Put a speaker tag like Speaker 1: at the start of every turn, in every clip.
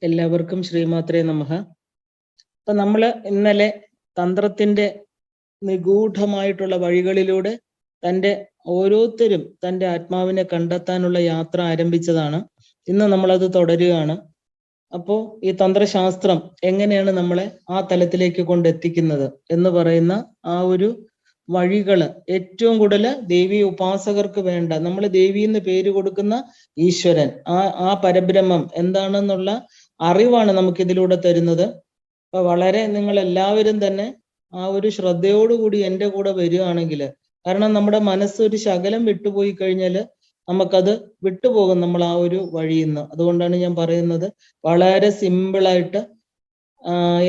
Speaker 1: എല്ലാവർക്കും ശ്രീമാത്രേ നമഃ. അപ്പൊ നമ്മള് ഇന്നലെ തന്ത്രത്തിന്റെ നിഗൂഢമായിട്ടുള്ള വഴികളിലൂടെ ഓരോരുത്തരും തൻ്റെ ആത്മാവിനെ കണ്ടെത്താനുള്ള യാത്ര ആരംഭിച്ചതാണ്. ഇന്ന് നമ്മളത് തുടരുകയാണ്. അപ്പോൾ ഈ തന്ത്രശാസ്ത്രം എങ്ങനെയാണ് നമ്മളെ ആ തലത്തിലേക്ക് കൊണ്ടെത്തിക്കുന്നത് എന്ന് പറയുന്ന ആ ഒരു വഴികള് ഏറ്റവും കൂടുതൽ ദേവീ ഉപാസകർക്ക് വേണ്ട, നമ്മൾ ദേവി എന്ന് പേര് കൊടുക്കുന്ന ഈശ്വരൻ, ആ പരബ്രഹ്മം എന്താണെന്നുള്ള അറിവാണ് നമുക്ക് ഇതിലൂടെ തരുന്നത്. അപ്പൊ വളരെ നിങ്ങൾ എല്ലാവരും തന്നെ ആ ഒരു ശ്രദ്ധയോടുകൂടി എൻ്റെ കൂടെ വരികയാണെങ്കിൽ, കാരണം നമ്മുടെ മനസ്സ് ഒരു ശകലം വിട്ടുപോയി കഴിഞ്ഞാൽ നമുക്കത് വിട്ടുപോകും നമ്മൾ ആ ഒരു വഴിയിൽ നിന്ന്. അതുകൊണ്ടാണ് ഞാൻ പറയുന്നത്, വളരെ സിമ്പിളായിട്ട്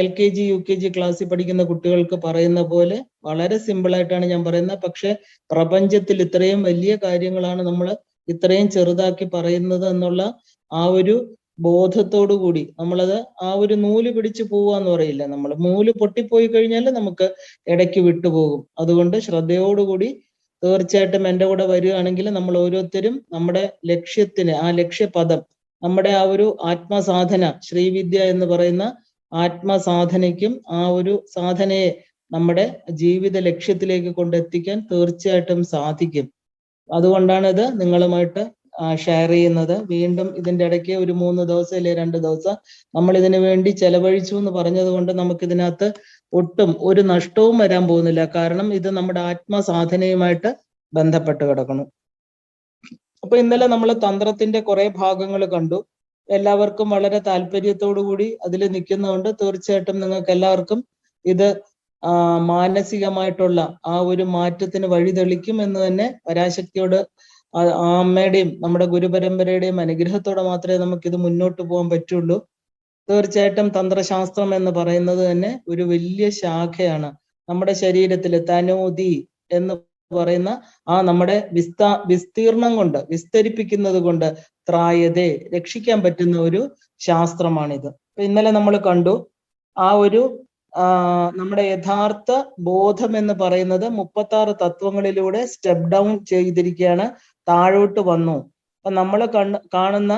Speaker 1: LKG UKG ക്ലാസ്സിൽ പഠിക്കുന്ന കുട്ടികൾക്ക് പറയുന്ന പോലെ വളരെ സിമ്പിളായിട്ടാണ് ഞാൻ പറയുന്നത്. പക്ഷെ പ്രപഞ്ചത്തിൽ ഇത്രയും വലിയ കാര്യങ്ങളാണ് നമ്മൾ ഇത്രയും ചെറുതാക്കി പറയുന്നത് എന്നുള്ള ആ ഒരു ബോധത്തോടു കൂടി നമ്മളത് ആ ഒരു നൂല് പിടിച്ചു പോവാന്ന് പറയില്ല, നമ്മൾ നൂല് പൊട്ടിപ്പോയി കഴിഞ്ഞാൽ നമുക്ക് ഇടയ്ക്ക് വിട്ടുപോകും. അതുകൊണ്ട് ശ്രദ്ധയോടുകൂടി തീർച്ചയായിട്ടും എൻ്റെ കൂടെ വരികയാണെങ്കിൽ നമ്മൾ ഓരോരുത്തരും നമ്മുടെ ലക്ഷ്യത്തിന്, ആ ലക്ഷ്യപദം, നമ്മുടെ ആ ഒരു ആത്മസാധന, ശ്രീവിദ്യ എന്ന് പറയുന്ന ആത്മസാധനയ്ക്കും ആ ഒരു സാധനയെ നമ്മുടെ ജീവിത ലക്ഷ്യത്തിലേക്ക് കൊണ്ടെത്തിക്കാൻ തീർച്ചയായിട്ടും സാധിക്കും. അതുകൊണ്ടാണ് ഇത് നിങ്ങളുമായിട്ട് ഷെയർ ചെയ്യുന്നത്. വീണ്ടും ഇതിൻ്റെ ഇടയ്ക്ക് ഒരു 3 ദിവസം അല്ലെ 2 ദിവസം നമ്മൾ ഇതിനു വേണ്ടി ചെലവഴിച്ചു എന്ന് പറഞ്ഞത് കൊണ്ട് നമുക്കിതിനകത്ത് ഒട്ടും ഒരു നഷ്ടവും വരാൻ പോകുന്നില്ല. കാരണം ഇത് നമ്മുടെ ആത്മസാധനയുമായിട്ട് ബന്ധപ്പെട്ട് കിടക്കണം. അപ്പൊ ഇന്നലെ നമ്മൾ തന്ത്രത്തിന്റെ കുറെ ഭാഗങ്ങൾ കണ്ടു. എല്ലാവർക്കും വളരെ താല്പര്യത്തോടു കൂടി അതിൽ നിൽക്കുന്നതുകൊണ്ട് തീർച്ചയായിട്ടും നിങ്ങൾക്ക് എല്ലാവർക്കും ഇത് മാനസികമായിട്ടുള്ള ആ ഒരു മാറ്റത്തിന് വഴിതെളിക്കും എന്ന് തന്നെ പരാശക്തിയോട്, ആ അമ്മയുടെയും നമ്മുടെ ഗുരുപരമ്പരയുടെയും അനുഗ്രഹത്തോടെ മാത്രമേ നമുക്കിത് മുന്നോട്ട് പോകാൻ പറ്റുള്ളൂ. തീർച്ചയായിട്ടും തന്ത്രശാസ്ത്രം എന്ന് പറയുന്നത് തന്നെ ഒരു വലിയ ശാഖയാണ്. നമ്മുടെ ശരീരത്തിൽ തനോതി എന്ന് പറയുന്ന ആ നമ്മുടെ വിസ്തീർണം കൊണ്ട്, വിസ്തരിപ്പിക്കുന്നത് കൊണ്ട് ത്രായതേ, രക്ഷിക്കാൻ പറ്റുന്ന ഒരു ശാസ്ത്രമാണിത്. അപ്പൊ ഇന്നലെ നമ്മൾ കണ്ടു ആ ഒരു നമ്മുടെ യഥാർത്ഥ ബോധം എന്ന് പറയുന്നത് 36 തത്വങ്ങളിലൂടെ സ്റ്റെപ്പ് ഡൗൺ ചെയ്തിരിക്കുകയാണ്, താഴോട്ട് വന്നു. അപ്പൊ നമ്മൾ കാണുന്ന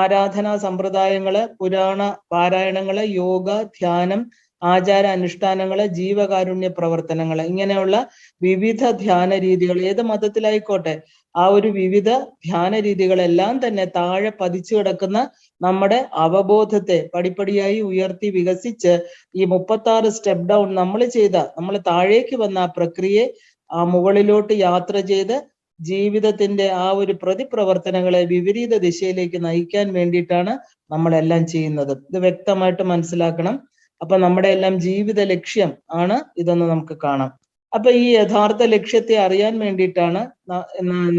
Speaker 1: ആരാധനാ സമ്പ്രദായങ്ങള്, പുരാണ പാരായണങ്ങള്, യോഗ, ധ്യാനം, ആചാര അനുഷ്ഠാനങ്ങള്, ജീവകാരുണ്യ പ്രവർത്തനങ്ങള്, ഇങ്ങനെയുള്ള വിവിധ ധ്യാന രീതികൾ ഏത് മതത്തിലായിക്കോട്ടെ, ആ ഒരു വിവിധ ധ്യാന രീതികളെല്ലാം തന്നെ താഴെ പതിച്ചു കിടക്കുന്ന നമ്മുടെ അവബോധത്തെ പടിപ്പടിയായി ഉയർത്തി വികസിച്ച് ഈ 36 സ്റ്റെപ്പ് ഡൗൺ നമ്മൾ താഴേക്ക് വന്ന ആ പ്രക്രിയയെ ആ മുകളിലോട്ട് യാത്ര ചെയ്ത് ജീവിതത്തിന്റെ ആ ഒരു പ്രതിപ്രവർത്തനങ്ങളെ വിപരീത ദിശയിലേക്ക് നയിക്കാൻ വേണ്ടിയിട്ടാണ് നമ്മളെല്ലാം ചെയ്യുന്നത്. ഇത് വ്യക്തമായിട്ട് മനസ്സിലാക്കണം. അപ്പൊ നമ്മുടെ എല്ലാം ജീവിത ലക്ഷ്യം ആണ് ഇതെന്ന് നമുക്ക് കാണാം. അപ്പൊ ഈ യഥാർത്ഥ ലക്ഷ്യത്തെ അറിയാൻ വേണ്ടിയിട്ടാണ്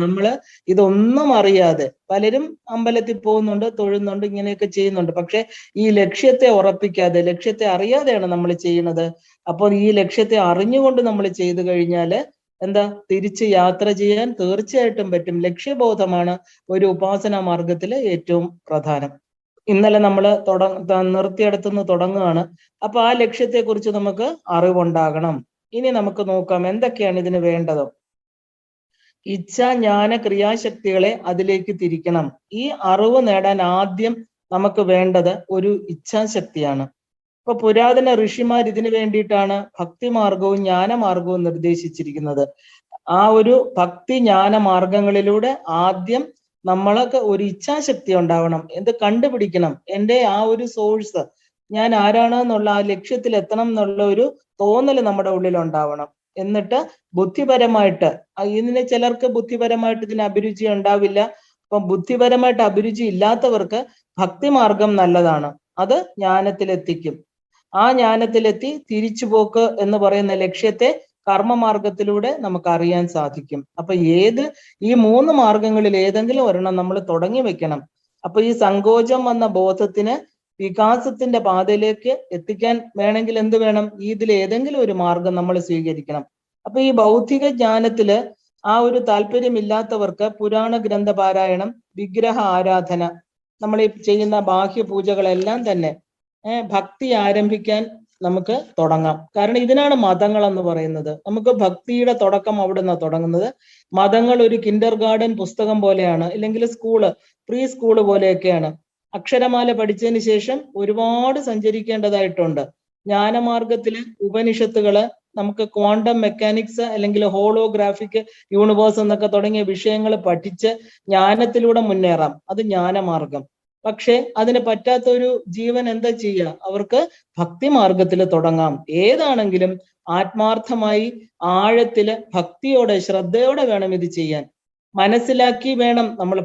Speaker 1: നമ്മള് ഇതൊന്നും അറിയാതെ, പലരും അമ്പലത്തിൽ പോകുന്നുണ്ട്, തൊഴുന്നുണ്ട്, ഇങ്ങനെയൊക്കെ ചെയ്യുന്നുണ്ട്. പക്ഷെ ഈ ലക്ഷ്യത്തെ ഉറപ്പിക്കാതെ, ലക്ഷ്യത്തെ അറിയാതെയാണ് നമ്മൾ ചെയ്യുന്നത്. അപ്പോൾ ഈ ലക്ഷ്യത്തെ അറിഞ്ഞുകൊണ്ട് നമ്മൾ ചെയ്തു കഴിഞ്ഞാല് എന്താ, തിരിച്ച് യാത്ര ചെയ്യാൻ തീർച്ചയായിട്ടും പറ്റും. ലക്ഷ്യബോധമാണ് ഒരു ഉപാസനാ മാർഗത്തിലെ ഏറ്റവും പ്രധാനം. ഇന്നലെ നമ്മൾ നിർത്തിയെടുത്തുനിന്ന് തുടങ്ങുകയാണ്. അപ്പൊ ആ ലക്ഷ്യത്തെ കുറിച്ച് നമുക്ക് അറിവുണ്ടാകണം. ഇനി നമുക്ക് നോക്കാം എന്തൊക്കെയാണ് ഇതിന് വേണ്ടത്. ഇച്ഛ, ജ്ഞാന, ക്രിയാശക്തികളെ അതിലേക്ക് തിരിക്കണം. ഈ അറിവ് നേടാൻ ആദ്യം നമുക്ക് വേണ്ടത് ഒരു ഇച്ഛാശക്തിയാണ്. ഇപ്പൊ പുരാതന ഋഷിമാർ ഇതിനു വേണ്ടിയിട്ടാണ് ഭക്തിമാർഗവും ജ്ഞാനമാർഗവും നിർദ്ദേശിച്ചിരിക്കുന്നത്. ആ ഒരു ഭക്തി ജ്ഞാന മാർഗങ്ങളിലൂടെ ആദ്യം നമ്മൾക്ക് ഒരു ഇച്ഛാശക്തി ഉണ്ടാവണം. എന്ത് കണ്ടുപിടിക്കണം, എൻ്റെ ആ ഒരു സോഴ്സ്, ഞാൻ ആരാണെന്നുള്ള ആ ലക്ഷ്യത്തിൽ എത്തണം എന്നുള്ള ഒരു തോന്നൽ നമ്മുടെ ഉള്ളിൽ ഉണ്ടാവണം. എന്നിട്ട് ബുദ്ധിപരമായിട്ട്, ഇതിന് ചിലർക്ക് ബുദ്ധിപരമായിട്ട് ഇതിന് അഭിരുചി ഉണ്ടാവില്ല. അപ്പം ബുദ്ധിപരമായിട്ട് അഭിരുചി ഇല്ലാത്തവർക്ക് ഭക്തിമാർഗം നല്ലതാണ്, അത് ജ്ഞാനത്തിലെത്തിക്കും. ആ ജ്ഞാനത്തിലെത്തി തിരിച്ചുപോക്ക് എന്ന് പറയുന്ന ലക്ഷ്യത്തെ കർമ്മമാർഗത്തിലൂടെ നമുക്ക് അറിയാൻ സാധിക്കും. അപ്പൊ ഈ 3 മാർഗങ്ങളിൽ ഏതെങ്കിലും ഒരെണ്ണം നമ്മൾ തുടങ്ങി വെക്കണം. അപ്പൊ ഈ സങ്കോചം വന്ന ബോധത്തിന് വികാസത്തിന്റെ പാതയിലേക്ക് എത്തിക്കാൻ വേണമെങ്കിൽ എന്ത് വേണം, ഇതിൽ ഏതെങ്കിലും ഒരു മാർഗം നമ്മൾ സ്വീകരിക്കണം. അപ്പൊ ഈ ഭൗതിക ജ്ഞാനത്തില് ആ ഒരു താല്പര്യമില്ലാത്തവർക്ക് പുരാണ ഗ്രന്ഥ പാരായണം, വിഗ്രഹ ആരാധന, നമ്മൾ ഈ ചെയ്യുന്ന ബാഹ്യ പൂജകളെല്ലാം തന്നെ ഭക്തി ആരംഭിക്കാൻ നമുക്ക് തുടങ്ങാം. കാരണം ഇതിനാണ് മതങ്ങൾ എന്ന് പറയുന്നത്. നമുക്ക് ഭക്തിയുടെ തുടക്കം അവിടെ നിന്നാണ് തുടങ്ങുന്നത്. മതങ്ങൾ ഒരു കിൻഡർ ഗാർഡൻ പുസ്തകം പോലെയാണ്, ഇല്ലെങ്കിൽ പ്രീ സ്കൂള് പോലെയൊക്കെയാണ്. അക്ഷരമാല പഠിച്ചതിന് ശേഷം ഒരുപാട് സഞ്ചരിക്കേണ്ടതായിട്ടുണ്ട്. ജ്ഞാനമാർഗത്തില് ഉപനിഷത്തുകള്, നമുക്ക് ക്വാണ്ടം മെക്കാനിക്സ് അല്ലെങ്കിൽ ഹോളോഗ്രാഫിക് യൂണിവേഴ്സ് എന്നൊക്കെ തുടങ്ങിയ വിഷയങ്ങൾ പഠിച്ച് ജ്ഞാനത്തിലൂടെ മുന്നേറാം. അത് ജ്ഞാനമാർഗം. പക്ഷെ അതിന് പറ്റാത്ത ഒരു ജീവൻ എന്താ ചെയ്യുക? അവർക്ക് ഭക്തിമാർഗത്തിൽ തുടങ്ങാം. ഏതാണെങ്കിലും ആത്മാർത്ഥമായി ആഴത്തില് ഭക്തിയോടെ ശ്രദ്ധയോടെ വേണം ഇത് ചെയ്യാൻ. മനസ്സിലാക്കി വേണം നമ്മൾ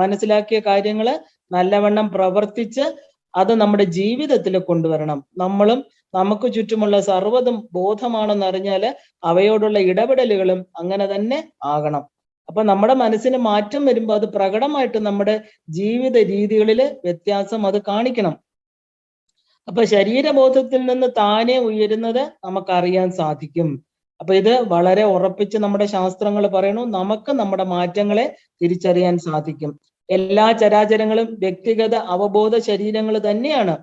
Speaker 1: മനസ്സിലാക്കിയ കാര്യങ്ങള് നല്ലവണ്ണം പ്രവർത്തിച്ച് അത് നമ്മുടെ ജീവിതത്തിൽ കൊണ്ടുവരണം. നമ്മളും നമുക്ക് ചുറ്റുമുള്ള സർവ്വതും ബോധമാണെന്ന് അറിഞ്ഞാല് അവയോടുള്ള ഇടപെടലുകളും അങ്ങനെ തന്നെ ആകണം. അപ്പൊ നമ്മുടെ മനസ്സിന് മാറ്റം വരുമ്പോൾ അത് പ്രകടമായിട്ട് നമ്മുടെ ജീവിത രീതികളിൽ വ്യത്യാസം അത് കാണിക്കണം. അപ്പൊ ശരീരബോധത്തിൽ നിന്ന് താനെ ഉയരുന്നത് നമുക്കറിയാൻ സാധിക്കും. അപ്പൊ ഇത് വളരെ ഉറപ്പിച്ച് നമ്മുടെ ശാസ്ത്രങ്ങൾ പറയണു, നമുക്ക് നമ്മുടെ മാറ്റങ്ങളെ തിരിച്ചറിയാൻ സാധിക്കും. എല്ലാ ചരാചരങ്ങളും വ്യക്തിഗത അവബോധ ശരീരങ്ങൾ തന്നെയാണ്.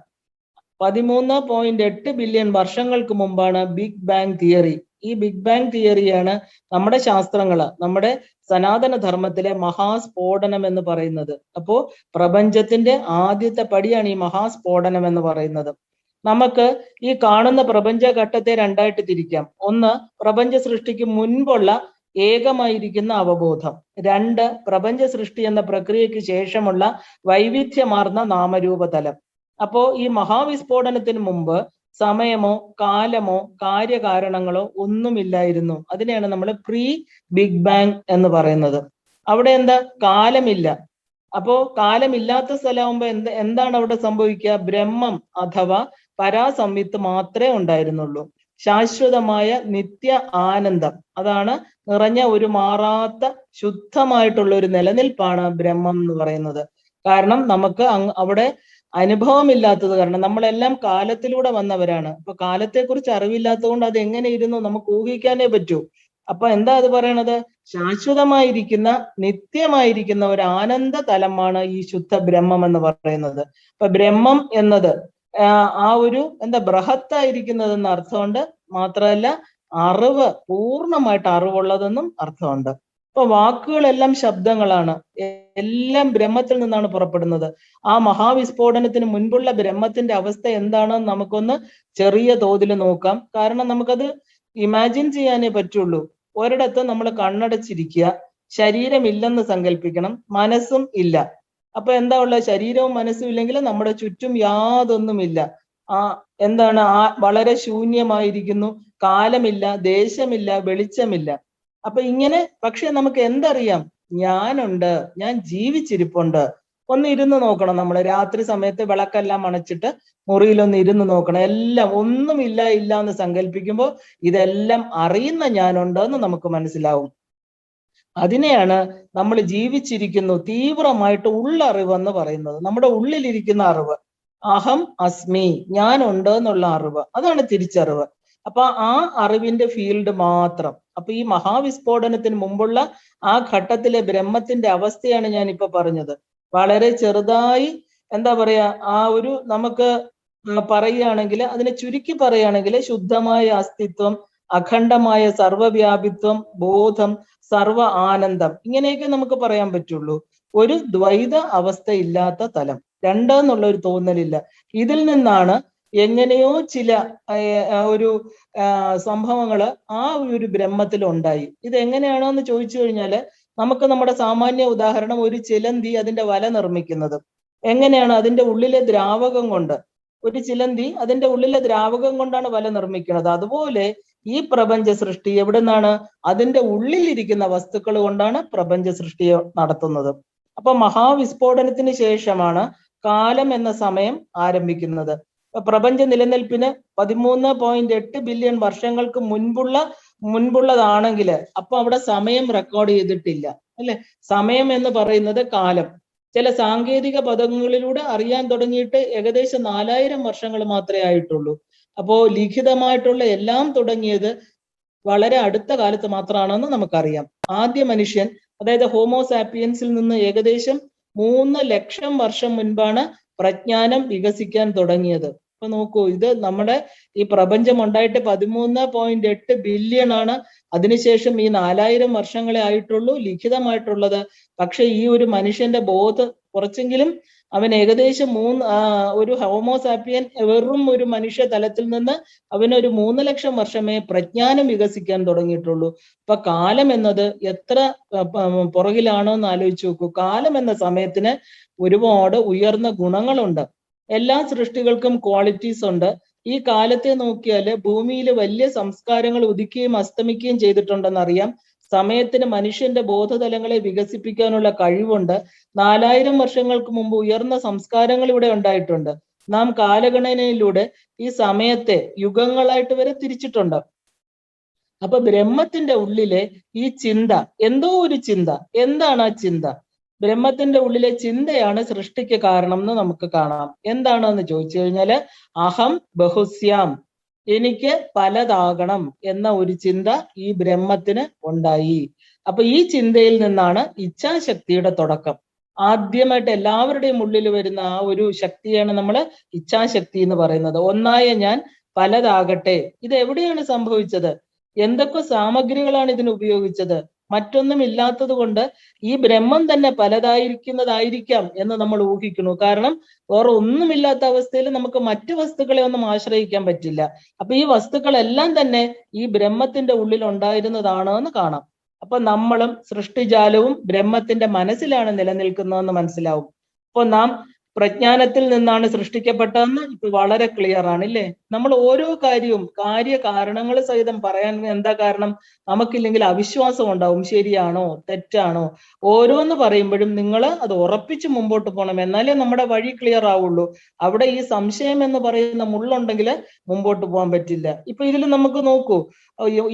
Speaker 1: 13.8 ബില്യൺ വർഷങ്ങൾക്ക് മുമ്പാണ് ബിഗ് ബാങ് തിയറി. ഈ ബിഗ് ബാങ് തിയറിയാണ് നമ്മുടെ ശാസ്ത്രങ്ങള്, നമ്മുടെ സനാതന ധർമ്മത്തിലെ മഹാസ്ഫോടനം എന്ന് പറയുന്നത്. അപ്പോ പ്രപഞ്ചത്തിന്റെ ആദ്യത്തെ പടിയാണ് ഈ മഹാസ്ഫോടനം എന്ന് പറയുന്നത്. നമുക്ക് ഈ കാണുന്ന പ്രപഞ്ചഘട്ടത്തെ രണ്ടായിട്ട് തിരിക്കാം. ഒന്ന്, പ്രപഞ്ച സൃഷ്ടിക്ക് മുൻപുള്ള ഏകമായിരിക്കുന്ന അവബോധം. രണ്ട്, പ്രപഞ്ച സൃഷ്ടി എന്ന പ്രക്രിയയ്ക്ക് ശേഷമുള്ള വൈവിധ്യമാർന്ന നാമരൂപതലം. അപ്പോ ഈ മഹാവിസ്ഫോടനത്തിന് മുമ്പ് സമയമോ കാലമോ കാര്യകാരണങ്ങളോ ഒന്നുമില്ലായിരുന്നു. അതിനെയാണ് നമ്മൾ പ്രീ ബിഗ് ബാങ് എന്ന് പറയുന്നത്. അവിടെ എന്താ? കാലമില്ല. അപ്പോ കാലമില്ലാത്ത സ്ഥലമാകുമ്പോ എന്താണ് അവിടെ സംഭവിക്കുക? ബ്രഹ്മം അഥവാ പരാസംവിത്ത് മാത്രമേ ഉണ്ടായിരുന്നുള്ളൂ. ശാശ്വതമായ നിത്യ ആനന്ദം, അതാണ് നിറഞ്ഞ ഒരു മാറാത്ത ശുദ്ധമായിട്ടുള്ള ഒരു നിലനിൽപ്പാണ് ബ്രഹ്മം എന്ന് പറയുന്നത്. കാരണം നമുക്ക് അവിടെ അനുഭവമില്ലാത്തത് കാരണം നമ്മളെല്ലാം കാലത്തിലൂടെ വന്നവരാണ്. അപ്പൊ കാലത്തെക്കുറിച്ച് അറിവില്ലാത്തത് കൊണ്ട് അത് എങ്ങനെ ഇരുന്നു നമുക്ക് ഊഹിക്കാനേ പറ്റൂ. അപ്പൊ എന്താ അത് പറയണത്? ശാശ്വതമായിരിക്കുന്ന നിത്യമായിരിക്കുന്ന ഒരു ആനന്ദ തലമാണ് ഈ ശുദ്ധ ബ്രഹ്മം എന്ന് പറയുന്നത്. അപ്പൊ ബ്രഹ്മം എന്നത് ആ ഒരു ബൃഹത്തായിരിക്കുന്നതെന്ന് അർത്ഥമുണ്ട്. മാത്രമല്ല അറിവ്, പൂർണ്ണമായിട്ട് അറിവുള്ളതെന്നും അർത്ഥമുണ്ട്. ഇപ്പൊ വാക്കുകളെല്ലാം ശബ്ദങ്ങളാണ്, എല്ലാം ബ്രഹ്മത്തിൽ നിന്നാണ് പുറപ്പെടുന്നത്. ആ മഹാവിസ്ഫോടനത്തിന് മുൻപുള്ള ബ്രഹ്മത്തിന്റെ അവസ്ഥ എന്താണെന്ന് നമുക്കൊന്ന് ചെറിയ തോതിൽ നോക്കാം. കാരണം നമുക്കത് ഇമാജിൻ ചെയ്യാനേ പറ്റുള്ളൂ. ഒരിടത്ത് നമ്മൾ കണ്ണടച്ചിരിക്കുക, ശരീരമില്ലെന്ന് സങ്കല്പിക്കണം, മനസ്സും ഇല്ല. അപ്പൊ എന്താ ഉള്ളത്? ശരീരവും മനസ്സും ഇല്ലെങ്കിൽ നമ്മുടെ ചുറ്റും യാതൊന്നുമില്ല. വളരെ ശൂന്യമായിരിക്കുന്നു. കാലമില്ല, ദേശമില്ല, വെളിച്ചമില്ല. അപ്പൊ ഇങ്ങനെ, പക്ഷെ നമുക്ക് എന്തറിയാം? ഞാനുണ്ട്, ഞാൻ ജീവിച്ചിരിപ്പുണ്ട്. ഒന്ന് ഇരുന്ന് നോക്കണം. നമ്മൾ രാത്രി സമയത്ത് വിളക്കെല്ലാം അണച്ചിട്ട് മുറിയിലൊന്ന് ഇരുന്ന് നോക്കണം. എല്ലാം ഒന്നുമില്ല ഇല്ല എന്ന് സങ്കല്പിക്കുമ്പോൾ ഇതെല്ലാം അറിയുന്ന ഞാനുണ്ട് എന്ന് നമുക്ക് മനസ്സിലാവും. അതിനെയാണ് നമ്മൾ ജീവിച്ചിരിക്കുന്നു, തീവ്രമായിട്ട് ഉള്ളറിവെന്ന് പറയുന്നത്. നമ്മുടെ ഉള്ളിലിരിക്കുന്ന അറിവ്, അഹം അസ്മി, ഞാനുണ്ട് എന്നുള്ള അറിവ്, അതാണ് തിരിച്ചറിവ്. അപ്പൊ ആ അറിവിന്റെ ഫീൽഡ് മാത്രം. അപ്പൊ ഈ മഹാവിസ്ഫോടനത്തിന് മുമ്പുള്ള ആ ഘട്ടത്തിലെ ബ്രഹ്മത്തിന്റെ അവസ്ഥയാണ് ഞാൻ ഇപ്പൊ പറഞ്ഞത്. വളരെ ചെറുതായി ആ ഒരു നമുക്ക് പറയുകയാണെങ്കിൽ, അതിനെ ചുരുക്കി പറയുകയാണെങ്കിൽ, ശുദ്ധമായ അസ്തിത്വം, അഖണ്ഡമായ സർവവ്യാപിത്വം, ബോധം, സർവ ആനന്ദം, ഇങ്ങനെയൊക്കെ നമുക്ക് പറയാൻ പറ്റുള്ളൂ. ഒരു ദ്വൈത അവസ്ഥ ഇല്ലാത്ത തലം, രണ്ടെന്നുള്ള ഒരു തോന്നലില്ല. ഇതിൽ നിന്നാണ് എങ്ങനെയോ ചില ഒരു സംഭവങ്ങള് ആ ഒരു ബ്രഹ്മത്തിൽ ഉണ്ടായി. ഇത് എങ്ങനെയാണോ എന്ന് ചോദിച്ചു കഴിഞ്ഞാല്, നമുക്ക് നമ്മുടെ സാമാന്യ ഉദാഹരണം, ഒരു ചിലന്തി അതിന്റെ വല നിർമ്മിക്കുന്നത് എങ്ങനെയാണ്? അതിന്റെ ഉള്ളിലെ ദ്രാവകം കൊണ്ട്. ഒരു ചിലന്തി അതിന്റെ ഉള്ളിലെ ദ്രാവകം കൊണ്ടാണ് വല നിർമ്മിക്കുന്നത്. അതുപോലെ ഈ പ്രപഞ്ച സൃഷ്ടി എവിടെ നിന്നാണ്? അതിന്റെ ഉള്ളിലിരിക്കുന്ന വസ്തുക്കൾ കൊണ്ടാണ് പ്രപഞ്ച സൃഷ്ടി നടത്തുന്നത്. അപ്പൊ മഹാവിസ്ഫോടനത്തിന് ശേഷമാണ് കാലം എന്ന സമയം ആരംഭിക്കുന്നത്. പ്രപഞ്ച നിലനിൽപ്പിന് 13.8 ബില്യൺ വർഷങ്ങൾക്ക് മുൻപുള്ളതാണെങ്കിൽ അപ്പൊ അവിടെ സമയം റെക്കോർഡ് ചെയ്തിട്ടില്ല, അല്ലെ? സമയം എന്ന് പറയുന്നത് കാലം. ചില സാങ്കേതിക പദങ്ങളിലൂടെ അറിയാൻ തുടങ്ങിയിട്ട് ഏകദേശം 4000 വർഷങ്ങൾ മാത്രമേ ആയിട്ടുള്ളൂ. അപ്പോ ലിഖിതമായിട്ടുള്ള എല്ലാം തുടങ്ങിയത് വളരെ അടുത്ത കാലത്ത് മാത്രമാണെന്ന് നമുക്കറിയാം. ആദ്യ മനുഷ്യൻ, അതായത് ഹോമോസാപ്പിയൻസിൽ നിന്ന് ഏകദേശം 3 ലക്ഷം വർഷം മുൻപാണ് പ്രജ്ഞാനം വികസിക്കാൻ തുടങ്ങിയത്. അപ്പൊ നോക്കൂ, ഇത് നമ്മുടെ ഈ പ്രപഞ്ചം ഉണ്ടായിട്ട് 13.8 ബില്യൺ ആണ്. അതിനുശേഷം ഈ 4000 വർഷങ്ങളെ ആയിട്ടുള്ളൂ ലിഖിതമായിട്ടുള്ളത്. പക്ഷെ ഈ ഒരു മനുഷ്യന്റെ കുറച്ചെങ്കിലും അവൻ ഏകദേശം ഒരു ഹോമോസാപ്പിയൻ വെറും ഒരു മനുഷ്യ തലത്തിൽ നിന്ന് അവനൊരു 3 ലക്ഷം വർഷമേ പ്രജ്ഞാനം വികസിക്കാൻ തുടങ്ങിയിട്ടുള്ളൂ. അപ്പൊ കാലം എന്നത് എത്ര പുറകിലാണോ എന്ന് ആലോചിച്ച് നോക്കൂ. കാലം എന്ന സമയത്തിന് ഒരുപാട് ഉയർന്ന ഗുണങ്ങളുണ്ട്. എല്ലാ സൃഷ്ടികൾക്കും ക്വാളിറ്റീസ് ഉണ്ട്. ഈ കാലത്തെ നോക്കിയാൽ ഭൂമിയിൽ വലിയ സംസ്കാരങ്ങൾ ഉദിക്കുകയും അസ്തമിക്കുകയും ചെയ്തിട്ടുണ്ടെന്ന് അറിയാം. സമയത്തിന് മനുഷ്യന്റെ ബോധതലങ്ങളെ വികസിപ്പിക്കാനുള്ള കഴിവുണ്ട്. 4000 വർഷങ്ങൾക്ക് മുമ്പ് ഉയർന്ന സംസ്കാരങ്ങൾ ഇവിടെ ഉണ്ടായിട്ടുണ്ട്. നാം കാലഗണനയിലൂടെ ഈ സമയത്തെ യുഗങ്ങളായിട്ട് വരെ തിരിച്ചിട്ടുണ്ട്. അപ്പൊ ബ്രഹ്മത്തിന്റെ ഉള്ളിലെ ഈ ചിന്ത, എന്തോ ഒരു ചിന്ത, എന്താണ് ആ ചിന്ത? ബ്രഹ്മത്തിന്റെ ഉള്ളിലെ ചിന്തയാണ് സൃഷ്ടിക്ക് കാരണം എന്ന് നമുക്ക് കാണാം. എന്താണെന്ന് ചോദിച്ചു കഴിഞ്ഞാല് അഹം ബഹുസ്യാം, എനിക്ക് പലതാകണം എന്ന ഒരു ചിന്ത ഈ ബ്രഹ്മത്തിന് ഉണ്ടായി. അപ്പൊ ഈ ചിന്തയിൽ നിന്നാണ് ഇച്ഛാശക്തിയുടെ തുടക്കം. ആദ്യമായിട്ട് എല്ലാവരുടെയും ഉള്ളിൽ വരുന്ന ആ ഒരു ശക്തിയാണ് നമ്മൾ ഇച്ഛാശക്തി എന്ന് പറയുന്നത്. ഒന്നായ ഞാൻ പലതാകട്ടെ. ഇത് എവിടെയാണ് സംഭവിച്ചത്? എന്തൊക്കെ സാമഗ്രികളാണ് ഇതിന് ഉപയോഗിച്ചത്? മറ്റൊന്നും ഇല്ലാത്തത് കൊണ്ട് ഈ ബ്രഹ്മം തന്നെ പലതായിരിക്കുന്നതായിരിക്കാം എന്ന് നമ്മൾ ഊഹിക്കുന്നു. കാരണം വേറെ ഒന്നുമില്ലാത്ത അവസ്ഥയിൽ നമുക്ക് മറ്റു വസ്തുക്കളെ ഒന്നും ആശ്രയിക്കാൻ പറ്റില്ല. അപ്പൊ ഈ വസ്തുക്കളെല്ലാം തന്നെ ഈ ബ്രഹ്മത്തിന്റെ ഉള്ളിൽ ഉണ്ടായിരുന്നതാണ് എന്ന് കാണാം. അപ്പൊ നമ്മളും സൃഷ്ടിജാലവും ബ്രഹ്മത്തിന്റെ മനസ്സിലാണ് നിലനിൽക്കുന്നതെന്ന് മനസ്സിലാവും. അപ്പൊ നാം പ്രജ്ഞാനത്തിൽ നിന്നാണ് സൃഷ്ടിക്കപ്പെട്ടതെന്ന് ഇപ്പൊ വളരെ ക്ലിയർ ആണ്, ഇല്ലേ? നമ്മൾ ഓരോ കാര്യവും കാര്യകാരണങ്ങൾ സഹിതം പറയാൻ എന്താ കാരണം? നമുക്കില്ലെങ്കിൽ അവിശ്വാസം ഉണ്ടാവും. ശരിയാണോ തെറ്റാണോ? ഓരോന്ന് പറയുമ്പോഴും നിങ്ങൾ അത് ഉറപ്പിച്ച് മുമ്പോട്ട് പോകണം, എന്നാലേ നമ്മുടെ വഴി ക്ലിയർ ആവുള്ളൂ. അവിടെ ഈ സംശയം എന്ന് പറയുന്ന മുള്ളുണ്ടെങ്കിൽ മുമ്പോട്ട് പോകാൻ പറ്റില്ല. ഇപ്പൊ ഇതിൽ നമുക്ക് നോക്കൂ,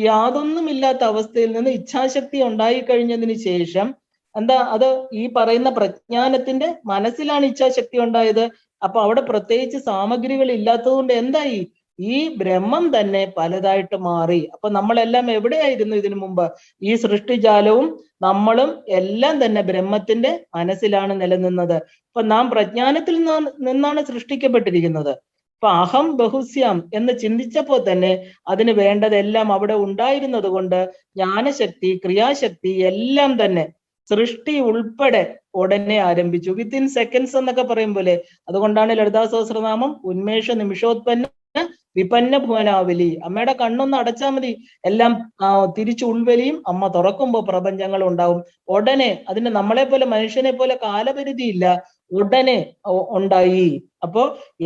Speaker 1: യാതൊന്നും ഇല്ലാത്ത അവസ്ഥയിൽ നിന്ന് ഇച്ഛാശക്തി ഉണ്ടായി കഴിഞ്ഞതിന് ശേഷം എന്താ അത്? ഈ പറയുന്ന പ്രജ്ഞാനത്തിന്റെ മനസ്സിലാണ് ഇച്ഛാശക്തി ഉണ്ടായത്. അപ്പൊ അവിടെ പ്രത്യേകിച്ച് സാമഗ്രികൾ ഇല്ലാത്തത് കൊണ്ട് എന്തായി? ഈ ബ്രഹ്മം തന്നെ പലതായിട്ട് മാറി. അപ്പൊ നമ്മളെല്ലാം എവിടെയായിരുന്നു ഇതിനു മുമ്പ്? ഈ സൃഷ്ടിജാലവും നമ്മളും എല്ലാം തന്നെ ബ്രഹ്മത്തിന്റെ മനസ്സിലാണ് നിലനിന്നത്. അപ്പൊ നാം പ്രജ്ഞാനത്തിൽ നിന്നാണ് സൃഷ്ടിക്കപ്പെട്ടിരിക്കുന്നത്. അപ്പൊ അഹം ബഹുസ്യാം എന്ന് ചിന്തിച്ചപ്പോ തന്നെ അതിന് വേണ്ടതെല്ലാം അവിടെ ഉണ്ടായിരുന്നത് കൊണ്ട് ജ്ഞാനശക്തി, ക്രിയാശക്തി എല്ലാം തന്നെ സൃഷ്ടി ഉൾപ്പെടെ ഉടനെ ആരംഭിച്ചു. വിത്തിൻ സെക്കൻഡ്സ് എന്നൊക്കെ പറയും പോലെ. അതുകൊണ്ടാണ് ലളിതാ സഹസ്രനാമം ഉന്മേഷ നിമിഷോത്പന്ന വിപന്ന ഭുവനാവലി. അമ്മയുടെ കണ്ണൊന്ന് അടച്ചാൽ മതി, എല്ലാം തിരിച്ചു ഉൾവലിയും. അമ്മ തുറക്കുമ്പോൾ പ്രപഞ്ചങ്ങൾ ഉണ്ടാവും. ഉടനെ അതിന് നമ്മളെ പോലെ മനുഷ്യനെ പോലെ കാലപരിധി ഇല്ല, ഉടനെ ഉണ്ടായി. അപ്പോ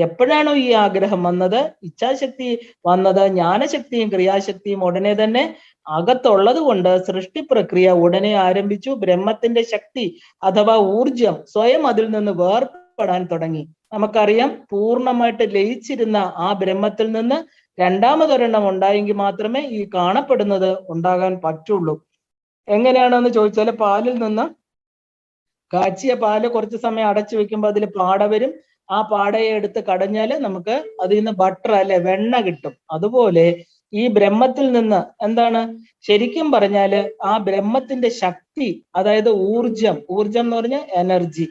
Speaker 1: എപ്പോഴാണോ ഈ ആഗ്രഹം വന്നത്, ഇച്ഛാശക്തി വന്നത്, ജ്ഞാനശക്തിയും ക്രിയാശക്തിയും ഉടനെ തന്നെ അകത്തുള്ളത് കൊണ്ട് സൃഷ്ടി പ്രക്രിയ ഉടനെ ആരംഭിച്ചു. ബ്രഹ്മത്തിന്റെ ശക്തി അഥവാ ഊർജം സ്വയം അതിൽ നിന്ന് വേർപെടാൻ തുടങ്ങി. നമുക്കറിയാം, പൂർണ്ണമായിട്ട് ലയിച്ചിരുന്ന ആ ബ്രഹ്മത്തിൽ നിന്ന് രണ്ടാമതൊരെണ്ണം ഉണ്ടായെങ്കിൽ മാത്രമേ ഈ കാണപ്പെടുന്നത് ഉണ്ടാകാൻ പറ്റുള്ളൂ. എങ്ങനെയാണെന്ന് ചോദിച്ചാൽ, പാലിൽ നിന്ന് കാച്ചിയ പാല് കുറച്ച് സമയം അടച്ചു വെക്കുമ്പോൾ അതിൽ പാട വരും. ആ പാടയെ എടുത്ത് കടഞ്ഞാല് നമുക്ക് അതിൽ നിന്ന് ബട്ടർ, അല്ലെ, വെണ്ണ കിട്ടും. അതുപോലെ ഈ ബ്രഹ്മത്തിൽ നിന്ന് എന്താണ് ശരിക്കും പറഞ്ഞാല് ആ ബ്രഹ്മത്തിന്റെ ശക്തി, അതായത് ഊർജം എന്ന് പറഞ്ഞ എനർജി.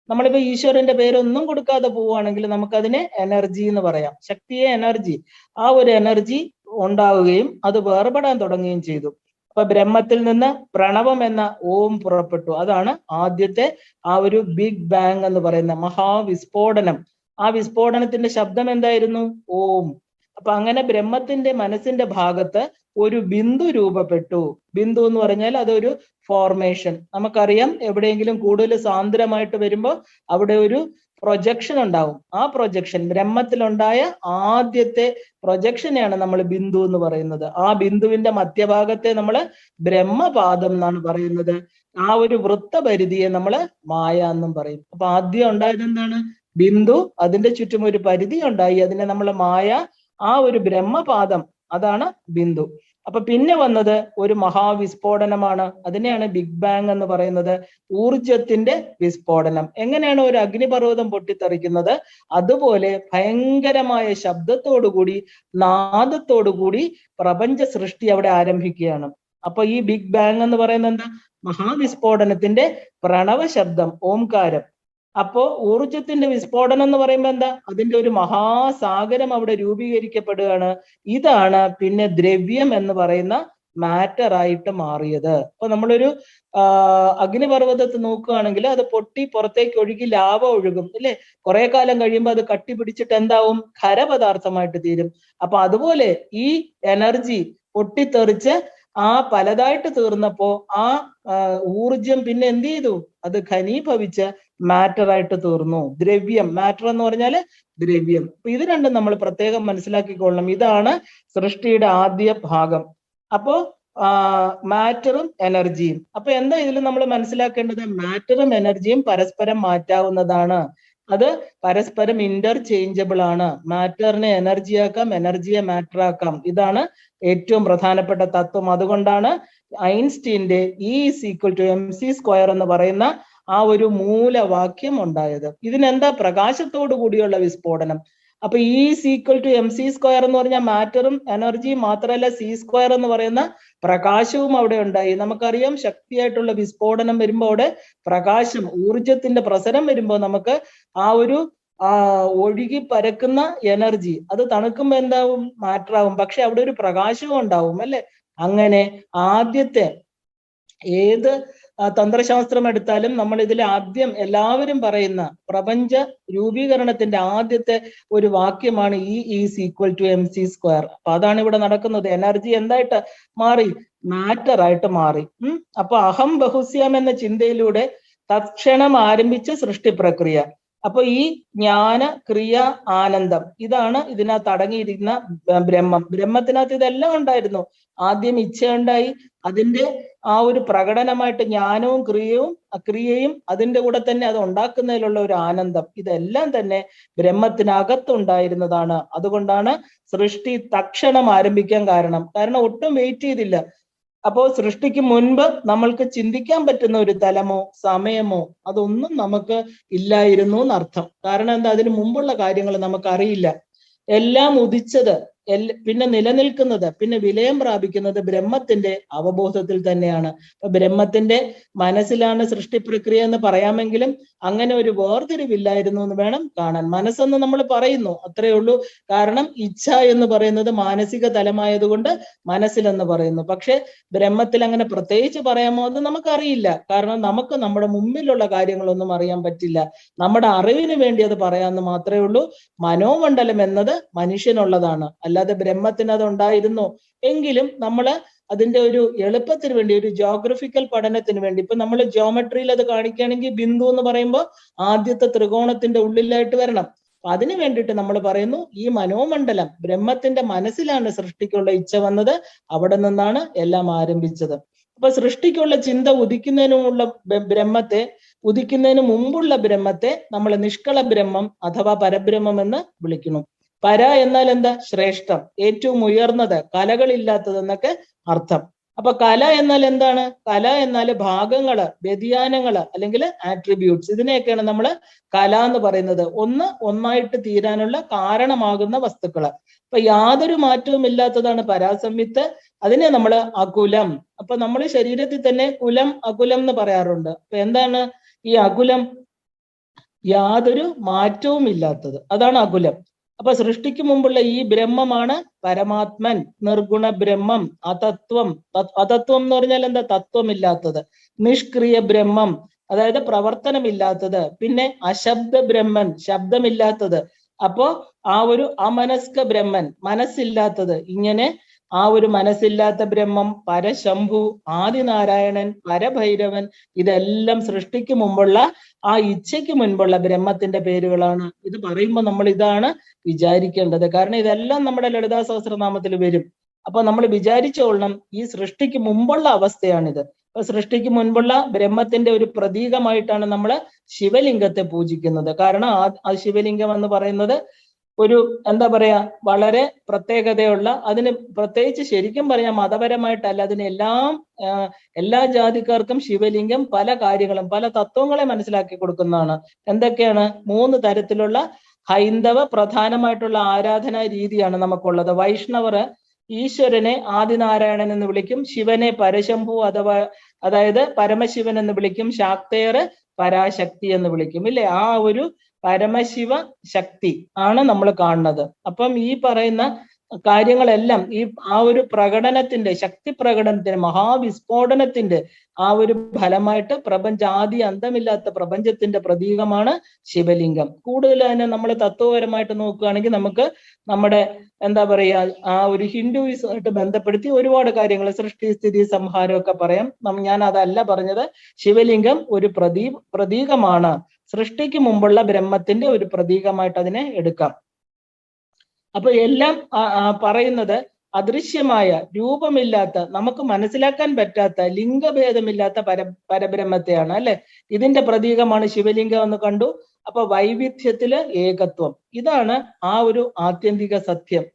Speaker 1: നമ്മളിപ്പോ ഈശ്വരന്റെ പേരൊന്നും കൊടുക്കാതെ പോവുകയാണെങ്കിൽ നമുക്കതിനെ എനർജി എന്ന് പറയാം. ശക്തിയെ എനർജി. ആ ഒരു എനർജി ഉണ്ടാവുകയും അത് വേർപെടാൻ തുടങ്ങുകയും ചെയ്തു. അപ്പൊ ബ്രഹ്മത്തിൽ നിന്ന് പ്രണവം എന്ന ഓം പുറപ്പെട്ടു. അതാണ് ആദ്യത്തെ ആ ഒരു ബിഗ് ബാങ് എന്ന് പറയുന്ന മഹാവിസ്ഫോടനം. ആ വിസ്ഫോടനത്തിന്റെ ശബ്ദം എന്തായിരുന്നു? ഓം. അപ്പൊ അങ്ങനെ ബ്രഹ്മത്തിന്റെ മനസ്സിന്റെ ഭാഗത്ത് ഒരു ബിന്ദു രൂപപ്പെട്ടു. ബിന്ദു എന്ന് പറഞ്ഞാൽ അതൊരു ഫോർമേഷൻ. നമുക്കറിയാം, എവിടെയെങ്കിലും കൂടുതൽ സാന്ദ്രമായിട്ട് വരുമ്പോൾ അവിടെ ഒരു പ്രൊജക്ഷൻ ഉണ്ടാവും. ആ പ്രൊജക്ഷൻ, ബ്രഹ്മത്തിലുണ്ടായ ആദ്യത്തെ പ്രൊജക്ഷനെയാണ് നമ്മൾ ബിന്ദു എന്ന് പറയുന്നത്. ആ ബിന്ദുവിന്റെ മധ്യഭാഗത്തെ നമ്മൾ ബ്രഹ്മപാദം എന്നാണ് പറയുന്നത്. ആ ഒരു വൃത്തപരിധിയെ നമ്മൾ മായ എന്നും പറയും. അപ്പൊ ആദ്യം ഉണ്ടായത് എന്താണ്? ബിന്ദു. അതിന്റെ ചുറ്റും ഒരു പരിധി ഉണ്ടായി, അതിനെ നമ്മൾ മായ. ആ ഒരു ബ്രഹ്മപാദം, അതാണ് ബിന്ദു. അപ്പൊ പിന്നെ വന്നത് ഒരു മഹാവിസ്ഫോടനമാണ്. അതിനെയാണ് ബിഗ് ബാങ് എന്ന് പറയുന്നത്. ഊർജത്തിന്റെ വിസ്ഫോടനം. എങ്ങനെയാണ് ഒരു അഗ്നിപർവ്വതം പൊട്ടിത്തെറിക്കുന്നത്, അതുപോലെ ഭയങ്കരമായ ശബ്ദത്തോടുകൂടി, നാദത്തോടുകൂടി പ്രപഞ്ച സൃഷ്ടി അവിടെ ആരംഭിക്കുകയാണ്. അപ്പൊ ഈ ബിഗ് ബാങ് എന്ന് പറയുന്നത് എന്താ? മഹാവിസ്ഫോടനത്തിന്റെ പ്രണവ ശബ്ദം, ഓംകാരം. അപ്പോ ഊർജത്തിന്റെ വിസ്ഫോടനം എന്ന് പറയുമ്പോൾ എന്താ? അതിന്റെ ഒരു മഹാസാഗരം അവിടെ രൂപീകരിക്കപ്പെടുകയാണ്. ഇതാണ് പിന്നെ ദ്രവ്യം എന്ന് പറയുന്ന മാറ്റർ ആയിട്ട് മാറിയത്. അപ്പൊ നമ്മളൊരു അഗ്നിപർവ്വതത്തെ നോക്കുകയാണെങ്കിൽ അത് പൊട്ടി പുറത്തേക്ക് ഒഴുകി ലാവ ഒഴുകും അല്ലെ, കുറെ കാലം കഴിയുമ്പോൾ അത് കട്ടി പിടിച്ചിട്ട് എന്താവും, ഖരപദാർത്ഥമായിട്ട് തീരും. അപ്പൊ അതുപോലെ ഈ എനർജി പൊട്ടിത്തെറിച്ച് പലതായിട്ട് തീർന്നപ്പോ ഊർജം പിന്നെ എന്ത് ചെയ്തു, അത് ഘനീഭവിച്ച് മാറ്റർ ആയിട്ട് തീർന്നു. ദ്രവ്യം, മാറ്റർ എന്ന് പറഞ്ഞാല് ദ്രവ്യം. അപ്പൊ ഇത് രണ്ടും നമ്മൾ പ്രത്യേകം മനസ്സിലാക്കിക്കൊള്ളണം. ഇതാണ് സൃഷ്ടിയുടെ ആദ്യ ഭാഗം. അപ്പോ മാറ്ററും എനർജിയും. അപ്പൊ എന്താ ഇതിൽ നമ്മൾ മനസ്സിലാക്കേണ്ടത്, മാറ്ററും എനർജിയും പരസ്പരം മാറ്റാവുന്നതാണ്. അത് പരസ്പരം ഇന്റർചേഞ്ചബിൾ ആണ്. മാറ്ററിനെ എനർജി ആക്കാം, എനർജിയെ മാറ്റർ ആക്കാം. ഇതാണ് ഏറ്റവും പ്രധാനപ്പെട്ട തത്വം. അതുകൊണ്ടാണ് ഐൻസ്റ്റീന്റെ E=mc² എന്ന് പറയുന്ന ഒരു മൂലവാക്യം ഉണ്ടായത്. ഇതിനെന്താ, പ്രകാശത്തോടു കൂടിയുള്ള വിസ്ഫോടനം. അപ്പൊ E=mc² എന്ന് പറഞ്ഞാൽ മാറ്ററും എനർജിയും മാത്രമല്ല, c² എന്ന് പറയുന്ന പ്രകാശവും അവിടെ ഉണ്ടായി. നമുക്കറിയാം, ശക്തിയായിട്ടുള്ള വിസ്ഫോടനം വരുമ്പോൾ അവിടെ പ്രകാശം, ഊർജത്തിന്റെ പ്രസരം വരുമ്പോൾ നമുക്ക് ഒരു ഒഴുകി പരക്കുന്ന എനർജി അത് തണുക്കുമ്പോൾ എന്താവും, മാറ്റർ ആവും. പക്ഷെ അവിടെ ഒരു പ്രകാശവും ഉണ്ടാവും അല്ലെ. അങ്ങനെ ആദ്യത്തെ ഏത് തന്ത്രശാസ്ത്രം എടുത്താലും നമ്മൾ ഇതിൽ ആദ്യം എല്ലാവരും പറയുന്ന പ്രപഞ്ച രൂപീകരണത്തിന്റെ ആദ്യത്തെ ഒരു വാക്യമാണ് E=mc². അപ്പൊ അതാണ് ഇവിടെ നടക്കുന്നത്. എനർജി എന്തായിട്ട് മാറി, മാറ്റർ ആയിട്ട് മാറി. അപ്പൊ അഹം ബഹുസ്യം എന്ന ചിന്തയിലൂടെ തത്ക്ഷണം ആരംഭിച്ച സൃഷ്ടി പ്രക്രിയ. അപ്പൊ ഈ ജ്ഞാന, ക്രിയ, ആനന്ദം, ഇതാണ് ഇതിനകത്ത് അടങ്ങിയിരിക്കുന്ന ബ്രഹ്മം. ബ്രഹ്മത്തിനകത്ത് ഇതെല്ലാം ഉണ്ടായിരുന്നു. ആദ്യം ഇച്ഛയുണ്ടായി, അതിന്റെ ഒരു പ്രകടനമായിട്ട് ജ്ഞാനവും ക്രിയയും അതിന്റെ കൂടെ തന്നെ അത് ഉണ്ടാക്കുന്നതിലുള്ള ഒരു ആനന്ദം, ഇതെല്ലാം തന്നെ ബ്രഹ്മത്തിനകത്തുണ്ടായിരുന്നതാണ്. അതുകൊണ്ടാണ് സൃഷ്ടി തക്ഷണം ആരംഭിക്കാൻ കാരണം ഒട്ടും വെയിറ്റ് ചെയ്തില്ല. അപ്പോ സൃഷ്ടിക്ക് മുൻപ് നമ്മൾക്ക് ചിന്തിക്കാൻ പറ്റുന്ന ഒരു തലമോ സമയമോ അതൊന്നും നമുക്ക് ഇല്ലായിരുന്നു എന്നർത്ഥം. കാരണം എന്താ, അതിന് മുമ്പുള്ള കാര്യങ്ങൾ നമുക്കറിയില്ല. എല്ലാം ഉദിച്ചത്, പിന്നെ നിലനിൽക്കുന്നത്, പിന്നെ വിലയം പ്രാപിക്കുന്നത് ബ്രഹ്മത്തിന്റെ അവബോധത്തിൽ തന്നെയാണ്. ബ്രഹ്മത്തിന്റെ മനസ്സിലാണ് സൃഷ്ടി പ്രക്രിയ എന്ന് പറയാമെങ്കിലും അങ്ങനെ ഒരു വേർതിരിവില്ലായിരുന്നു എന്ന് വേണം കാണാൻ. മനസ്സെന്ന് നമ്മൾ പറയുന്നു, അത്രയേ ഉള്ളൂ. കാരണം ഇച്ഛ എന്ന് പറയുന്നത് മാനസിക തലമായതുകൊണ്ട് മനസ്സിലെന്ന് പറയുന്നു. പക്ഷെ ബ്രഹ്മത്തിൽ അങ്ങനെ പ്രത്യേകിച്ച് പറയാമോ എന്ന് നമുക്കറിയില്ല. കാരണം നമുക്ക് നമ്മുടെ മുമ്പിലുള്ള കാര്യങ്ങളൊന്നും അറിയാൻ പറ്റില്ല. നമ്മുടെ അറിവിന് വേണ്ടി അത് പറയാമെന്ന് മാത്രമേ ഉള്ളൂ. മനോമണ്ഡലം എന്നത് മനുഷ്യനുള്ളതാണ്, അല്ലാതെ ബ്രഹ്മത്തിന് അത് ഉണ്ടായിരുന്നു എങ്കിലും നമ്മൾ അതിന്റെ ഒരു എളുപ്പത്തിന് വേണ്ടി, ഒരു ജോഗ്രഫിക്കൽ പഠനത്തിന് വേണ്ടി, ഇപ്പൊ നമ്മൾ ജിയോമെട്രിയിൽ അത് കാണിക്കുകയാണെങ്കിൽ ബിന്ദു എന്ന് പറയുമ്പോൾ ആദ്യത്തെ ത്രികോണത്തിന്റെ ഉള്ളിലായിട്ട് വരണം. അതിനു വേണ്ടിയിട്ട് നമ്മൾ പറയുന്നു ഈ മനോമണ്ഡലം, ബ്രഹ്മത്തിന്റെ മനസ്സിലാണ് സൃഷ്ടിക്കുള്ള ഇച്ഛ വന്നത്, അവിടെ നിന്നാണ് എല്ലാം ആരംഭിച്ചത്. അപ്പൊ സൃഷ്ടിക്കുള്ള ചിന്ത ഉദിക്കുന്നതിനുള്ള ബ്രഹ്മത്തെ, ഉദിക്കുന്നതിന് മുമ്പുള്ള ബ്രഹ്മത്തെ നമ്മൾ നിഷ്കള ബ്രഹ്മം അഥവാ പരബ്രഹ്മം എന്ന് വിളിക്കുന്നു. പര എന്നാൽ എന്താ, ശ്രേഷ്ഠം, ഏറ്റവും ഉയർന്നത്, കലകളില്ലാത്തത് എന്നൊക്കെ അർത്ഥം. അപ്പൊ കല എന്നാൽ എന്താണ്, കല എന്നാൽ ഭാഗങ്ങള്, വ്യതിയാനങ്ങള് അല്ലെങ്കിൽ ആട്രിബ്യൂട്ട്സ്, ഇതിനെയൊക്കെയാണ് നമ്മൾ കല എന്ന് പറയുന്നത്. ഒന്നായിട്ട് തീരാനുള്ള കാരണമാകുന്ന വസ്തുക്കള്. അപ്പൊ യാതൊരു മാറ്റവും ഇല്ലാത്തതാണ് പരാസംവിത്ത്. അതിനെ നമ്മൾ അകുലം. അപ്പൊ നമ്മൾ ശരീരത്തിൽ തന്നെ കുലം അകുലം എന്ന് പറയാറുണ്ട്. അപ്പൊ എന്താണ് ഈ അകുലം, യാതൊരു മാറ്റവും ഇല്ലാത്തത്, അതാണ് അകുലം. അപ്പൊ സൃഷ്ടിക്ക് മുമ്പുള്ള ഈ ബ്രഹ്മമാണ് പരമാത്മൻ, നിർഗുണ ബ്രഹ്മം, അതത്വം. അതത്വം എന്ന് പറഞ്ഞാൽ എന്താ, തത്വമില്ലാത്തത്. നിഷ്ക്രിയ ബ്രഹ്മം, അതായത് പ്രവർത്തനമില്ലാത്തത്. പിന്നെ അശബ്ദ ബ്രഹ്മൻ, ശബ്ദമില്ലാത്തത്. അപ്പോ ഒരു അമനസ്ക ബ്രഹ്മൻ, മനസ്സില്ലാത്തത്. ഇങ്ങനെ ഒരു മനസ്സില്ലാത്ത ബ്രഹ്മം, പരശംഭു, ആദിനാരായണൻ, പരഭൈരവൻ, ഇതെല്ലാം സൃഷ്ടിക്ക് മുമ്പുള്ള ഇച്ഛയ്ക്ക് മുൻപുള്ള ബ്രഹ്മത്തിന്റെ പേരുകളാണ്. ഇത് പറയുമ്പോൾ നമ്മൾ ഇതാണ് വിചാരിക്കേണ്ടത്. കാരണം ഇതെല്ലാം നമ്മുടെ ലളിതാ സഹസ്രനാമത്തിൽ വരും. അപ്പൊ നമ്മൾ വിചാരിച്ചോളണം, ഈ സൃഷ്ടിക്ക് മുമ്പുള്ള അവസ്ഥയാണിത്. അപ്പൊ സൃഷ്ടിക്ക് മുൻപുള്ള ബ്രഹ്മത്തിന്റെ ഒരു പ്രതീകമായിട്ടാണ് നമ്മൾ ശിവലിംഗത്തെ പൂജിക്കുന്നത്. കാരണം ആ ശിവലിംഗം എന്ന് പറയുന്നത് ഒരു എന്താ പറയാ, വളരെ പ്രത്യേകതയുള്ള, അതിന് പ്രത്യേകിച്ച് ശരിക്കും പറയാം മതപരമായിട്ടല്ല, അതിന് എല്ലാ ജാതിക്കാർക്കും ശിവലിംഗം പല കാര്യങ്ങളും പല തത്വങ്ങളെ മനസ്സിലാക്കി കൊടുക്കുന്നതാണ്. എന്തൊക്കെയാണ്, 3 തരത്തിലുള്ള ഹൈന്ദവ പ്രധാനമായിട്ടുള്ള ആരാധനാ രീതിയാണ് നമുക്കുള്ളത്. വൈഷ്ണവർ ഈശ്വരനെ ആദിനാരായണൻ എന്ന് വിളിക്കും, ശിവനെ പരശംഭു അതായത് പരമശിവൻ എന്ന് വിളിക്കും, ശാക്തേയർ പരാശക്തി എന്ന് വിളിക്കും, ഇല്ലേ? ഒരു പരമശിവ ശക്തി ആണ് നമ്മൾ കാണുന്നത്. അപ്പം ഈ പറയുന്ന കാര്യങ്ങളെല്ലാം ഈ ആ ഒരു പ്രകടനത്തിന്റെ, ശക്തി പ്രകടനത്തിന്റെ, മഹാവിസ്ഫോടനത്തിന്റെ ആ ഒരു ഫലമായിട്ട് ആദി അന്തമില്ലാത്ത പ്രപഞ്ചത്തിന്റെ പ്രതീകമാണ് ശിവലിംഗം. കൂടുതൽ തന്നെ നമ്മൾ തത്വപരമായിട്ട് നോക്കുകയാണെങ്കിൽ നമുക്ക് നമ്മുടെ എന്താ പറയുക, ആ ഒരു ഹിന്ദുയിസമായിട്ട് ബന്ധപ്പെടുത്തി ഒരുപാട് കാര്യങ്ങൾ, സൃഷ്ടി സ്ഥിതി സംഹാരം ഒക്കെ പറയാം. ഞാൻ അതല്ല പറഞ്ഞത്. ശിവലിംഗം ഒരു പ്രതീകമാണ്. സൃഷ്ടിക്ക് മുമ്പുള്ള ബ്രഹ്മത്തിന്റെ ഒരു പ്രതീകമായിട്ട് അതിനെ എടുക്കാം. അപ്പൊ എല്ലാം പറയുന്നത് അദൃശ്യമായ, രൂപമില്ലാത്ത, നമുക്ക് മനസ്സിലാക്കാൻ പറ്റാത്ത, ലിംഗഭേദമില്ലാത്ത പരബ്രഹ്മത്തെയാണ് അല്ലെ. ഇതിന്റെ പ്രതീകമാണ് ശിവലിംഗം എന്ന് കണ്ടു. അപ്പൊ വൈവിധ്യത്തില് ഏകത്വം, ഇതാണ് ആ ഒരു ആത്യന്തിക സത്യം.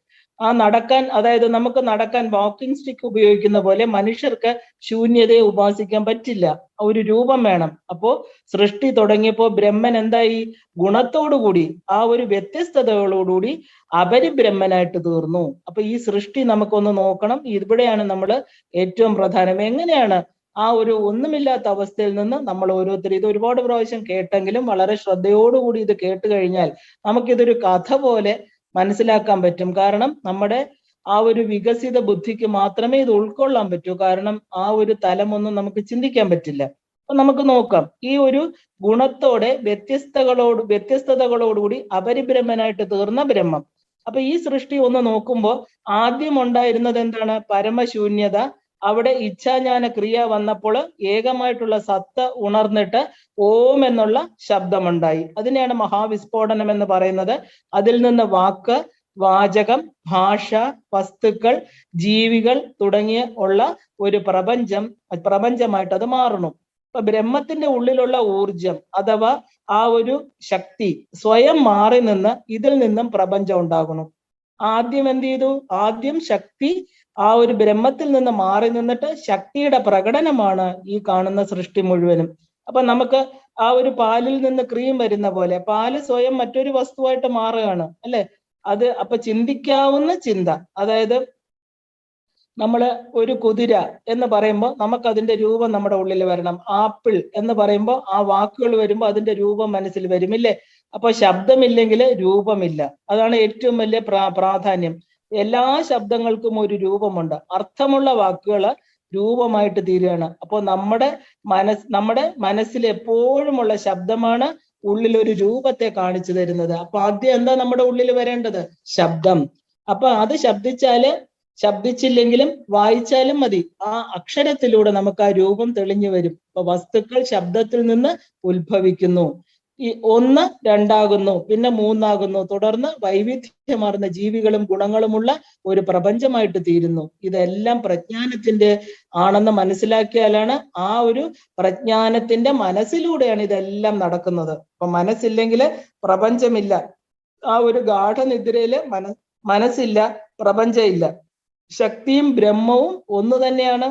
Speaker 1: ആ നടക്കാൻ, അതായത് നമുക്ക് നടക്കാൻ വാക്കിംഗ് സ്റ്റിക്ക് ഉപയോഗിക്കുന്ന പോലെ മനുഷ്യർക്ക് ശൂന്യതയെ ഉപാസിക്കാൻ പറ്റില്ല, ഒരു രൂപം വേണം. അപ്പോ സൃഷ്ടി തുടങ്ങിയപ്പോ ബ്രഹ്മൻ എന്തായി? ഗുണത്തോടുകൂടി, ആ ഒരു വ്യത്യസ്തതകളോടുകൂടി അപരിബ്രഹ്മനായിട്ട് തീർന്നു. അപ്പൊ ഈ സൃഷ്ടി നമുക്കൊന്ന് നോക്കണം. ഇവിടെയാണ് നമ്മൾ ഏറ്റവും പ്രധാനം. എങ്ങനെയാണ് ആ ഒരു ഒന്നുമില്ലാത്ത അവസ്ഥയിൽ നിന്ന് നമ്മൾ ഓരോരുത്തരും, ഇത് ഒരുപാട് പ്രാവശ്യം കേട്ടെങ്കിലും വളരെ ശ്രദ്ധയോടുകൂടി ഇത് കേട്ട് കഴിഞ്ഞാൽ നമുക്കിതൊരു കഥ പോലെ മനസ്സിലാക്കാൻ പറ്റും. കാരണം നമ്മുടെ ആ ഒരു വികസിത ബുദ്ധിക്ക് മാത്രമേ ഇത് ഉൾക്കൊള്ളാൻ പറ്റൂ. കാരണം ആ ഒരു തലമൊന്നും നമുക്ക് ചിന്തിക്കാൻ പറ്റില്ല. അപ്പൊ നമുക്ക് നോക്കാം. ഈ ഒരു ഗുണത്തോടെ വ്യത്യസ്തതകളോടുകൂടി അപരിബ്രഹ്മനായിട്ട് തീർന്ന ബ്രഹ്മം. അപ്പൊ ഈ സൃഷ്ടി ഒന്ന് നോക്കുമ്പോൾ ആദ്യം ഉണ്ടായിരുന്നത് എന്താണ്? പരമശൂന്യത. അവിടെ ഇച്ഛാജ്ഞാന ക്രിയ വന്നപ്പോൾ ഏകമായിട്ടുള്ള സത്ത ഉണർന്നിട്ട് ഓം എന്നുള്ള ശബ്ദമുണ്ടായി. അതിനെയാണ് മഹാവിസ്ഫോടനം എന്ന് പറയുന്നത്. അതിൽ നിന്ന് വാക്ക്, വാചകം, ഭാഷ, വസ്തുക്കൾ, ജീവികൾ തുടങ്ങിയ ഉള്ള ഒരു പ്രപഞ്ചമായിട്ട് അത് മാറണം. അപ്പൊ ബ്രഹ്മത്തിന്റെ ഉള്ളിലുള്ള ഊർജം അഥവാ ആ ഒരു ശക്തി സ്വയം മാറി നിന്ന് ഇതിൽ നിന്നും പ്രപഞ്ചം ഉണ്ടാകണം. ആദ്യം എന്ത് ചെയ്തു? ആദ്യം ശക്തി ആ ഒരു ബ്രഹ്മത്തിൽ നിന്ന് മാറി നിന്നിട്ട് ശക്തിയുടെ പ്രകടനമാണ് ഈ കാണുന്ന സൃഷ്ടി മുഴുവനും. അപ്പൊ നമുക്ക് ആ ഒരു പാലിൽ നിന്ന് ക്രീം വരുന്ന പോലെ പാല് സ്വയം മറ്റൊരു വസ്തുവായിട്ട് മാറുകയാണ് അല്ലെ. അത് അപ്പൊ ചിന്തിക്കാവുന്ന ചിന്ത, അതായത് നമ്മള് ഒരു കുതിര എന്ന് പറയുമ്പോൾ നമുക്ക് അതിന്റെ രൂപം നമ്മുടെ ഉള്ളിൽ വരണം. ആപ്പിൾ എന്ന് പറയുമ്പോൾ ആ വാക്കുകൾ വരുമ്പോൾ അതിന്റെ രൂപം മനസ്സിൽ വരുമില്ലേ. അപ്പൊ ശബ്ദമില്ലെങ്കിൽ രൂപമില്ല. അതാണ് ഏറ്റവും വലിയ പ്രാധാന്യം. എല്ലാ ശബ്ദങ്ങൾക്കും ഒരു രൂപമുണ്ട്. അർത്ഥമുള്ള വാക്കുകൾ രൂപമായിട്ട് തീരുകയാണ്. അപ്പോൾ നമ്മുടെ മനസ്സിൽ എപ്പോഴുമുള്ള ശബ്ദമാണ് ഉള്ളിൽ ഒരു രൂപത്തെ കാണിച്ചു തരുന്നത്. അപ്പൊ ആദ്യം എന്താ നമ്മുടെ ഉള്ളിൽ വരേണ്ടത്? ശബ്ദം. അപ്പൊ അത് ശബ്ദിച്ചില്ലെങ്കിലും വായിച്ചാലും മതി, ആ അക്ഷരത്തിലൂടെ നമുക്ക് ആ രൂപം തെളിഞ്ഞു വരും. അപ്പൊ വസ്തുക്കൾ ശബ്ദത്തിൽ നിന്ന് ഉത്ഭവിക്കുന്നു. ഈ 1 2 പിന്നെ 3 തുടർന്ന് വൈവിധ്യമാർന്ന ജീവികളും ഗുണങ്ങളുമുള്ള ഒരു പ്രപഞ്ചമായിട്ട് തീരുന്നു. ഇതെല്ലാം പ്രജ്ഞാനത്തിന്റെ ആണെന്ന് മനസ്സിലാക്കിയാലാണ്, ആ ഒരു പ്രജ്ഞാനത്തിന്റെ മനസ്സിലൂടെയാണ് ഇതെല്ലാം നടക്കുന്നത്. അപ്പൊ മനസ്സില്ലെങ്കിൽ പ്രപഞ്ചമില്ല. ആ ഒരു ഗാഠനിദ്രയില് മനസ്സില്ല, പ്രപഞ്ചമില്ല. ശക്തിയും ബ്രഹ്മവും ഒന്ന് തന്നെയാണ്.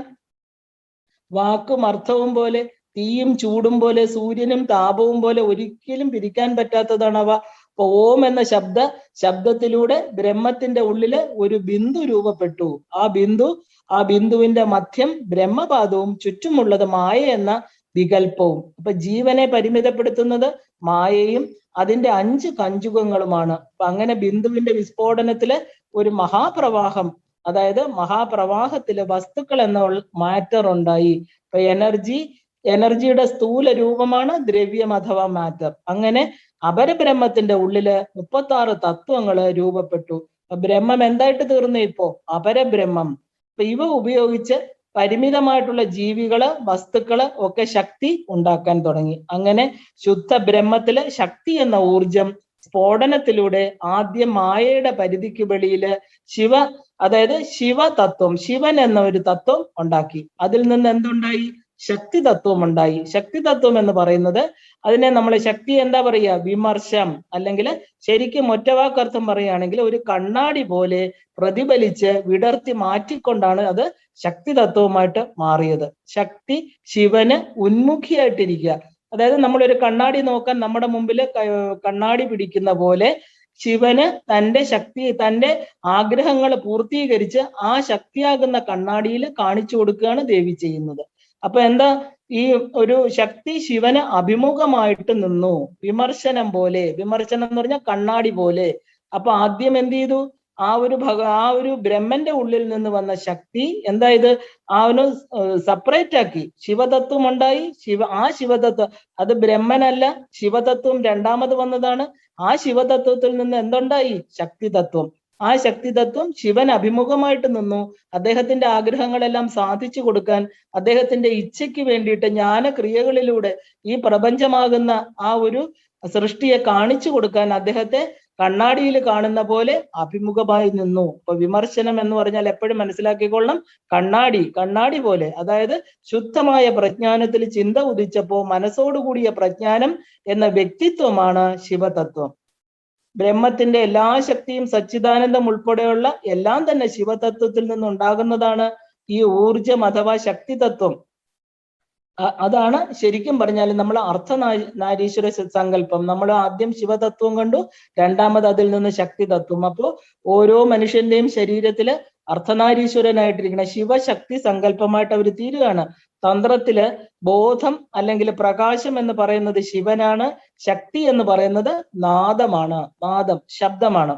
Speaker 1: വാക്കും അർത്ഥവും പോലെ, തീയും ചൂടും പോലെ, സൂര്യനും താപവും പോലെ ഒരിക്കലും പിരിക്കാൻ പറ്റാത്തതാണ് അവ. അപ്പൊ ഓം എന്ന ശബ്ദത്തിലൂടെ ബ്രഹ്മത്തിന്റെ ഉള്ളില് ഒരു ബിന്ദു രൂപപ്പെട്ടു. ആ ബിന്ദുവിന്റെ മധ്യം ബ്രഹ്മപാദവും ചുറ്റുമുള്ളത് മായ എന്ന വികല്പവും. അപ്പൊ ജീവനെ പരിമിതപ്പെടുത്തുന്നത് മായയും അതിന്റെ 5 കഞ്ചുകങ്ങളുമാണ്. അപ്പൊ അങ്ങനെ ബിന്ദുവിന്റെ വിസ്ഫോടനത്തില് ഒരു മഹാപ്രവാഹം, അതായത് മഹാപ്രവാഹത്തില് വസ്തുക്കൾ എന്ന മാറ്റർ ഉണ്ടായി. ഇപ്പൊ എനർജിയുടെ സ്ഥൂല രൂപമാണ് ദ്രവ്യം അഥവാ മാറ്റർ. അങ്ങനെ അപരബ്രഹ്മത്തിന്റെ ഉള്ളില് 36 തത്വങ്ങള് രൂപപ്പെട്ടു. ബ്രഹ്മം എന്തായിട്ട് തീർന്നു? ഇപ്പോ അപരബ്രഹ്മം. അപ്പൊ ഇവ ഉപയോഗിച്ച് പരിമിതമായിട്ടുള്ള ജീവികള്, വസ്തുക്കള് ഒക്കെ ശക്തി ഉണ്ടാക്കാൻ തുടങ്ങി. അങ്ങനെ ശുദ്ധ ബ്രഹ്മത്തില് ശക്തി എന്ന ഊർജം സ്ഫോടനത്തിലൂടെ ആദ്യം മായയുടെ പരിധിക്ക് വെളിയില് അതായത് ശിവതത്വം, ശിവൻ എന്ന ഒരു തത്വം ഉണ്ടാക്കി. അതിൽ നിന്ന് എന്തുണ്ടായി? ശക്തി തത്വം ഉണ്ടായി. ശക്തി തത്വം എന്ന് പറയുന്നത്, അതിനെ നമ്മൾ ശക്തി എന്താ പറയുക? വിമർശം, അല്ലെങ്കിൽ ശരിക്കും ഒറ്റവാക്കർത്ഥം പറയുകയാണെങ്കിൽ ഒരു കണ്ണാടി പോലെ പ്രതിഫലിച്ച് വിടർത്തി മാറ്റിക്കൊണ്ടാണ് അത് ശക്തി തത്വമായിട്ട് മാറിയത്. ശക്തി ശിവന് ഉന്മുഖിയായിട്ടിരിക്കുക. അതായത് നമ്മളൊരു കണ്ണാടി നോക്കാൻ നമ്മുടെ മുമ്പിൽ കണ്ണാടി പിടിക്കുന്ന പോലെ ശിവന് തന്റെ ആഗ്രഹങ്ങൾ പൂർത്തീകരിച്ച് ആ ശക്തിയാകുന്ന കണ്ണാടിയിൽ കാണിച്ചു കൊടുക്കുകയാണ് ദേവി ചെയ്യുന്നത്. അപ്പൊ എന്താ? ഈ ഒരു ശക്തി ശിവന് അഭിമുഖമായിട്ട് നിന്നു. വിമർശനം പോലെ, വിമർശനം എന്ന് പറഞ്ഞാൽ കണ്ണാടി പോലെ. അപ്പൊ ആദ്യം എന്ത് ചെയ്തു? ആ ഒരു ബ്രഹ്മന്റെ ഉള്ളിൽ നിന്ന് വന്ന ശക്തി എന്തായത് അവന് സെപ്പറേറ്റ് ആക്കി. ശിവതത്വം ഉണ്ടായി. ആ ശിവതത്വം അത് ബ്രഹ്മനല്ല, ശിവതത്വം രണ്ടാമത് വന്നതാണ്. ആ ശിവതത്വത്തിൽ നിന്ന് എന്തുണ്ടായി? ശക്തി തത്വം. ആ ശക്തി തത്വം ശിവൻ അഭിമുഖമായിട്ട് നിന്നു. അദ്ദേഹത്തിന്റെ ആഗ്രഹങ്ങളെല്ലാം സാധിച്ചു കൊടുക്കാൻ, അദ്ദേഹത്തിന്റെ ഇച്ഛയ്ക്ക് വേണ്ടിയിട്ട് ജ്ഞാനക്രിയകളിലൂടെ ഈ പ്രപഞ്ചമാകുന്ന ആ ഒരു സൃഷ്ടിയെ കാണിച്ചു കൊടുക്കാൻ അദ്ദേഹത്തെ കണ്ണാടിയിൽ കാണുന്ന പോലെ അഭിമുഖമായി നിന്നു. അപ്പൊ വിമർശനം എന്ന് പറഞ്ഞാൽ എപ്പോഴും മനസ്സിലാക്കിക്കൊള്ളണം, കണ്ണാടി പോലെ. അതായത് ശുദ്ധമായ പ്രജ്ഞാനത്തിൽ ചിന്ത ഉദിച്ചപ്പോ മനസ്സോടുകൂടിയ പ്രജ്ഞാനം എന്ന വ്യക്തിത്വമാണ് ശിവതത്വം. ബ്രഹ്മത്തിന്റെ എല്ലാ ശക്തിയും സച്ചിദാനന്ദം ഉൾപ്പെടെയുള്ള എല്ലാം തന്നെ ശിവതത്വത്തിൽ നിന്നുണ്ടാകുന്നതാണ് ഈ ഊർജം അഥവാ ശക്തിതത്വം. അതാണ് ശരിക്കും പറഞ്ഞാൽ നമ്മൾ അർദ്ധനാരീശ്വര സങ്കല്പം. നമ്മൾ ആദ്യം ശിവതത്വം കണ്ടു, രണ്ടാമത് അതിൽ നിന്ന് ശക്തി തത്വം. അപ്പോ ഓരോ മനുഷ്യന്റെയും ശരീരത്തില് അർദ്ധനാരീശ്വരനായിട്ടിരിക്കുന്ന ശിവശക്തി സങ്കല്പമായിട്ട് അവർ തീരുകയാണ്. തന്ത്രത്തില് ബോധം അല്ലെങ്കിൽ പ്രകാശം എന്ന് പറയുന്നത് ശിവനാണ്, ശക്തി എന്ന് പറയുന്നത് നാദമാണ്, ശബ്ദമാണ്.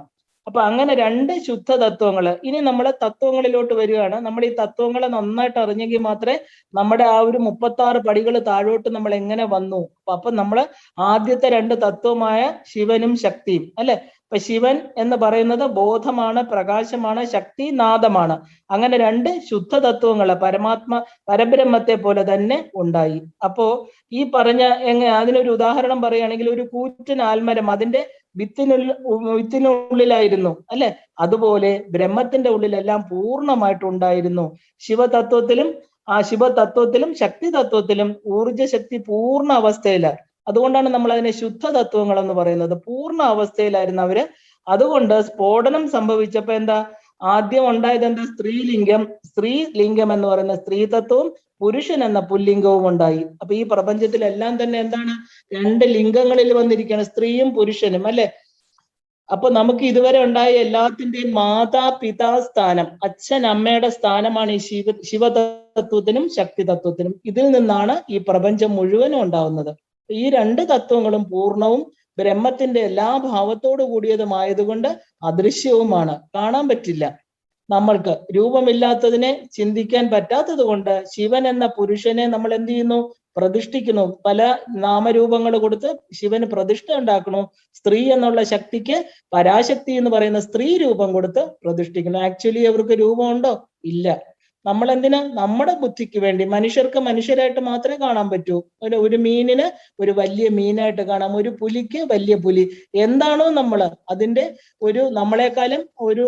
Speaker 1: അപ്പൊ അങ്ങനെ രണ്ട് ശുദ്ധ തത്വങ്ങള്. ഇനി നമ്മൾ തത്വങ്ങളിലോട്ട് വരികയാണ്. നമ്മൾ ഈ തത്വങ്ങളെ നന്നായിട്ട് അറിഞ്ഞെങ്കിൽ മാത്രമേ നമ്മുടെ ആ ഒരു 36 പടികൾ താഴോട്ട് നമ്മൾ എങ്ങനെ വന്നു. അപ്പൊ നമ്മള് ആദ്യത്തെ രണ്ട് തത്വമായ ശിവനും ശക്തിയും അല്ലെ. അപ്പൊ ശിവൻ എന്ന് പറയുന്നത് ബോധമാണ്, പ്രകാശമാണ്, ശക്തി നാദമാണ്. അങ്ങനെ രണ്ട് ശുദ്ധ തത്വങ്ങള് പരബ്രഹ്മത്തെ പോലെ തന്നെ ഉണ്ടായി. അപ്പോ ഈ പറഞ്ഞ അതിനൊരു ഉദാഹരണം പറയുകയാണെങ്കിൽ, ഒരു കൂറ്റൻ ആൽമരം അതിന്റെ വിത്തിനുള്ളിലായിരുന്നു അല്ലെ. അതുപോലെ ബ്രഹ്മത്തിന്റെ ഉള്ളിലെല്ലാം പൂർണ്ണമായിട്ടുണ്ടായിരുന്നു. ശിവതത്വത്തിലും ശക്തി തത്വത്തിലും ഊർജശക്തി പൂർണ്ണ അവസ്ഥയിലാണ്. അതുകൊണ്ടാണ് നമ്മൾ അതിനെ ശുദ്ധ തത്വങ്ങൾ എന്ന് പറയുന്നത്. പൂർണ്ണ അവസ്ഥയിലായിരുന്നു അവര്. അതുകൊണ്ട് സ്ഫോടനം സംഭവിച്ചപ്പോ എന്താ ആദ്യം ഉണ്ടായത്? എന്താ? സ്ത്രീലിംഗം എന്ന് പറയുന്ന സ്ത്രീ തത്വവും പുരുഷൻ എന്ന പുല്ലിംഗവും ഉണ്ടായി. അപ്പൊ ഈ പ്രപഞ്ചത്തിലെല്ലാം തന്നെ എന്താണ്? രണ്ട് ലിംഗങ്ങളിൽ വന്നിരിക്കുകയാണ്, സ്ത്രീയും പുരുഷനും അല്ലെ. അപ്പൊ നമുക്ക് ഇതുവരെ ഉണ്ടായ എല്ലാത്തിന്റെയും മാതാപിതാ സ്ഥാനം, അച്ഛൻ അമ്മയുടെ സ്ഥാനമാണ് ഈ ശിവതത്വത്തിനും ശക്തി തത്വത്തിനും. ഇതിൽ നിന്നാണ് ഈ പ്രപഞ്ചം മുഴുവനും ഉണ്ടാവുന്നത്. ഈ രണ്ട് തത്വങ്ങളും പൂർണ്ണവും ബ്രഹ്മത്തിന്റെ എല്ലാ ഭാവത്തോടു കൂടിയതുമായതുകൊണ്ട് അദൃശ്യവുമാണ്, കാണാൻ പറ്റില്ല. നമ്മൾക്ക് രൂപമില്ലാത്തതിനെ ചിന്തിക്കാൻ പറ്റാത്തത് കൊണ്ട് ശിവൻ എന്ന പുരുഷനെ നമ്മൾ എന്ത് ചെയ്യുന്നു? പ്രതിഷ്ഠിക്കുന്നു. പല നാമരൂപങ്ങൾ കൊടുത്ത് ശിവന് പ്രതിഷ്ഠ ഉണ്ടാക്കുന്നു. സ്ത്രീ എന്നുള്ള ശക്തിക്ക് പരാശക്തി എന്ന് പറയുന്ന സ്ത്രീ രൂപം കൊടുത്ത് പ്രതിഷ്ഠിക്കുന്നു. ആക്ച്വലി അവർക്ക് രൂപമുണ്ടോ? ഇല്ല. നമ്മൾ എന്തിനാ? നമ്മുടെ ബുദ്ധിക്ക് വേണ്ടി. മനുഷ്യർക്ക് മനുഷ്യരായിട്ട് മാത്രമേ കാണാൻ പറ്റൂ. ഒരു മീനിന് ഒരു വലിയ മീനായിട്ട് കാണാം, ഒരു പുലിക്ക് വലിയ പുലി. എന്താണോ നമ്മള് അതിന്റെ ഒരു നമ്മളെക്കാളും ഒരു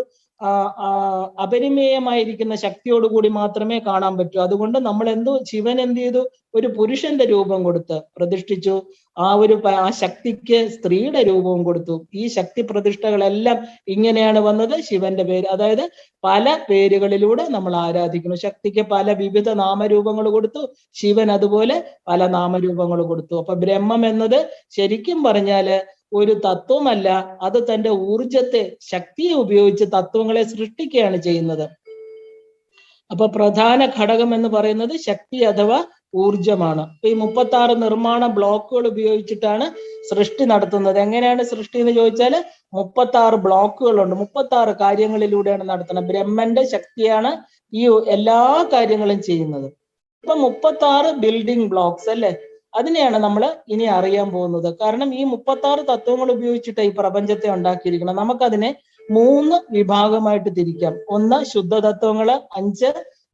Speaker 1: അപരിമേയമായിരിക്കുന്ന ശക്തിയോടുകൂടി മാത്രമേ കാണാൻ പറ്റൂ. അതുകൊണ്ട് നമ്മൾ ശിവൻ എന്ത് ചെയ്തു? ഒരു പുരുഷന്റെ രൂപം കൊടുത്ത് പ്രതിഷ്ഠിച്ചു. ആ ശക്തിക്ക് സ്ത്രീയുടെ രൂപവും കൊടുത്തു. ഈ ശക്തി പ്രതിഷ്ഠകളെല്ലാം ഇങ്ങനെയാണ് വന്നത്. ശിവന്റെ പേര്, അതായത് പല പേരുകളിലൂടെ നമ്മൾ ആരാധിക്കുന്നു. ശക്തിക്ക് പല വിവിധ നാമരൂപങ്ങൾ കൊടുത്തു, ശിവൻ അതുപോലെ പല നാമരൂപങ്ങൾ കൊടുത്തു. അപ്പൊ ബ്രഹ്മം എന്നത് ശരിക്കും പറഞ്ഞാല് ഒരു തത്വമല്ല, അത് തന്റെ ഊർജത്തെ, ശക്തിയെ ഉപയോഗിച്ച് തത്വങ്ങളെ സൃഷ്ടിക്കുകയാണ് ചെയ്യുന്നത്. അപ്പൊ പ്രധാന ഘടകം എന്ന് പറയുന്നത് ശക്തി അഥവാ ഊർജമാണ്. ഈ 36 നിർമ്മാണ ബ്ലോക്കുകൾ ഉപയോഗിച്ചിട്ടാണ് സൃഷ്ടി നടത്തുന്നത്. എങ്ങനെയാണ് സൃഷ്ടി എന്ന് ചോദിച്ചാൽ 36 ബ്ലോക്കുകളുണ്ട്. 36 കാര്യങ്ങളിലൂടെയാണ് നടത്തുന്നത്. ബ്രഹ്മന്റെ ശക്തിയാണ് ഈ എല്ലാ കാര്യങ്ങളും ചെയ്യുന്നത്. ഇപ്പൊ 36 ബിൽഡിംഗ് ബ്ലോക്സ് അല്ലെ, അതിനെയാണ് നമ്മൾ ഇനി അറിയാൻ പോകുന്നത്. കാരണം ഈ 36 തത്വങ്ങൾ ഉപയോഗിച്ചിട്ട് ഈ പ്രപഞ്ചത്തെ ഉണ്ടാക്കിയിരിക്കണം. നമുക്കതിനെ 3 വിഭാഗമായിട്ട് തിരിക്കാം. ഒന്ന് ശുദ്ധ തത്വങ്ങള് 5,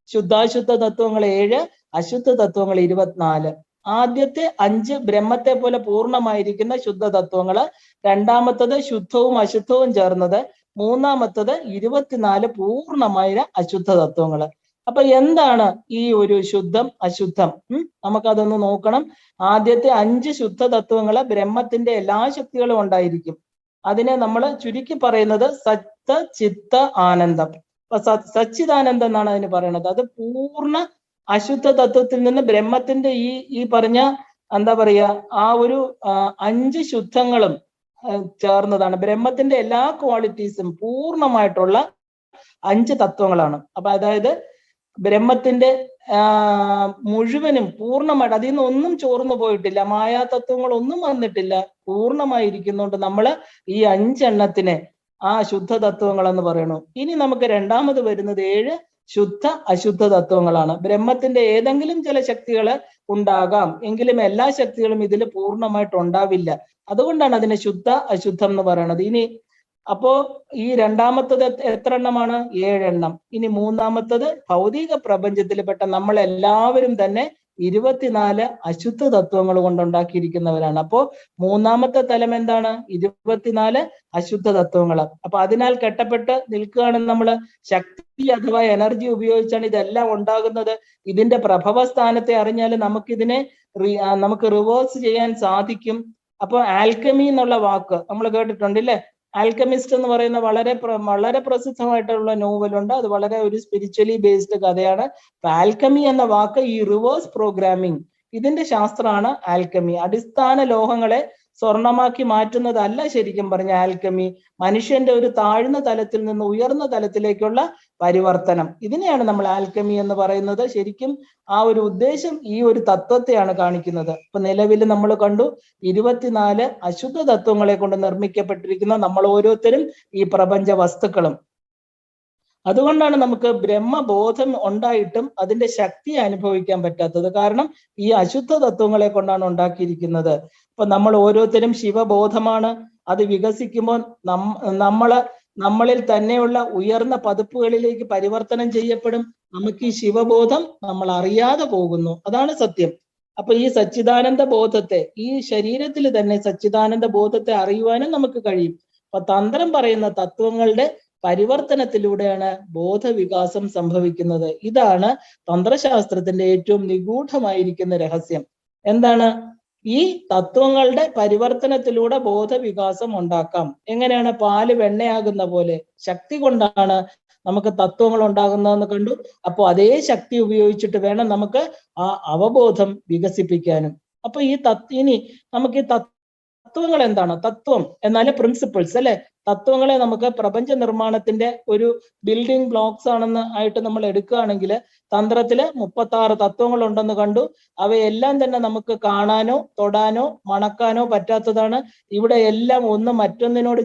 Speaker 1: ശുദ്ധാശുദ്ധ തത്വങ്ങൾ 7, അശുദ്ധ തത്വങ്ങൾ 24. ആദ്യത്തെ 5 ബ്രഹ്മത്തെ പോലെ പൂർണ്ണമായിരിക്കുന്ന ശുദ്ധ തത്വങ്ങള്, രണ്ടാമത്തത് ശുദ്ധവും അശുദ്ധവും ചേർന്നത്, മൂന്നാമത്തത് 24 പൂർണ്ണമായ അശുദ്ധ തത്വങ്ങള്. അപ്പൊ എന്താണ് ഈ ഒരു ശുദ്ധം അശുദ്ധം? നമുക്കതൊന്ന് നോക്കണം. ആദ്യത്തെ 5 ശുദ്ധ തത്വങ്ങള് ബ്രഹ്മത്തിന്റെ എല്ലാ ശക്തികളും ഉണ്ടായിരിക്കും. അതിനെ നമ്മൾ ചുരുക്കി പറയുന്നത് സത്ത ചിത്ത ആനന്ദം. അപ്പൊ സച്ചിദാനന്ദം എന്നാണ് അതിന് പറയുന്നത്. അത് പൂർണ്ണ അശുദ്ധ തത്വത്തിൽ നിന്ന് ബ്രഹ്മത്തിന്റെ ഈ പറഞ്ഞ എന്താ പറയാ ആ ഒരു 5 ശുദ്ധങ്ങളും ചേർന്നതാണ്. ബ്രഹ്മത്തിന്റെ എല്ലാ ക്വാളിറ്റീസും പൂർണ്ണമായിട്ടുള്ള 5 തത്വങ്ങളാണ്. അപ്പൊ അതായത് ബ്രഹ്മത്തിന്റെ മുഴുവനും പൂർണ്ണമായിട്ട് അതിൽ നിന്ന് ഒന്നും ചോർന്നു പോയിട്ടില്ല, മായാതത്വങ്ങൾ ഒന്നും വന്നിട്ടില്ല, പൂർണ്ണമായിരിക്കുന്നുണ്ട്. നമ്മൾ ഈ 5 എണ്ണത്തിനെ ആ ശുദ്ധ തത്വങ്ങൾ എന്ന് പറയണു. ഇനി നമുക്ക് രണ്ടാമത് വരുന്നത് 7 ശുദ്ധ അശുദ്ധ തത്വങ്ങളാണ്. ബ്രഹ്മത്തിന്റെ ഏതെങ്കിലും ചില ശക്തികൾ ഉണ്ടാകാം, എങ്കിലും എല്ലാ ശക്തികളും ഇതിൽ പൂർണ്ണമായിട്ട് ഉണ്ടാവില്ല. അതുകൊണ്ടാണ് അതിനെ ശുദ്ധ അശുദ്ധം എന്ന് പറയുന്നത്. ഇനി അപ്പോ ഈ രണ്ടാമത്തത് എത്ര എണ്ണമാണ്? 7 എണ്ണം. ഇനി മൂന്നാമത്തത് ഭൗതിക പ്രപഞ്ചത്തിൽപ്പെട്ട നമ്മളെല്ലാവരും തന്നെ 24 അശുദ്ധ തത്വങ്ങൾ കൊണ്ടുണ്ടാക്കിയിരിക്കുന്നവരാണ്. അപ്പോ മൂന്നാമത്തെ തലം എന്താണ്? 24 അശുദ്ധ തത്വങ്ങൾ. അപ്പൊ അതിനാൽ കെട്ടപ്പെട്ട് നിൽക്കുകയാണ് നമ്മൾ. ശക്തി അഥവാ എനർജി ഉപയോഗിച്ചാണ് ഇതെല്ലാം ഉണ്ടാകുന്നത്. ഇതിന്റെ പ്രഭവ സ്ഥാനത്തെ അറിഞ്ഞാൽ നമുക്ക് റിവേഴ്സ് ചെയ്യാൻ സാധിക്കും. അപ്പൊ ആൽക്കമി എന്നുള്ള വാക്ക് നമ്മൾ കേട്ടിട്ടുണ്ട് ഇല്ലേ? ആൽക്കമിസ്റ്റ് എന്ന് പറയുന്ന വളരെ പ്രസിദ്ധമായിട്ടുള്ള നോവലുണ്ട്. അത് വളരെ ഒരു സ്പിരിച്വലി ബേസ്ഡ് കഥയാണ്. ആൽക്കമി എന്ന വാക്ക് ഈ റിവേഴ്സ് പ്രോഗ്രാമിംഗ്, ഇതിന്റെ ശാസ്ത്രമാണ് ആൽക്കമി. അടിസ്ഥാന ലോഹങ്ങളെ സ്വർണമാക്കി മാറ്റുന്നതല്ല ശരിക്കും പറഞ്ഞ ആൽക്കമി. മനുഷ്യന്റെ ഒരു താഴ്ന്ന തലത്തിൽ നിന്ന് ഉയർന്ന തലത്തിലേക്കുള്ള പരിവർത്തനം, ഇതിനെയാണ് നമ്മൾ ആൽക്കമി എന്ന് പറയുന്നത്. ശരിക്കും ആ ഒരു ഉദ്ദേശം ഈ ഒരു തത്വത്തെയാണ് കാണിക്കുന്നത്. ഇപ്പൊ നിലവിൽ നമ്മൾ കണ്ടു 24 അശുദ്ധ തത്വങ്ങളെ കൊണ്ട് നിർമ്മിക്കപ്പെട്ടിരിക്കുന്ന നമ്മൾ ഓരോരുത്തരും ഈ പ്രപഞ്ച വസ്തുക്കളും. അതുകൊണ്ടാണ് നമുക്ക് ബ്രഹ്മബോധം ഉണ്ടായിട്ടും അതിന്റെ ശക്തി അനുഭവിക്കാൻ പറ്റാത്തത്. കാരണം ഈ അശുദ്ധ തത്വങ്ങളെ കൊണ്ടാണ് ഉണ്ടാക്കിയിരിക്കുന്നത്. ഇപ്പൊ നമ്മൾ ഓരോരുത്തരും ശിവബോധമാണ്. അത് വികസിക്കുമ്പോൾ നമ്മളിൽ തന്നെയുള്ള ഉയർന്ന പതിപ്പുകളിലേക്ക് പരിവർത്തനം ചെയ്യപ്പെടും. നമുക്ക് ഈ ശിവബോധം നമ്മൾ അറിയാതെ പോകുന്നു. അതാണ് സത്യം. അപ്പൊ ഈ സച്ചിദാനന്ദ ബോധത്തെ, ഈ ശരീരത്തിൽ തന്നെ സച്ചിദാനന്ദ ബോധത്തെ അറിയുവാനും നമുക്ക് കഴിയും. അപ്പൊ തന്ത്രം പറയുന്ന തത്വങ്ങളുടെ പരിവർത്തനത്തിലൂടെയാണ് ബോധവികാസം സംഭവിക്കുന്നത്. ഇതാണ് തന്ത്രശാസ്ത്രത്തിന്റെ ഏറ്റവും നിഗൂഢമായിരിക്കുന്ന രഹസ്യം. എന്താണ്? ഈ തത്വങ്ങളുടെ പരിവർത്തനത്തിലൂടെ ബോധവികാസം ഉണ്ടാക്കാം. എങ്ങനെയാണ്? പാല് വെണ്ണയാകുന്ന പോലെ ശക്തി കൊണ്ടാണ് നമുക്ക് തത്വങ്ങൾ ഉണ്ടാകുന്നതെന്ന് കണ്ടു. അപ്പൊ അതേ ശക്തി ഉപയോഗിച്ചിട്ട് വേണം നമുക്ക് ആ അവബോധം വികസിപ്പിക്കാനും. അപ്പൊ ഇനി നമുക്ക് ഈ തത്വങ്ങൾ എന്താണ്? തത്വം എന്നാല് പ്രിൻസിപ്പിൾസ് അല്ലെ? തത്വങ്ങളെ നമുക്ക് പ്രപഞ്ച നിർമ്മാണത്തിന്റെ ഒരു ബിൽഡിംഗ് ബ്ലോക്സ് ആണെന്ന് ആയിട്ട് നമ്മൾ എടുക്കുകയാണെങ്കിൽ തന്ത്രത്തില് 36 തത്വങ്ങൾ ഉണ്ടെന്ന് കണ്ടു. അവയെല്ലാം തന്നെ നമുക്ക് കാണാനോ തൊടാനോ മണക്കാനോ പറ്റാത്തതാണ്. ഇവിടെ എല്ലാം ഒന്ന് മറ്റൊന്നിനോട്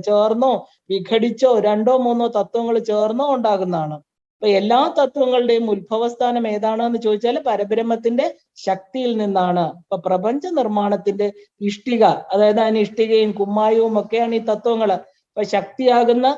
Speaker 1: ചേർന്നോ വിഘടിച്ചോ 2ഓ 3ഓ തത്വങ്ങൾ ചേർന്നോ ഉണ്ടാകുന്നതാണ്. അപ്പൊ എല്ലാ തത്വങ്ങളുടെയും ഉത്ഭവസ്ഥാനം ഏതാണെന്ന് ചോദിച്ചാൽ പരബ്രഹ്മത്തിന്റെ ശക്തിയിൽ നിന്നാണ്. ഇപ്പൊ പ്രപഞ്ച നിർമ്മാണത്തിന്റെ ഇഷ്ടിക, അതായത് അതിന് ഇഷ്ടികയും കുമ്മായവും ഒക്കെയാണ് ഈ തത്വങ്ങൾ. അപ്പൊ ശക്തിയാകുന്ന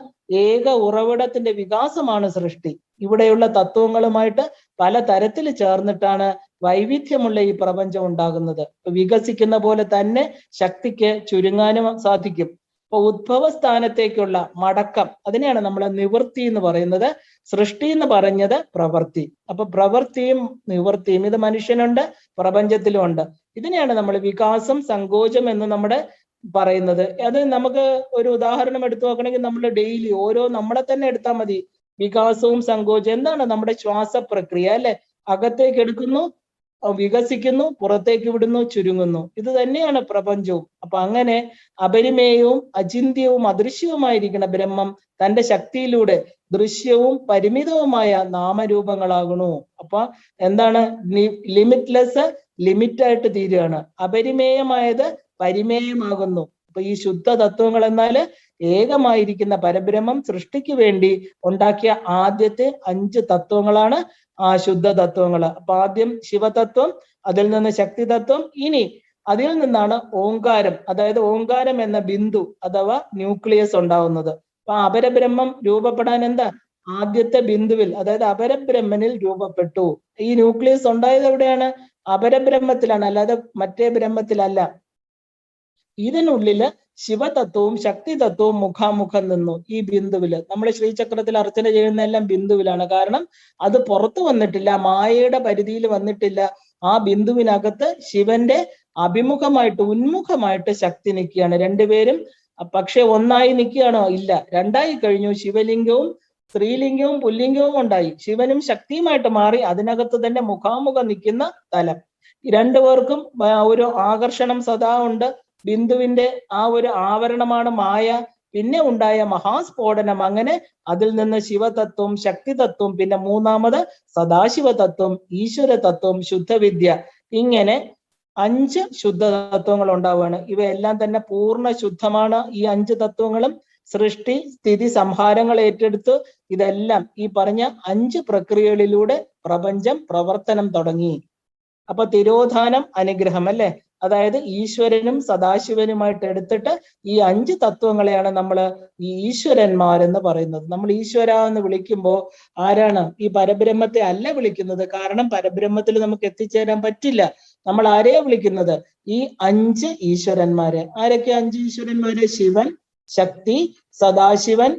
Speaker 1: ഏക ഉറവിടത്തിന്റെ വികാസമാണ് സൃഷ്ടി. ഇവിടെയുള്ള തത്വങ്ങളുമായിട്ട് പല തരത്തിൽ ചേർന്നിട്ടാണ് വൈവിധ്യമുള്ള ഈ പ്രപഞ്ചം ഉണ്ടാകുന്നത്. വികസിക്കുന്ന പോലെ തന്നെ ശക്തിക്ക് ചുരുങ്ങാനും സാധിക്കും. അപ്പൊ ഉദ്ഭവസ്ഥാനത്തേക്കുള്ള മടക്കം, അതിനെയാണ് നമ്മൾ നിവൃത്തി എന്ന് പറയുന്നത്. സൃഷ്ടി എന്ന് പറഞ്ഞത് പ്രവൃത്തി. അപ്പൊ പ്രവൃത്തിയും നിവൃത്തിയും ഇത് മനുഷ്യനുണ്ട്, പ്രപഞ്ചത്തിലും ഉണ്ട്. ഇതിനെയാണ് നമ്മൾ വികാസം സങ്കോചം എന്ന് നമ്മുടെ പറയുന്നത്. അത് നമുക്ക് ഒരു ഉദാഹരണം എടുത്തു നോക്കണമെങ്കിൽ നമ്മൾ ഡെയിലി നമ്മളെ തന്നെ എടുത്താൽ മതി. വികാസവും സങ്കോചം എന്താണ്? നമ്മുടെ ശ്വാസ പ്രക്രിയ അല്ലെ? അകത്തേക്ക് എടുക്കുന്നു, വികസിക്കുന്നു, പുറത്തേക്ക് വിടുന്നു, ചുരുങ്ങുന്നു. ഇത് തന്നെയാണ് പ്രപഞ്ചവും. അപ്പൊ അങ്ങനെ അപരിമേയവും അചിന്ത്യവും അദൃശ്യവുമായിരിക്കുന്ന ബ്രഹ്മം തന്റെ ശക്തിയിലൂടെ ദൃശ്യവും പരിമിതവുമായ നാമരൂപങ്ങളാകണു. അപ്പൊ എന്താണ്? ലിമിറ്റ്ലെസ് ലിമിറ്റായിട്ട് തീരുകയാണ്. അപരിമേയമായത് പരിമേയമാകുന്നു. അപ്പൊ ഈ ശുദ്ധ തത്വങ്ങൾ എന്നാല് ഏകമായിരിക്കുന്ന പരബ്രഹ്മം സൃഷ്ടിക്ക് വേണ്ടി ഉണ്ടാക്കിയ ആദ്യത്തെ 5 തത്വങ്ങളാണ് ആ ശുദ്ധ തത്വങ്ങൾ. അപ്പൊ ആദ്യം ശിവതത്വം, അതിൽ നിന്ന് ശക്തി തത്വം, ഇനി അതിൽ നിന്നാണ് ഓങ്കാരം, അതായത് ഓങ്കാരം എന്ന ബിന്ദു അഥവാ ന്യൂക്ലിയസ് ഉണ്ടാവുന്നത്. അപ്പൊ അപരബ്രഹ്മം രൂപപ്പെടാൻ എന്താ? ആദ്യത്തെ ബിന്ദുവിൽ, അതായത് അപരബ്രഹ്മനിൽ രൂപപ്പെട്ടു. ഈ ന്യൂക്ലിയസ് ഉണ്ടായത് എവിടെയാണ്? അപരബ്രഹ്മത്തിലാണ്, അല്ലാതെ മറ്റേ ബ്രഹ്മത്തിലല്ല. ഇതിനുള്ളില് ശിവതത്വവും ശക്തി തത്വവും മുഖാമുഖം നിന്നു ഈ ബിന്ദുവില്. നമ്മൾ ശ്രീചക്രത്തിൽ അർച്ചന ചെയ്യുന്ന എല്ലാം ബിന്ദുവിലാണ്. കാരണം അത് പുറത്തു വന്നിട്ടില്ല, മായയുടെ പരിധിയിൽ വന്നിട്ടില്ല. ആ ബിന്ദുവിനകത്ത് ശിവന്റെ അഭിമുഖമായിട്ട് ഉന്മുഖമായിട്ട് ശക്തി നിൽക്കുകയാണ്. രണ്ടുപേരും പക്ഷെ ഒന്നായി നിൽക്കുകയാണോ? ഇല്ല, രണ്ടായി കഴിഞ്ഞു. ശിവലിംഗവും സ്ത്രീലിംഗവും പുല്ലിംഗവും ഉണ്ടായി. ശിവനും ശക്തിയുമായിട്ട് മാറി. അതിനകത്ത് തന്നെ മുഖാമുഖം നിൽക്കുന്ന തലം. രണ്ടുപേർക്കും ഒരു ആകർഷണം സദാ ഉണ്ട്. ബിന്ദുവിന്റെ ആ ഒരു ആവരണമാണ് മായ. പിന്നെ ഉണ്ടായ മഹാസ്ഫോടനം. അങ്ങനെ അതിൽ നിന്ന് ശിവതത്വം, ശക്തിതത്വം, പിന്നെ മൂന്നാമത് സദാശിവതത്വം, ഈശ്വര തത്വം, ശുദ്ധവിദ്യ, ഇങ്ങനെ 5 ശുദ്ധ തത്വങ്ങൾ ഉണ്ടാവുകയാണ്. ഇവയെല്ലാം തന്നെ പൂർണ്ണ ശുദ്ധമാണ്. ഈ 5 തത്വങ്ങളും സൃഷ്ടി, സ്ഥിതി, സംഹാരങ്ങൾ ഏറ്റെടുത്തു. ഇതെല്ലാം ഈ പറഞ്ഞ 5 പ്രക്രിയകളിലൂടെ പ്രപഞ്ചം പ്രവർത്തനം തുടങ്ങി. അപ്പൊ തിരോധാനം, അനുഗ്രഹം അല്ലെ, അതായത് ഈശ്വരനും സദാശിവനുമായിട്ട് എടുത്തിട്ട് ഈ 5 തത്വങ്ങളെയാണ് നമ്മൾ ഈ ഈശ്വരന്മാരെന്ന് പറയുന്നത്. നമ്മൾ ഈശ്വര എന്ന് വിളിക്കുമ്പോൾ ആരാണ്? ഈ പരബ്രഹ്മത്തെ അല്ല വിളിക്കുന്നത്. കാരണം പരബ്രഹ്മത്തിൽ നമുക്ക് എത്തിച്ചേരാൻ പറ്റില്ല. നമ്മൾ ആരെയാ വിളിക്കുന്നത്? ഈ 5 ഈശ്വരന്മാരെ. ആരൊക്കെ 5 ഈശ്വരന്മാര്? ശിവൻ, ശക്തി, സദാശിവൻ,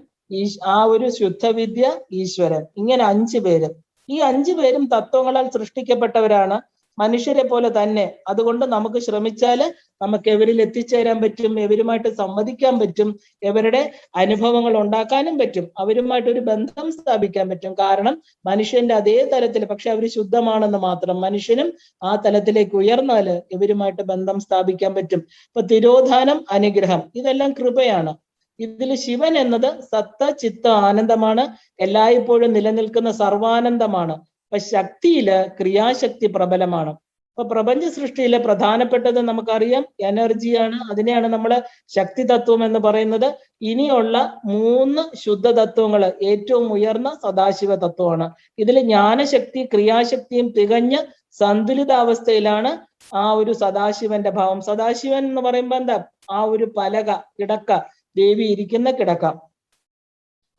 Speaker 1: ആ ഒരു ശുദ്ധവിദ്യ, ഈശ്വരൻ. ഇങ്ങനെ 5 പേര്. ഈ 5 പേരും തത്വങ്ങളാൽ സൃഷ്ടിക്കപ്പെട്ടവരാണ്, മനുഷ്യരെ പോലെ തന്നെ. അതുകൊണ്ട് നമുക്ക് ശ്രമിച്ചാല് നമുക്ക് എവരിൽ എത്തിച്ചേരാൻ പറ്റും, എവരുമായിട്ട് സംവദിക്കാൻ പറ്റും, എവരുടെ അനുഭവങ്ങൾ ഉണ്ടാക്കാനും പറ്റും, അവരുമായിട്ട് ഒരു ബന്ധം സ്ഥാപിക്കാൻ പറ്റും. കാരണം മനുഷ്യന്റെ അതേ തലത്തിൽ, പക്ഷെ അവർ ശുദ്ധമാണെന്ന് മാത്രം. മനുഷ്യനും ആ തലത്തിലേക്ക് ഉയർന്നാല് ഇവരുമായിട്ട് ബന്ധം സ്ഥാപിക്കാൻ പറ്റും. ഇപ്പൊ തിരോധാനം, അനുഗ്രഹം, ഇതെല്ലാം കൃപയാണ്. ഇതിൽ ശിവൻ എന്നത് സത്ത, ചിത്ത, ആനന്ദമാണ്, എല്ലായ്പ്പോഴും നിലനിൽക്കുന്ന സർവാനന്ദമാണ്. അപ്പൊ ശക്തിയില് ക്രിയാശക്തി പ്രബലമാണ്. അപ്പൊ പ്രപഞ്ച സൃഷ്ടിയിലെ പ്രധാനപ്പെട്ടത് നമുക്കറിയാം എനർജിയാണ്. അതിനെയാണ് നമ്മൾ ശക്തി തത്വം എന്ന് പറയുന്നത്. ഇനിയുള്ള 3 ശുദ്ധ തത്വങ്ങൾ ഏറ്റവും ഉയർന്ന സദാശിവ തത്വമാണ്. ഇതിൽ ജ്ഞാനശക്തി, ക്രിയാശക്തിയും തികഞ്ഞ സന്തുലിതാവസ്ഥയിലാണ് ആ ഒരു സദാശിവന്റെ ഭാവം. സദാശിവൻ എന്ന് പറയുമ്പോ എന്താ? ആ ഒരു പലക, കിടക്ക, ദേവി ഇരിക്കുന്ന കിടക്ക.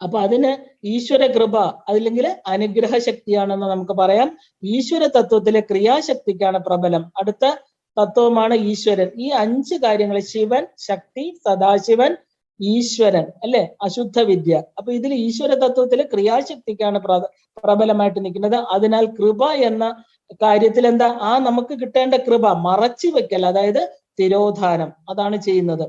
Speaker 1: അപ്പൊ അതിന് ഈശ്വര കൃപ, അല്ലെങ്കിൽ അനുഗ്രഹ ശക്തിയാണെന്ന് നമുക്ക് പറയാം. ഈശ്വര തത്വത്തിലെ ക്രിയാശക്തിക്കാണ് പ്രബലം. അടുത്ത തത്വമാണ് ഈശ്വരൻ. ഈ 5 കാര്യങ്ങൾ, ശിവൻ, ശക്തി, സദാശിവൻ, ഈശ്വരൻ അല്ലെ, അശുദ്ധ വിദ്യ. അപ്പൊ ഇതിൽ ഈശ്വര തത്വത്തിലെ ക്രിയാശക്തിക്കാണ് പ്രബലമായിട്ട് നിൽക്കുന്നത്. അതിനാൽ കൃപ എന്ന കാര്യത്തിൽ എന്താ? ആ നമുക്ക് കിട്ടേണ്ട കൃപ മറച്ചു വെക്കൽ, അതായത് തിരോധാനം, അതാണ് ചെയ്യുന്നത്.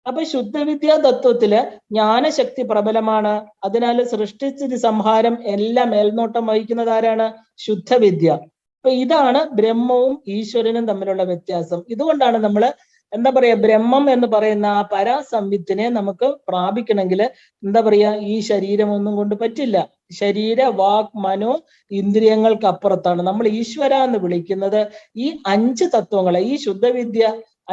Speaker 1: അപ്പൊ ശുദ്ധവിദ്യാ തത്വത്തില് ജ്ഞാനശക്തി പ്രബലമാണ്. അതിനാൽ സൃഷ്ടിസ്ഥിതി സംഹാരം എല്ലാം മേൽനോട്ടം വഹിക്കുന്നത് ആരാണ്? ശുദ്ധവിദ്യ. അപ്പൊ ഇതാണ് ബ്രഹ്മവും ഈശ്വരനും തമ്മിലുള്ള വ്യത്യാസം. ഇതുകൊണ്ടാണ് നമ്മൾ എന്താ പറയാ, ബ്രഹ്മം എന്ന് പറയുന്ന ആ പരാസംവിത്തിനെ നമുക്ക് പ്രാപിക്കണമെങ്കിൽ എന്താ പറയാ, ഈ ശരീരം ഒന്നും കൊണ്ട് പറ്റില്ല. ശരീര, വാക്, മനോ, ഇന്ദ്രിയങ്ങൾക്ക് അപ്പുറത്താണ് നമ്മൾ ഈശ്വര എന്ന് വിളിക്കുന്നത്. ഈ 5 തത്വങ്ങളെ, ഈ ശുദ്ധവിദ്യ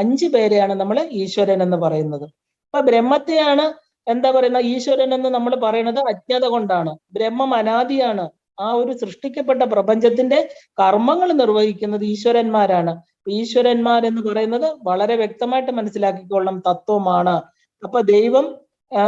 Speaker 1: 5 പേരെയാണ് നമ്മൾ ഈശ്വരൻ എന്ന് പറയുന്നത്. അപ്പൊ ബ്രഹ്മത്തെയാണ് എന്താ പറയുന്ന ഈശ്വരൻ എന്ന് നമ്മൾ പറയുന്നത് അജ്ഞത കൊണ്ടാണ്. ബ്രഹ്മം അനാദിയാണ്. ആ ഒരു സൃഷ്ടിക്കപ്പെട്ട പ്രപഞ്ചത്തിന്റെ കർമ്മങ്ങൾ നിർവഹിക്കുന്നത് ഈശ്വരന്മാരാണ്. ഈശ്വരന്മാർ എന്ന് പറയുന്നത് വളരെ വ്യക്തമായിട്ട് മനസ്സിലാക്കിക്കൊള്ളണം, തത്വമാണ്. അപ്പൊ ദൈവം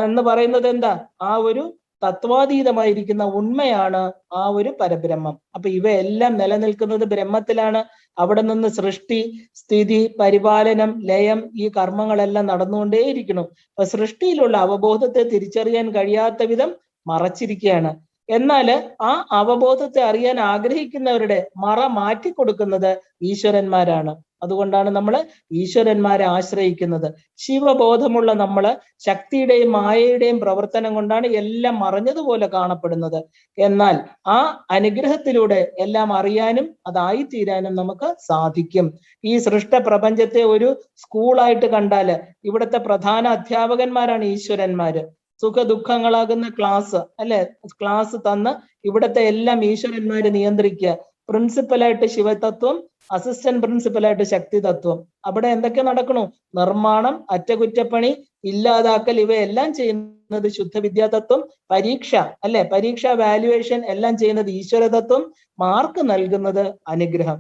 Speaker 1: എന്ന് പറയുന്നത് എന്താ? ആ ഒരു തത്വാതീതമായിരിക്കുന്ന ഉണ്മയാണ് ആ ഒരു പരബ്രഹ്മം. അപ്പൊ ഇവയെല്ലാം നിലനിൽക്കുന്നത് ബ്രഹ്മത്തിലാണ്. അവിടെ നിന്ന് സൃഷ്ടി, സ്ഥിതി, പരിപാലനം, ലയം, ഈ കർമ്മങ്ങളെല്ലാം നടന്നുകൊണ്ടേയിരിക്കണം. അപ്പൊ സൃഷ്ടിയിലുള്ള അവബോധത്തെ തിരിച്ചറിയാൻ കഴിയാത്ത വിധം മറച്ചിരിക്കുകയാണ്. എന്നാല് ആ അവബോധത്തെ അറിയാൻ ആഗ്രഹിക്കുന്നവരുടെ മറ മാറ്റിക്കൊടുക്കുന്നത് ഈശ്വരന്മാരാണ്. അതുകൊണ്ടാണ് നമ്മൾ ഈശ്വരന്മാരെ ആശ്രയിക്കുന്നത്. ശിവബോധമുള്ള നമ്മള് ശക്തിയുടെയും മായയുടെയും പ്രവർത്തനം കൊണ്ടാണ് എല്ലാം മറഞ്ഞതുപോലെ കാണപ്പെടുന്നത്. എന്നാൽ ആ അനുഗ്രഹത്തിലൂടെ എല്ലാം അറിയാനും അതായിത്തീരാനും നമുക്ക് സാധിക്കും. ഈ സൃഷ്ട പ്രപഞ്ചത്തെ ഒരു സ്കൂളായിട്ട് കണ്ടാല് ഇവിടുത്തെ പ്രധാന അധ്യാപകന്മാരാണ് ഈശ്വരന്മാര്. സുഖ ദുഃഖങ്ങളാകുന്ന ക്ലാസ് അല്ലെ, ക്ലാസ് തന്ന് ഇവിടുത്തെ എല്ലാം ഈശ്വരന്മാര് നിയന്ത്രിക്കുക. പ്രിൻസിപ്പലായിട്ട് ശിവതത്വം, അസിസ്റ്റന്റ് പ്രിൻസിപ്പലായിട്ട് ശക്തി തത്വം. അവിടെ എന്തൊക്കെ നടക്കണു? നിർമ്മാണം, അറ്റകുറ്റപ്പണി, ഇല്ലാതാക്കൽ, ഇവയെല്ലാം ചെയ്യുന്നത് ശുദ്ധവിദ്യാ തത്വം. പരീക്ഷ അല്ലെ, പരീക്ഷ, വാല്യുവേഷൻ എല്ലാം ചെയ്യുന്നത് ഈശ്വര തത്വം. മാർക്ക് നൽകുന്നത് അനുഗ്രഹം,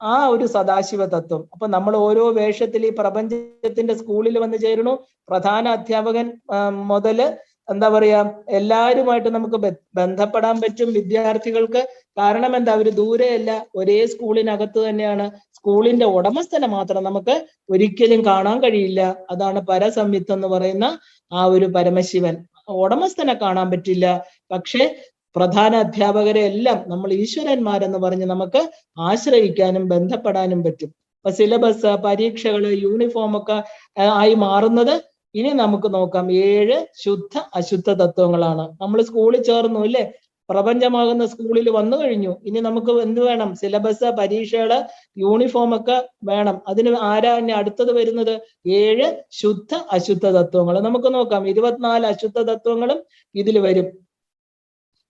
Speaker 1: ആ ഒരു സദാശിവ തത്വം. അപ്പൊ നമ്മൾ ഓരോ വേഷത്തിൽ ഈ പ്രപഞ്ചത്തിന്റെ സ്കൂളിൽ വന്ന് ചേരണു. പ്രധാന അധ്യാപകൻ മുതല് എന്താ പറയാ, എല്ലാവരുമായിട്ട് നമുക്ക് ബന്ധപ്പെടാൻ പറ്റും വിദ്യാർത്ഥികൾക്ക്. കാരണം എന്താ? അവര് ദൂരെയല്ല, ഒരേ സ്കൂളിനകത്ത് തന്നെയാണ്. സ്കൂളിന്റെ ഉടമസ്ഥനെ മാത്രം നമുക്ക് ഒരിക്കലും കാണാൻ കഴിയില്ല. അതാണ് പരസംവിത്ത് എന്ന് പറയുന്ന ആ ഒരു പരമശിവൻ. ഉടമസ്ഥനെ കാണാൻ പറ്റില്ല, പക്ഷെ പ്രധാന അധ്യാപകരെ എല്ലാം നമ്മൾ ഈശ്വരന്മാരെന്ന് പറഞ്ഞ് നമുക്ക് ആശ്രയിക്കാനും ബന്ധപ്പെടാനും പറ്റും. അപ്പൊ സിലബസ്, പരീക്ഷകള്, യൂണിഫോം ഒക്കെ ആയി മാറുന്നത് ഇനി നമുക്ക് നോക്കാം 7 ശുദ്ധ അശുദ്ധ തത്വങ്ങളാണ്. നമ്മൾ സ്കൂളിൽ ചേർന്നു അല്ലേ, പ്രപഞ്ചമാകുന്ന സ്കൂളിൽ വന്നു കഴിഞ്ഞു. ഇനി നമുക്ക് എന്ത് വേണം? സിലബസ്, പരീക്ഷകള്, യൂണിഫോം ഒക്കെ വേണം. അതിന് ആരാ ഇനി അടുത്തത് വരുന്നത്? 7 ശുദ്ധ അശുദ്ധ തത്വങ്ങൾ. നമുക്ക് നോക്കാം. 24 അശുദ്ധ തത്വങ്ങളും ഇതിൽ വരും.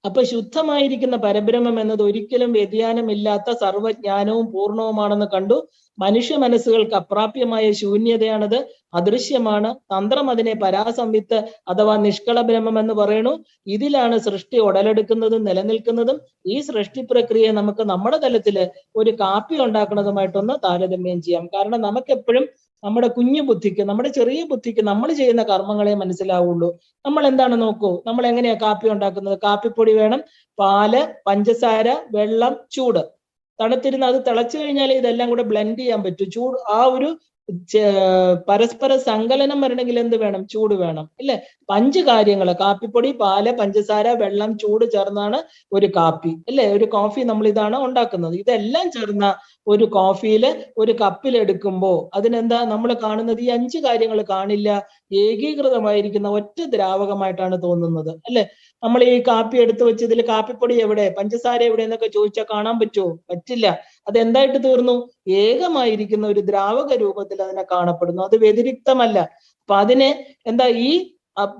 Speaker 1: അപ്പൊ ശുദ്ധമായിരിക്കുന്ന പരബ്രഹ്മം എന്നത് ഒരിക്കലും വ്യതിയാനമില്ലാത്ത സർവജ്ഞാനവും പൂർണ്ണവുമാണെന്ന് കണ്ടു. മനുഷ്യ മനസ്സുകൾക്ക് അപ്രാപ്യമായ ശൂന്യതയാണത്, അദൃശ്യമാണ്. തന്ത്രം അതിനെ പരാസംവിത്ത് അഥവാ നിഷ്കള ബ്രഹ്മം എന്ന് പറയുന്നു. ഇതിലാണ് സൃഷ്ടി ഉടലെടുക്കുന്നതും നിലനിൽക്കുന്നതും. ഈ സൃഷ്ടി പ്രക്രിയയെ നമുക്ക് നമ്മുടെ തലത്തില് ഒരു കാപ്പി ഉണ്ടാക്കുന്നതുമായിട്ടൊന്ന് താരതമ്യം ചെയ്യാം. കാരണം നമുക്കെപ്പോഴും നമ്മുടെ കുഞ്ഞു ബുദ്ധിക്ക്, നമ്മുടെ ചെറിയ ബുദ്ധിക്ക് നമ്മൾ ചെയ്യുന്ന കർമ്മങ്ങളെ മനസ്സിലാവുള്ളൂ. നമ്മൾ എന്താണ് നോക്കൂ, നമ്മൾ എങ്ങനെയാ കാപ്പി ഉണ്ടാക്കുന്നത്? കാപ്പിപ്പൊടി വേണം, പാല്, പഞ്ചസാര, വെള്ളം, ചൂട്. തണുത്തിരുന്ന് അത് തിളച്ചു കഴിഞ്ഞാൽ ഇതെല്ലാം കൂടെ ബ്ലെൻഡ് ചെയ്യാൻ പറ്റും. ചൂട് ആ ഒരു പരസ്പര സങ്കലനം വരണമെങ്കിൽ എന്ത് വേണം? ചൂട് വേണം, ഇല്ലേ? 5 കാര്യങ്ങൾ: കാപ്പിപ്പൊടി, പാല്, പഞ്ചസാര, വെള്ളം, ചൂട് ചേർന്നാണ് ഒരു കാപ്പി, അല്ലേ? ഒരു കോഫി നമ്മൾ ഇതാണ് ഉണ്ടാക്കുന്നത്. ഇതെല്ലാം ചേർന്ന ഒരു കോഫിയിൽ ഒരു കപ്പിൽ എടുക്കുമ്പോൾ അതിനെന്താ നമ്മൾ കാണുന്നത്? ഈ 5 കാര്യങ്ങൾ കാണില്ല. ഏകീകൃതമായിരിക്കുന്ന ഒറ്റ ദ്രാവകമായിട്ടാണ് തോന്നുന്നത്, അല്ലെ? നമ്മൾ ഈ കാപ്പി എടുത്തു വെച്ച് ഇതിൽ കാപ്പിപ്പൊടി എവിടെ, പഞ്ചസാര എവിടെ എന്നൊക്കെ ചോദിച്ചാൽ കാണാൻ പറ്റുമോ? പറ്റില്ല. അത് എന്തായിട്ട് തീർന്നു? ഏകമായിരിക്കുന്ന ഒരു ദ്രാവക രൂപത്തിൽ അതിനെ കാണപ്പെടുന്നു. അത് വ്യതിരിക്തമല്ല. അപ്പൊ അതിനെ എന്താ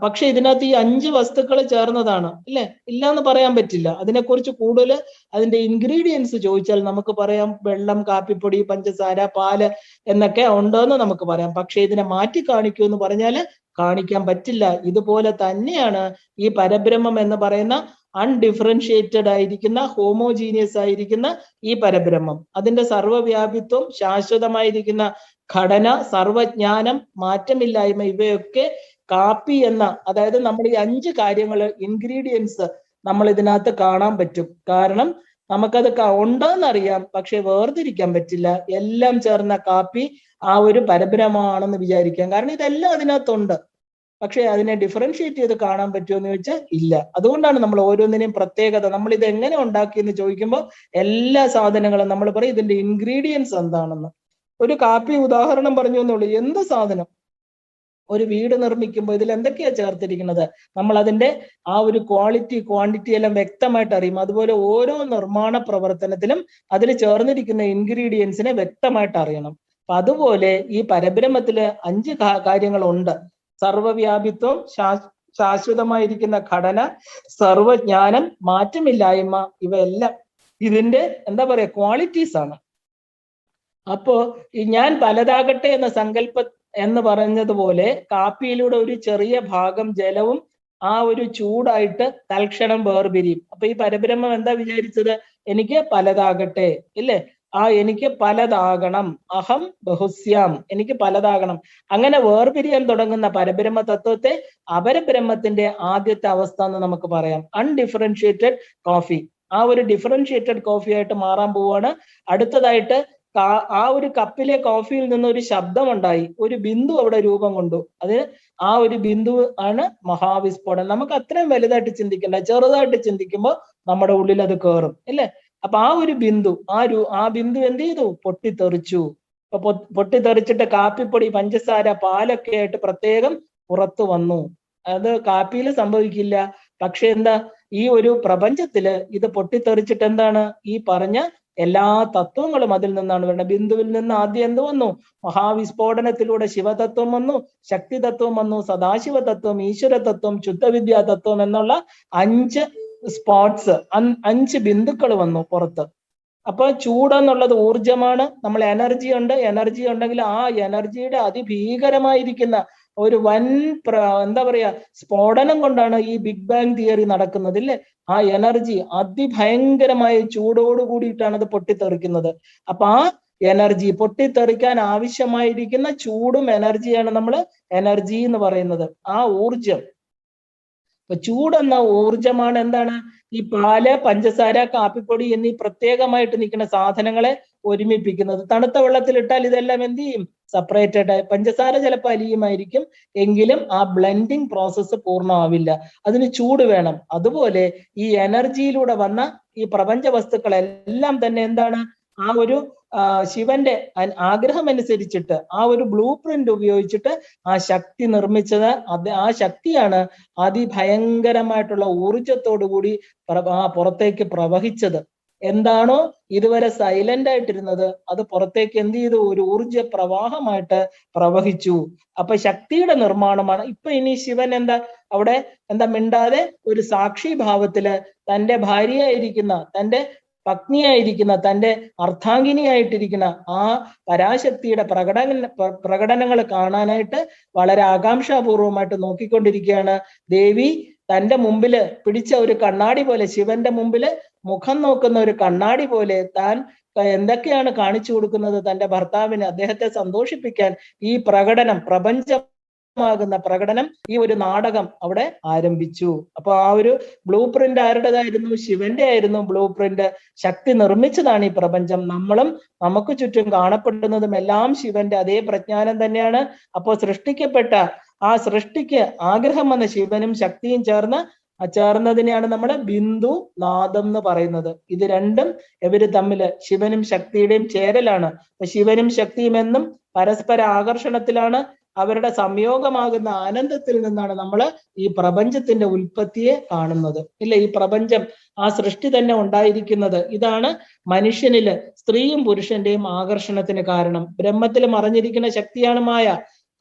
Speaker 1: പക്ഷെ ഇതിനകത്ത് ഈ 5 വസ്തുക്കൾ ചേർന്നതാണ്, അല്ലെ? ഇല്ല എന്ന് പറയാൻ പറ്റില്ല. അതിനെക്കുറിച്ച് കൂടുതൽ അതിന്റെ ഇൻഗ്രീഡിയൻസ് ചോദിച്ചാൽ നമുക്ക് പറയാം വെള്ളം, കാപ്പിപ്പൊടി, പഞ്ചസാര, പാല് എന്നൊക്കെ ഉണ്ടോന്ന് നമുക്ക് പറയാം. പക്ഷെ ഇതിനെ മാറ്റി കാണിക്കൂ എന്ന് പറഞ്ഞാല് കാണിക്കാൻ പറ്റില്ല. ഇതുപോലെ തന്നെയാണ് ഈ പരബ്രഹ്മം എന്ന് പറയുന്ന അൺഡിഫറൻഷിയേറ്റഡ് ആയിരിക്കുന്ന, ഹോമോജീനിയസ് ആയിരിക്കുന്ന ഈ പരബ്രഹ്മം. അതിന്റെ സർവ്വവ്യാപിത്വം, ശാശ്വതമായിരിക്കുന്ന ഘടന, സർവജ്ഞാനം, മാറ്റമില്ലായ്മ, ഇവയൊക്കെ കാപ്പി എന്ന, അതായത് നമ്മൾ ഈ 5 കാര്യങ്ങൾ, ഇൻഗ്രീഡിയൻസ് നമ്മൾ ഇതിനകത്ത് കാണാൻ പറ്റും. കാരണം നമുക്കത് ഉണ്ടോന്നറിയാം, പക്ഷെ വേർതിരിക്കാൻ പറ്റില്ല. എല്ലാം ചേർന്ന കാപ്പി ആ ഒരു പരബ്രഹ്മമാണെന്ന് വിചാരിക്കാം. കാരണം ഇതെല്ലാം അതിനകത്തുണ്ട്. പക്ഷെ അതിനെ ഡിഫറൻഷിയേറ്റ് ചെയ്ത് കാണാൻ പറ്റുമോ എന്ന് ചോദിച്ചാൽ ഇല്ല. അതുകൊണ്ടാണ് നമ്മൾ ഓരോന്നിനെയും പ്രത്യേകത, നമ്മൾ ഇത് എങ്ങനെ ഉണ്ടാക്കിയെന്ന് ചോദിക്കുമ്പോൾ എല്ലാ സാധനങ്ങളും നമ്മൾ പറയും ഇതിന്റെ ഇൻഗ്രീഡിയൻസ് എന്താണെന്ന്. ഒരു കാപ്പി ഉദാഹരണം പറഞ്ഞു എന്നുള്ളൂ. എന്ത് സാധനം, ഒരു വീട് നിർമ്മിക്കുമ്പോൾ ഇതിൽ എന്തൊക്കെയാ ചേർത്തിരിക്കുന്നത്, നമ്മൾ അതിന്റെ ആ ഒരു ക്വാളിറ്റി, ക്വാണ്ടിറ്റി എല്ലാം വ്യക്തമായിട്ട് അറിയും. അതുപോലെ ഓരോ നിർമ്മാണ പ്രവർത്തനത്തിലും അതിൽ ചേർന്നിരിക്കുന്ന ഇൻഗ്രീഡിയൻസിനെ വ്യക്തമായിട്ട് അറിയണം. അപ്പൊ അതുപോലെ ഈ പരബ്രഹ്മത്തില് 5 കാര്യങ്ങളുണ്ട്: സർവ്വവ്യാപിത്വം, ശാശ്വതമായിരിക്കുന്ന ഘടന, സർവജ്ഞാനം, മാറ്റമില്ലായ്മ. ഇവയെല്ലാം ഇതിന്റെ എന്താ പറയാ ക്വാളിറ്റീസ് ആണ്. അപ്പോ ഞാൻ പലതാകട്ടെ എന്ന സങ്കല്പ എന്ന് പറഞ്ഞതുപോലെ കാപ്പിയിലൂടെ ഒരു ചെറിയ ഭാഗം ജലവും ആ ഒരു ചൂടായിട്ട് തൽക്ഷണം വേർപിരിയും. അപ്പൊ ഈ പരബ്രഹ്മം എന്താ വിചാരിച്ചത്? എനിക്ക് പലതാകട്ടെ, ഇല്ലേ? എനിക്ക് പലതാകണം, അഹം ബഹുസ്യാം, എനിക്ക് പലതാകണം. അങ്ങനെ വേർപിരിയാൻ തുടങ്ങുന്ന പരബ്രഹ്മ തത്വത്തെ അപരബ്രഹ്മത്തിന്റെ ആദ്യത്തെ അവസ്ഥ എന്ന് നമുക്ക് പറയാം. അൺഡിഫറൻഷിയേറ്റഡ് കോഫി ആ ഒരു ഡിഫറൻഷിയേറ്റഡ് കോഫി ആയിട്ട് മാറാൻ പോവാണ്. അടുത്തതായിട്ട് ആ ഒരു കപ്പിലെ കോഫിയിൽ നിന്ന് ഒരു ശബ്ദം ഉണ്ടായി, ഒരു ബിന്ദു അവിടെ രൂപം കൊണ്ടു. അത് ആ ഒരു ബിന്ദു ആണ് മഹാവിസ്ഫോടനം. നമുക്ക് അത്രയും വലുതായിട്ട് ചിന്തിക്കണ്ട, ചെറുതായിട്ട് ചിന്തിക്കുമ്പോൾ നമ്മുടെ ഉള്ളിൽ അത് കയറും, അല്ലേ? അപ്പൊ ആ ഒരു ബിന്ദു, ആ ബിന്ദു എന്ത് ചെയ്തു? പൊട്ടിത്തെറിച്ചു. അപ്പൊ പൊട്ടിത്തെറിച്ചിട്ട് കാപ്പിപ്പൊടി, പഞ്ചസാര, പാലൊക്കെ ആയിട്ട് പ്രത്യേകം പുറത്തു വന്നു. അത് കാപ്പിയിൽ സംഭവിക്കില്ല. പക്ഷെ എന്താ, ഈ ഒരു പ്രപഞ്ചത്തില് ഇത് പൊട്ടിത്തെറിച്ചിട്ട് എന്താണ്, ഈ പറഞ്ഞ എല്ലാ തത്വങ്ങളും അതിൽ നിന്നാണ് വരുന്നത്. ബിന്ദുവിൽ നിന്ന് ആദ്യം എന്ത് വന്നു? മഹാവിസ്ഫോടനത്തിലൂടെ ശിവതത്വം വന്നു, ശക്തി തത്വം വന്നു, സദാശിവ തത്വം, ഈശ്വര തത്വം, ശുദ്ധവിദ്യാ തത്വം എന്നുള്ള 5 സ്പോട്സ്, 5 ബിന്ദുക്കൾ വന്നു പുറത്ത്. അപ്പൊ ചൂടെന്നുള്ളത് ഊർജമാണ്. നമ്മൾ എനർജി ഉണ്ട്, എനർജി ഉണ്ടെങ്കിൽ ആ എനർജിയുടെ അതിഭീകരമായിരിക്കുന്ന ഒരു വൻ എന്താ പറയാ സ്ഫോടനം കൊണ്ടാണ് ഈ ബിഗ് ബാങ് തിയറി നടക്കുന്നത്, ഇല്ലേ? ആ എനർജി അതിഭയങ്കരമായ ചൂടോട് കൂടിയിട്ടാണ് അത് പൊട്ടിത്തെറിക്കുന്നത്. അപ്പൊ ആ എനർജി പൊട്ടിത്തെറിക്കാൻ ആവശ്യമായിരിക്കുന്ന ചൂടും എനർജിയാണ് നമ്മൾ എനർജി എന്ന് പറയുന്നത്, ആ ഊർജം. അപ്പൊ ചൂടെന്ന ഊർജമാണ് എന്താണ്, ഈ പാല്, പഞ്ചസാര, കാപ്പിപ്പൊടി എന്നീ പ്രത്യേകമായിട്ട് നിൽക്കുന്ന സാധനങ്ങളെ ഒരുമിപ്പിക്കുന്നത്. തണുത്ത വെള്ളത്തിലിട്ടാൽ ഇതെല്ലാം എന്ത് ചെയ്യും? സെപ്പറേറ്റഡ് ആയി. പഞ്ചസാര ചിലപ്പോൾ അലിയുമായിരിക്കും, എങ്കിലും ആ ബ്ലെൻഡിങ് പ്രോസസ്സ് പൂർണ്ണമാവില്ല. അതിന് ചൂട് വേണം. അതുപോലെ ഈ എനർജിയിലൂടെ വന്ന ഈ പ്രപഞ്ച വസ്തുക്കളെല്ലാം തന്നെ എന്താണ്, ആ ഒരു ശിവന്റെ ആഗ്രഹം അനുസരിച്ചിട്ട് ആ ഒരു ബ്ലൂ പ്രിന്റ് ഉപയോഗിച്ചിട്ട് ആ ശക്തി നിർമ്മിച്ചത്. ആ ശക്തിയാണ് അതിഭയങ്കരമായിട്ടുള്ള ഊർജത്തോടു കൂടി പുറത്തേക്ക് പ്രവഹിച്ചത്. എന്താണോ ഇതുവരെ സൈലന്റ് ആയിട്ടിരുന്നത് അത് പുറത്തേക്ക് എന്ത് ചെയ്തു? ഒരു ഊർജ പ്രവാഹമായിട്ട് പ്രവഹിച്ചു. അപ്പൊ ശക്തിയുടെ നിർമ്മാണമാണ്. ഇപ്പൊ ഇനി ശിവൻ എന്താ അവിടെ എന്താ മിണ്ടാതെ ഒരു സാക്ഷി ഭാവത്തില് തന്റെ ഭാര്യയായിരിക്കുന്ന, തന്റെ പത്നിയായിരിക്കുന്ന, തന്റെ അർദ്ധാംഗിനിയായിട്ടിരിക്കുന്ന ആ പരാശക്തിയുടെ പ്രകടനങ്ങൾ കാണാനായിട്ട് വളരെ ആകാംക്ഷാപൂർവമായിട്ട് നോക്കിക്കൊണ്ടിരിക്കുകയാണ്. ദേവി തന്റെ മുമ്പില് പിടിച്ച ഒരു കണ്ണാടി പോലെ, ശിവന്റെ മുമ്പില് മുഖം നോക്കുന്ന ഒരു കണ്ണാടി പോലെ താൻ എന്തൊക്കെയാണ് കാണിച്ചു കൊടുക്കുന്നത് തന്റെ ഭർത്താവിന്, അദ്ദേഹത്തെ സന്തോഷിപ്പിക്കാൻ ഈ പ്രകടനം, പ്രപഞ്ചമാകുന്ന പ്രകടനം, ഈ ഒരു നാടകം അവിടെ ആരംഭിച്ചു. അപ്പൊ ആ ഒരു ബ്ലൂ പ്രിന്റ് ആരുടേതായിരുന്നു? ശിവന്റെ ആയിരുന്നു ബ്ലൂ പ്രിന്റ്. ശക്തി നിർമ്മിച്ചതാണ് ഈ പ്രപഞ്ചം. നമ്മളും നമുക്ക് ചുറ്റും കാണപ്പെടുന്നതും എല്ലാം ശിവന്റെ അതേ പ്രജ്ഞാനം തന്നെയാണ്. അപ്പോൾ സൃഷ്ടിക്കപ്പെട്ട ആ സൃഷ്ടിക്ക് ആഗ്രഹം വന്ന ശിവനും ശക്തിയും ചേർന്നതിനെയാണ് നമ്മൾ ബിന്ദു നാദം എന്ന് പറയുന്നത്. ഇത് രണ്ടും ഇവര് തമ്മില് ശിവനും ശക്തിയുടെയും ചേരലാണ്. ശിവനും ശക്തിയും എന്നും പരസ്പര ആകർഷണത്തിലാണ്. അവരുടെ സംയോഗമാകുന്ന ആനന്ദത്തിൽ നിന്നാണ് നമ്മൾ ഈ പ്രപഞ്ചത്തിന്റെ ഉൽപ്പത്തിയെ കാണുന്നത്. ഇല്ല, ഈ പ്രപഞ്ചം, ആ സൃഷ്ടി തന്നെ ഉണ്ടായിരിക്കുന്നത്. ഇതാണ് മനുഷ്യനില് സ്ത്രീയും പുരുഷന്റെയും ആകർഷണത്തിന് കാരണം. ബ്രഹ്മത്തിൽ മറഞ്ഞിരിക്കുന്ന ശക്തിയാണ് മായ.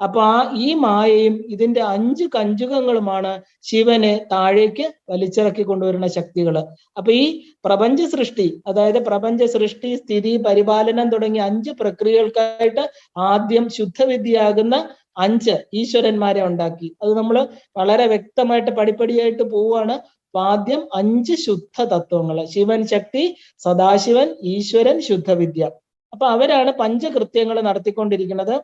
Speaker 1: അപ്പൊ ഈ മായയും ഇതിന്റെ 5 കഞ്ചുകങ്ങളുമാണ് ശിവനെ താഴേക്ക് വലിച്ചിറക്കി കൊണ്ടുവരുന്ന ശക്തികള്. അപ്പൊ ഈ പ്രപഞ്ച സൃഷ്ടി, അതായത് പ്രപഞ്ച സൃഷ്ടി, സ്ഥിതി, പരിപാലനം തുടങ്ങിയ 5 പ്രക്രിയകൾക്കായിട്ട് ആദ്യം ശുദ്ധവിദ്യയാകുന്ന 5 ഈശ്വരന്മാരെ ഉണ്ടാക്കി. അത് നമ്മൾ വളരെ വ്യക്തമായിട്ട് പടിപ്പടിയായിട്ട് പോവുകയാണ്. ആദ്യം 5 ശുദ്ധ തത്വങ്ങള്: ശിവൻ, ശക്തി, സദാശിവൻ, ഈശ്വരൻ, ശുദ്ധവിദ്യ. അപ്പൊ അവരാണ് പഞ്ചകൃത്യങ്ങൾ നടത്തിക്കൊണ്ടിരിക്കുന്നത്.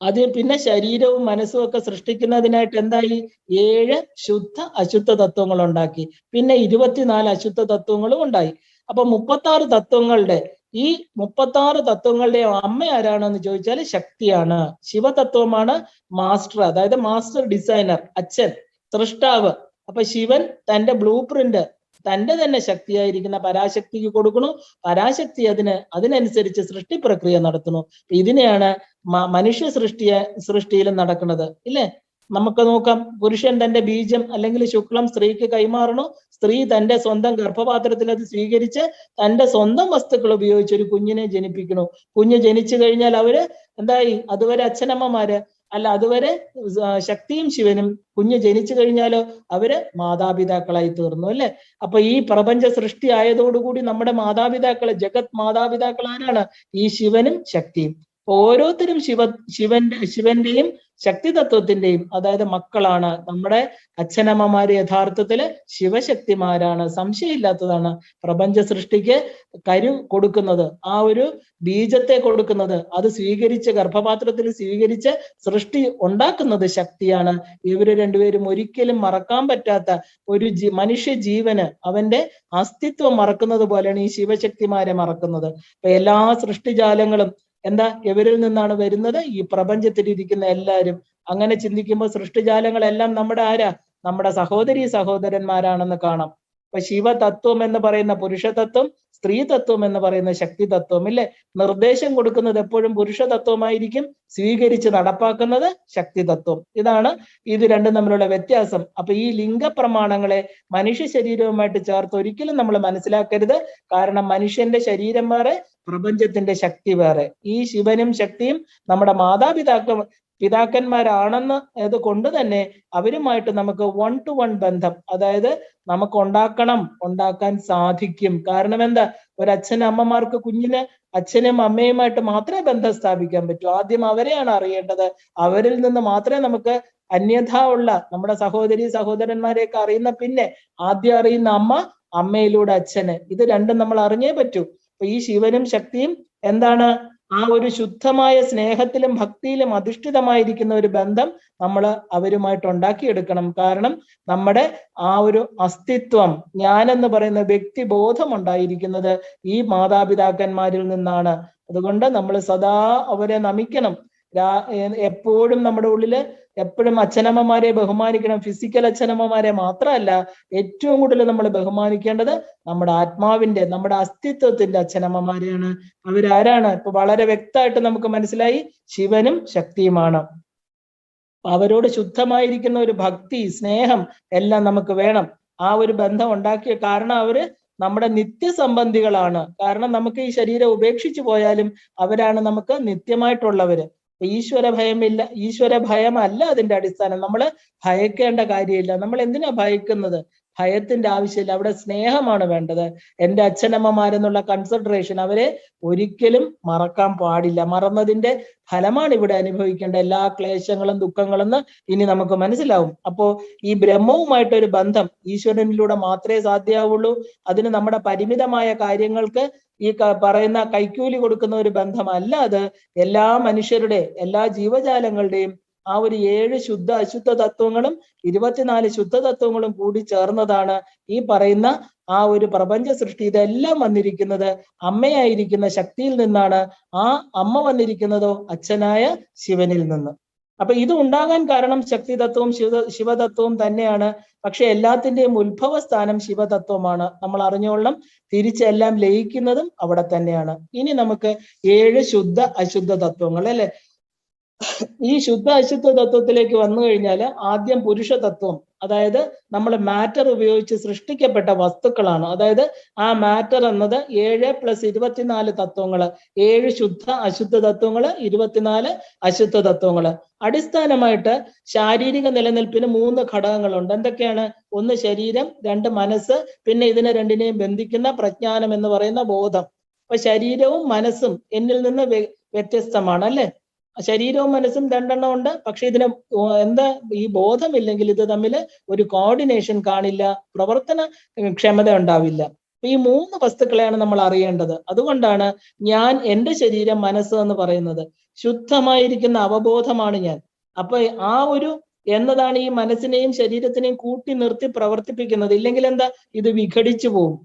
Speaker 1: അത് പിന്നെ ശരീരവും മനസ്സും ഒക്കെ സൃഷ്ടിക്കുന്നതിനായിട്ട് എന്തായി? 7 ശുദ്ധ അശുദ്ധ തത്വങ്ങൾ ഉണ്ടാക്കി. പിന്നെ 24 അശുദ്ധ തത്വങ്ങളും ഉണ്ടായി. അപ്പൊ 36 തത്വങ്ങളുടെ ഈ 36 തത്വങ്ങളുടെ അമ്മ ആരാണെന്ന് ചോദിച്ചാൽ ശക്തിയാണ്. ശിവതത്വമാണ് മാസ്റ്റർ, അതായത് മാസ്റ്റർ ഡിസൈനർ, അച്ഛൻ, സൃഷ്ടാവ്. അപ്പൊ ശിവൻ തന്റെ ബ്ലൂ പ്രിന്റ് തന്റെ തന്നെ ശക്തിയായിരിക്കുന്ന പരാശക്തിക്ക് കൊടുക്കണു. പരാശക്തി അതിനനുസരിച്ച് സൃഷ്ടി പ്രക്രിയ നടത്തുന്നു. ഇതിനെയാണ് മനുഷ്യ സൃഷ്ടിയിലും നടക്കുന്നത്. ഇല്ലേ? നമുക്ക് നോക്കാം. പുരുഷൻ തന്റെ ബീജം അല്ലെങ്കിൽ ശുക്ലം സ്ത്രീക്ക് കൈമാറണു. സ്ത്രീ തന്റെ സ്വന്തം ഗർഭപാത്രത്തിൽ അത് സ്വീകരിച്ച് തന്റെ സ്വന്തം വസ്തുക്കൾ ഉപയോഗിച്ച് ഒരു കുഞ്ഞിനെ ജനിപ്പിക്കണു. കുഞ്ഞ് ജനിച്ചു കഴിഞ്ഞാൽ അവര് എന്തായി? അതുവരെ അച്ഛനമ്മമാര്, അല്ല അതുവരെ ശക്തിയും ശിവനും. കുഞ്ഞ് ജനിച്ചു കഴിഞ്ഞാലോ അവര് മാതാപിതാക്കളായി തീർന്നു. അല്ലെ? അപ്പൊ ഈ പ്രപഞ്ച സൃഷ്ടി ആയതോടുകൂടി നമ്മുടെ മാതാപിതാക്കള്, ജഗത് മാതാപിതാക്കൾ ആരാണ്? ഈ ശിവനും ശക്തിയും. ഓരോരുത്തരും ശിവന്റെയും ശക്തി തത്വത്തിന്റെയും, അതായത് മക്കളാണ്. നമ്മുടെ അച്ഛനമ്മമാര് യഥാർത്ഥത്തില് ശിവശക്തിമാരാണ്. സംശയമില്ലാത്തതാണ്. പ്രപഞ്ച സൃഷ്ടിക്ക് കരു കൊടുക്കുന്നത്, ആ ഒരു ബീജത്തെ കൊടുക്കുന്നത്, അത് സ്വീകരിച്ച് ഗർഭപാത്രത്തിൽ സ്വീകരിച്ച് സൃഷ്ടി ഉണ്ടാക്കുന്നത് ശക്തിയാണ്. ഇവര് രണ്ടുപേരും ഒരിക്കലും മറക്കാൻ പറ്റാത്ത ഒരു മനുഷ്യ ജീവന് അവന്റെ അസ്തിത്വം മറക്കുന്നത് പോലെയാണ് ഈ ശിവശക്തിമാരെ മറക്കുന്നത്. അപ്പൊ എല്ലാ സൃഷ്ടിജാലങ്ങളും എന്താ ഇവരിൽ നിന്നാണ് വരുന്നത്? ഈ പ്രപഞ്ചത്തിൽ ഇരിക്കുന്ന എല്ലാവരും. അങ്ങനെ ചിന്തിക്കുമ്പോൾ സൃഷ്ടിജാലങ്ങളെല്ലാം നമ്മുടെ ആരാ? നമ്മുടെ സഹോദരീ സഹോദരന്മാരാണെന്ന് കാണാം. അപ്പൊ ശിവതത്വം എന്ന് പറയുന്ന പുരുഷതത്വം, സ്ത്രീ തത്വം എന്ന് പറയുന്ന ശക്തി തത്വം. ഇല്ലേ? നിർദ്ദേശം കൊടുക്കുന്നത് എപ്പോഴും പുരുഷ തത്വമായിരിക്കും, സ്വീകരിച്ച് നടപ്പാക്കുന്നത് ശക്തി തത്വം. ഇതാണ് ഇത് രണ്ടും തമ്മിലുള്ള വ്യത്യാസം. അപ്പൊ ഈ ലിംഗപ്രമാണങ്ങളെ മനുഷ്യ ശരീരവുമായിട്ട് ചേർത്ത് ഒരിക്കലും നമ്മൾ മനസ്സിലാക്കരുത്. കാരണം മനുഷ്യന്റെ ശരീരം വേറെ, പ്രപഞ്ചത്തിന്റെ ശക്തി വേറെ. ഈ ശിവനും ശക്തിയും നമ്മുടെ പിതാക്കന്മാരാണെന്ന് അത് കൊണ്ട് തന്നെ അവരുമായിട്ട് നമുക്ക് 1-to-1 ബന്ധം, അതായത് നമുക്ക് ഉണ്ടാക്കാൻ സാധിക്കും. കാരണം എന്താ? ഒരു അമ്മമാർക്ക് കുഞ്ഞിന് അച്ഛനും അമ്മയുമായിട്ട് മാത്രമേ ബന്ധം സ്ഥാപിക്കാൻ പറ്റൂ. ആദ്യം അവരെയാണ് അറിയേണ്ടത്. അവരിൽ നിന്ന് മാത്രമേ നമുക്ക് അന്യഥാ ഉള്ള നമ്മുടെ സഹോദരി സഹോദരന്മാരെയൊക്കെ അറിയുന്ന പിന്നെ ആദ്യം അറിയുന്ന അമ്മയിലൂടെ അച്ഛന്. ഇത് രണ്ടും നമ്മൾ അറിഞ്ഞേ പറ്റൂ. അപ്പൊ ഈ ശിവനും ശക്തിയും എന്താണ്? ആ ഒരു ശുദ്ധമായ സ്നേഹത്തിലും ഭക്തിയിലും അധിഷ്ഠിതമായിരിക്കുന്ന ഒരു ബന്ധം നമ്മൾ അവരുമായിട്ട് ഉണ്ടാക്കിയെടുക്കണം. കാരണം നമ്മുടെ ആ ഒരു അസ്തിത്വം, ഞാനെന്ന് പറയുന്ന വ്യക്തിബോധം ഉണ്ടായിരിക്കുന്നത് ഈ മാതാപിതാക്കന്മാരിൽ നിന്നാണ്. അതുകൊണ്ട് നമ്മൾ സദാ അവരെ നമിക്കണം. എപ്പോഴും നമ്മുടെ ഉള്ളില് എപ്പോഴും അച്ഛനമ്മമാരെ ബഹുമാനിക്കണം. ഫിസിക്കൽ അച്ഛനമ്മമാരെ മാത്രമല്ല, ഏറ്റവും കൂടുതൽ നമ്മൾ ബഹുമാനിക്കേണ്ടത് നമ്മുടെ ആത്മാവിന്റെ, നമ്മുടെ അസ്തിത്വത്തിന്റെ അച്ഛനമ്മമാരെയാണ്. അവരാരാണ്? ഇപ്പൊ വളരെ വ്യക്തമായിട്ട് നമുക്ക് മനസ്സിലായി, ശിവനും ശക്തിയുമാണ്. അവരോട് ശുദ്ധമായിരിക്കുന്ന ഒരു ഭക്തി, സ്നേഹം എല്ലാം നമുക്ക് വേണം. ആ ഒരു ബന്ധം ഉണ്ടാക്കിയ കാരണം അവര് നമ്മുടെ നിത്യസംബന്ധികളാണ്. കാരണം നമുക്ക് ഈ ശരീരം ഉപേക്ഷിച്ചു പോയാലും അവരാണ് നമുക്ക് നിത്യമായിട്ടുള്ളവര്. ഈശ്വര ഭയമില്ല, ഈശ്വര ഭയമല്ല അതിന്റെ അടിസ്ഥാനം. നമ്മൾ ഭയക്കേണ്ട കാര്യമില്ല. നമ്മൾ എന്തിനാ ഭയക്കുന്നത്? ഭയത്തിന്റെ ആവശ്യമില്ല. അവിടെ സ്നേഹമാണ് വേണ്ടത്. എൻ്റെ അച്ഛനമ്മമാരെന്നുള്ള കൺസിഡറേഷൻ, അവരെ ഒരിക്കലും മറക്കാൻ പാടില്ല. മറന്നതിന്റെ ഫലമാണ് ഇവിടെ അനുഭവിക്കേണ്ട എല്ലാ ക്ലേശങ്ങളും ദുഃഖങ്ങളെന്ന് ഇനി നമുക്ക് മനസ്സിലാവും. അപ്പോ ഈ ബ്രഹ്മവുമായിട്ടൊരു ബന്ധം ഈശ്വരനിലൂടെ മാത്രമേ സാധ്യമാവുള്ളൂ. അതിന് നമ്മുടെ പരിമിതമായ കാര്യങ്ങൾക്ക് ഈ പറയുന്ന കൈക്കൂലി കൊടുക്കുന്ന ഒരു ബന്ധമല്ല അത്. എല്ലാ മനുഷ്യരുടെ, എല്ലാ ജീവജാലങ്ങളുടെയും ആ ഒരു 7 ശുദ്ധ അശുദ്ധ തത്വങ്ങളും 24 ശുദ്ധ തത്വങ്ങളും കൂടി ചേർന്നതാണ് ഈ പറയുന്ന ആ ഒരു പ്രപഞ്ച സൃഷ്ടി. ഇതെല്ലാം വന്നിരിക്കുന്നത് അമ്മയായിരിക്കുന്ന ശക്തിയിൽ നിന്നാണ്. ആ അമ്മ വന്നിരിക്കുന്നതോ അച്ഛനായ ശിവനിൽ നിന്ന്. അപ്പൊ ഇത് ഉണ്ടാകാൻ കാരണം ശക്തിതത്വവും ശിവതത്വവും തന്നെയാണ്. പക്ഷെ എല്ലാത്തിന്റെയും ഉത്ഭവസ്ഥാനം ശിവതത്വമാണ്. നമ്മൾ അറിഞ്ഞോളണം, തിരിച്ചെല്ലാം ലയിക്കുന്നതും അവിടെ തന്നെയാണ്. ഇനി നമുക്ക് 7 ശുദ്ധ അശുദ്ധ തത്വങ്ങൾ അല്ലെ. ഈ ശുദ്ധ അശുദ്ധ തത്വത്തിലേക്ക് വന്നു കഴിഞ്ഞാൽ ആദ്യം പുരുഷ തത്വം, അതായത് നമ്മൾ മാറ്റർ ഉപയോഗിച്ച് സൃഷ്ടിക്കപ്പെട്ട വസ്തുക്കളാണ്. അതായത് ആ മാറ്റർ എന്നത് 7 + 24 തത്വങ്ങള്, 7 ശുദ്ധ അശുദ്ധ തത്വങ്ങള്, 24 അശുദ്ധ തത്വങ്ങള്. അടിസ്ഥാനമായിട്ട് ശാരീരിക നിലനിൽപ്പിന് 3 ഘടകങ്ങളുണ്ട്. എന്തൊക്കെയാണ്? 1 ശരീരം, 2 മനസ്സ്, പിന്നെ ഇതിനെ രണ്ടിനെയും ബന്ധിക്കുന്ന പ്രജ്ഞാനം എന്ന് പറയുന്ന ബോധം. അപ്പൊ ശരീരവും മനസ്സും എന്നിൽ നിന്ന് വ്യത്യസ്തമാണ് അല്ലെ. ശരീരവും മനസ്സും 2 എണ്ണം ഉണ്ട്. പക്ഷെ ഇതിന് എന്താ, ഈ ബോധമില്ലെങ്കിൽ ഇത് തമ്മിൽ ഒരു കോർഡിനേഷൻ കാണില്ല, പ്രവർത്തന ക്ഷമത ഉണ്ടാവില്ല. ഈ 3 വസ്തുക്കളെയാണ് നമ്മൾ അറിയേണ്ടത്. അതുകൊണ്ടാണ് ഞാൻ, എൻ്റെ ശരീരം, മനസ്സ് എന്ന് പറയുന്നത്. ശുദ്ധമായിരിക്കുന്ന അവബോധമാണ് ഞാൻ. അപ്പൊ ആ ഒരു എന്നതാണ് ഈ മനസ്സിനെയും ശരീരത്തിനെയും കൂട്ടി നിർത്തി പ്രവർത്തിപ്പിക്കുന്നത്. ഇല്ലെങ്കിൽ എന്താ, ഇത് വിഘടിച്ചു പോകും.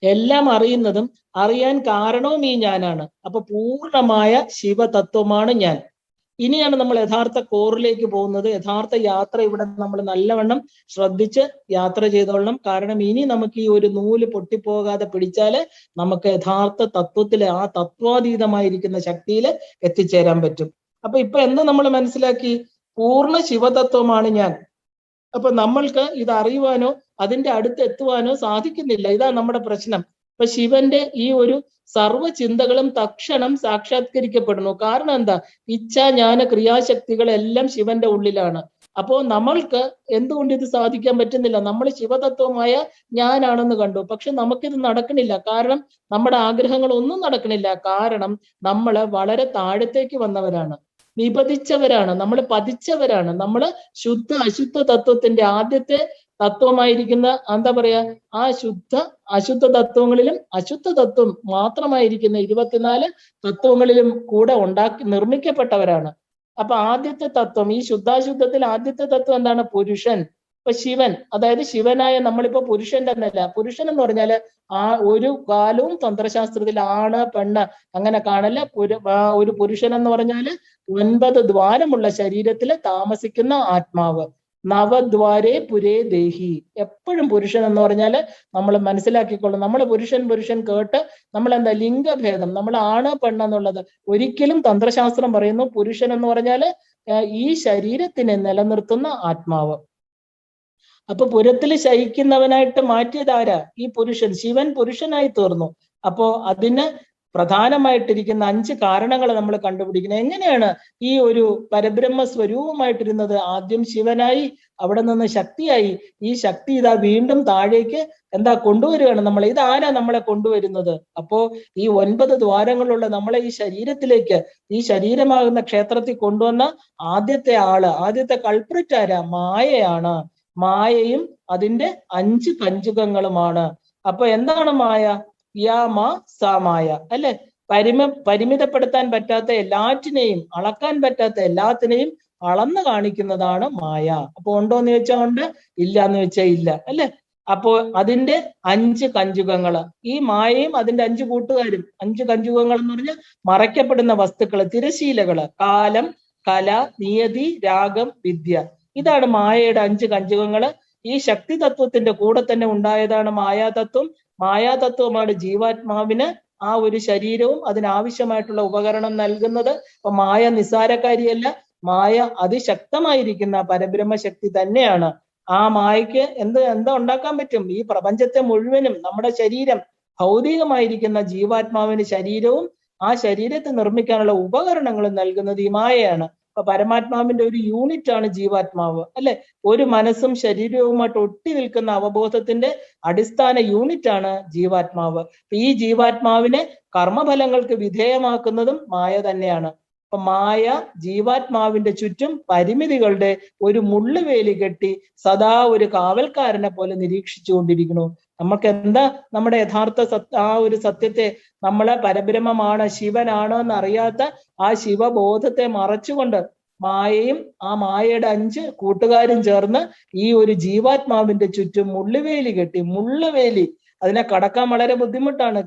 Speaker 1: എല്ലാം അറിയുന്നതും അറിയാൻ കാരണവും ഈ ഞാനാണ്. അപ്പൊ പൂർണ്ണമായ ശിവതത്വമാണ് ഞാൻ. ഇനിയാണ് നമ്മൾ യഥാർത്ഥ കോറിലേക്ക് പോകുന്നത്. യഥാർത്ഥ യാത്ര ഇവിടെ നമ്മൾ നല്ലവണ്ണം ശ്രദ്ധിച്ച് യാത്ര ചെയ്തോളണം. കാരണം ഇനി നമുക്ക് ഈ ഒരു നൂല് പൊട്ടിപ്പോകാതെ പിടിച്ചാല് നമുക്ക് യഥാർത്ഥ തത്വത്തില്, ആ തത്വാതീതമായിരിക്കുന്ന ശക്തിയിൽ എത്തിച്ചേരാൻ പറ്റും. അപ്പൊ ഇപ്പൊ എന്താ നമ്മൾ മനസ്സിലാക്കി? പൂർണ്ണ ശിവതത്വമാണ് ഞാൻ. അപ്പൊ നമ്മൾക്ക് ഇത് അറിയുവാനോ അതിന്റെ അടുത്ത് എത്തുവാനോ സാധിക്കുന്നില്ല. ഇതാണ് നമ്മുടെ പ്രശ്നം. അപ്പൊ ശിവന്റെ ഈ ഒരു സർവ്വ ചിന്തകളും തക്ഷണം സാക്ഷാത്കരിക്കപ്പെടുന്നു. കാരണം എന്താ? ഇച്ഛ, ജ്ഞാന, ക്രിയാശക്തികളെല്ലാം ശിവന്റെ ഉള്ളിലാണ്. അപ്പോ നമ്മൾക്ക് എന്തുകൊണ്ട് ഇത് സാധിക്കാൻ പറ്റുന്നില്ല? നമ്മൾ ശിവതത്വമായ ഞാനാണെന്ന് കണ്ടു, പക്ഷെ നമുക്കിത് നടക്കണില്ല. കാരണം നമ്മുടെ ആഗ്രഹങ്ങൾ ഒന്നും നടക്കണില്ല. കാരണം നമ്മൾ വളരെ താഴത്തേക്ക് വന്നവരാണ്, വിപതിച്ചവരാണ്, നമ്മൾ പതിച്ചവരാണ്. നമ്മൾ ശുദ്ധ അശുദ്ധ തത്വത്തിന്റെ ആദ്യത്തെ തത്വമായിരിക്കുന്ന എന്താ പറയാ, ആ ശുദ്ധ അശുദ്ധ തത്വങ്ങളിലും അശുദ്ധ തത്വം മാത്രമായിരിക്കുന്ന 24 തത്വങ്ങളിലും കൂടെ നിർമ്മിക്കപ്പെട്ടവരാണ്. അപ്പൊ ആദ്യത്തെ തത്വം, ഈ ശുദ്ധാശുദ്ധത്തിൽ ആദ്യത്തെ തത്വം എന്താണ്? പുരുഷൻ. ഇപ്പൊ ശിവൻ, അതായത് ശിവനായ നമ്മളിപ്പോ പുരുഷൻ തന്നെയല്ല. പുരുഷൻ എന്ന് പറഞ്ഞാല് ആ ഒരു കാലവും തന്ത്രശാസ്ത്രത്തിൽ ആണ് പെണ്ണ് അങ്ങനെ കാണല്ല. ഒരു പുരുഷൻ എന്ന് പറഞ്ഞാല് 9 ദ്വാരമുള്ള ശരീരത്തിൽ താമസിക്കുന്ന ആത്മാവ്. നവദ്വാരേ പുരേ ദേഹി. എപ്പോഴും പുരുഷൻ എന്ന് പറഞ്ഞാല് നമ്മൾ മനസ്സിലാക്കിക്കൊള്ളും. നമ്മൾ പുരുഷൻ കേട്ട് നമ്മൾ എന്താ, ലിംഗഭേദം, നമ്മൾ ആണ് പെണ്ണെന്നുള്ളത് ഒരിക്കലും തന്ത്രശാസ്ത്രം പറയുന്നു. പുരുഷൻ എന്ന് പറഞ്ഞാല് ഈ ശരീരത്തിനെ നിലനിർത്തുന്ന ആത്മാവ്. അപ്പൊ പുരത്തിൽ ശയിക്കുന്നവനായിട്ട് മാറ്റിയതാരാ? ഈ പുരുഷൻ. ശിവൻ പുരുഷനായി തീർന്നു. അപ്പോ അതിന് പ്രധാനമായിട്ടിരിക്കുന്ന 5 കാരണങ്ങൾ നമ്മൾ കണ്ടുപിടിക്കുന്നത്. എങ്ങനെയാണ് ഈ ഒരു പരബ്രഹ്മ സ്വരൂപമായിട്ടിരുന്നത് ആദ്യം ശിവനായി, അവിടെ നിന്ന് ശക്തിയായി, ഈ ശക്തി ഇതാ വീണ്ടും താഴേക്ക് എന്താ കൊണ്ടുവരികയാണ് നമ്മളെ. ഇതാരാ നമ്മളെ കൊണ്ടുവരുന്നത്? അപ്പോ ഈ 9 ദ്വാരങ്ങളുള്ള നമ്മളെ ഈ ശരീരത്തിലേക്ക്, ഈ ശരീരമാകുന്ന ക്ഷേത്രത്തിൽ കൊണ്ടുവന്ന ആദ്യത്തെ ആള്, ആദ്യത്തെ കൾപ്രിറ്റ് ആരാ? മായയാണ്. മായയും അതിന്റെ 5 കഞ്ചുകങ്ങളുമാണ്. അപ്പൊ എന്താണ് മായ? യാമ സാമായ അല്ലെ. പരിമിതപ്പെടുത്താൻ പറ്റാത്ത എല്ലാറ്റിനെയും, അളക്കാൻ പറ്റാത്ത എല്ലാത്തിനെയും അളന്ന് കാണിക്കുന്നതാണ് മായ. അപ്പൊ ഉണ്ടോന്ന് ചോദിച്ചാൽ ഉണ്ട്, ഇല്ല എന്ന് വെച്ചാൽ ഇല്ല അല്ലെ. അപ്പോ അതിന്റെ 5 കഞ്ചുകങ്ങള്, ഈ മായയും അതിന്റെ 5 കൂട്ടുകാരും. 5 കഞ്ചുകങ്ങൾ എന്ന് പറഞ്ഞാൽ മറയ്ക്കപ്പെടുന്ന വസ്തുക്കള്, തിരശീലകള്, കാലം, കല, നിയതി, രാഗം, വിദ്യ. ഇതാണ് മായയുടെ 5 കഞ്ചുകങ്ങള്. ഈ ശക്തി തത്വത്തിന്റെ കൂടെ തന്നെ ഉണ്ടായതാണ് മായാതത്വം. മായാതത്വമാണ് ജീവാത്മാവിന് ആ ഒരു ശരീരവും അതിനാവശ്യമായിട്ടുള്ള ഉപകരണം നൽകുന്നത്. അപ്പൊ മായ നിസ്സാരക്കാരിയല്ല. മായ അതിശക്തമായിരിക്കുന്ന പരബ്രഹ്മ ശക്തി തന്നെയാണ്. ആ മായയ്ക്ക് എന്താ ഉണ്ടാക്കാൻ പറ്റും? ഈ പ്രപഞ്ചത്തെ മുഴുവനും, നമ്മുടെ ശരീരം, ഭൗതികമായിരിക്കുന്ന ജീവാത്മാവിന് ശരീരവും ആ ശരീരത്തെ നിർമ്മിക്കാനുള്ള ഉപകരണങ്ങളും നൽകുന്നത് ഈ മായയാണ്. അപ്പൊ പരമാത്മാവിന്റെ ഒരു യൂണിറ്റ് ആണ് ജീവാത്മാവ്, അല്ലെ? ഒരു മനസ്സും ശരീരവുമായിട്ട് ഒട്ടി നിൽക്കുന്ന അവബോധത്തിന്റെ അടിസ്ഥാന യൂണിറ്റ് ആണ് ജീവാത്മാവ്. ഈ ജീവാത്മാവിനെ കർമ്മഫലങ്ങൾക്ക് വിധേയമാക്കുന്നതും മായ തന്നെയാണ്. അപ്പൊ മായ ജീവാത്മാവിന്റെ ചുറ്റും പരിമിതികളുടെ ഒരു മുള്ളുവേലി കെട്ടി സദാ ഒരു കാവൽക്കാരനെ പോലെ നിരീക്ഷിച്ചുകൊണ്ടിരിക്കുന്നു. നമുക്ക് എന്താ നമ്മുടെ യഥാർത്ഥ ആ ഒരു സത്യത്തെ, നമ്മളെ പരബ്രഹ്മമാണ്, ശിവനാണ് എന്നറിയാത്ത ആ ശിവബോധത്തെ മറച്ചുകൊണ്ട് മായയും ആ മായയുടെ 5 കൂട്ടുകാരും ചേർന്ന് ഈ ഒരു ജീവാത്മാവിന്റെ ചുറ്റും മുള്ളുവേലി കെട്ടി. മുള്ളുവേലി, അതിനെ കടക്കാൻ വളരെ ബുദ്ധിമുട്ടാണ്.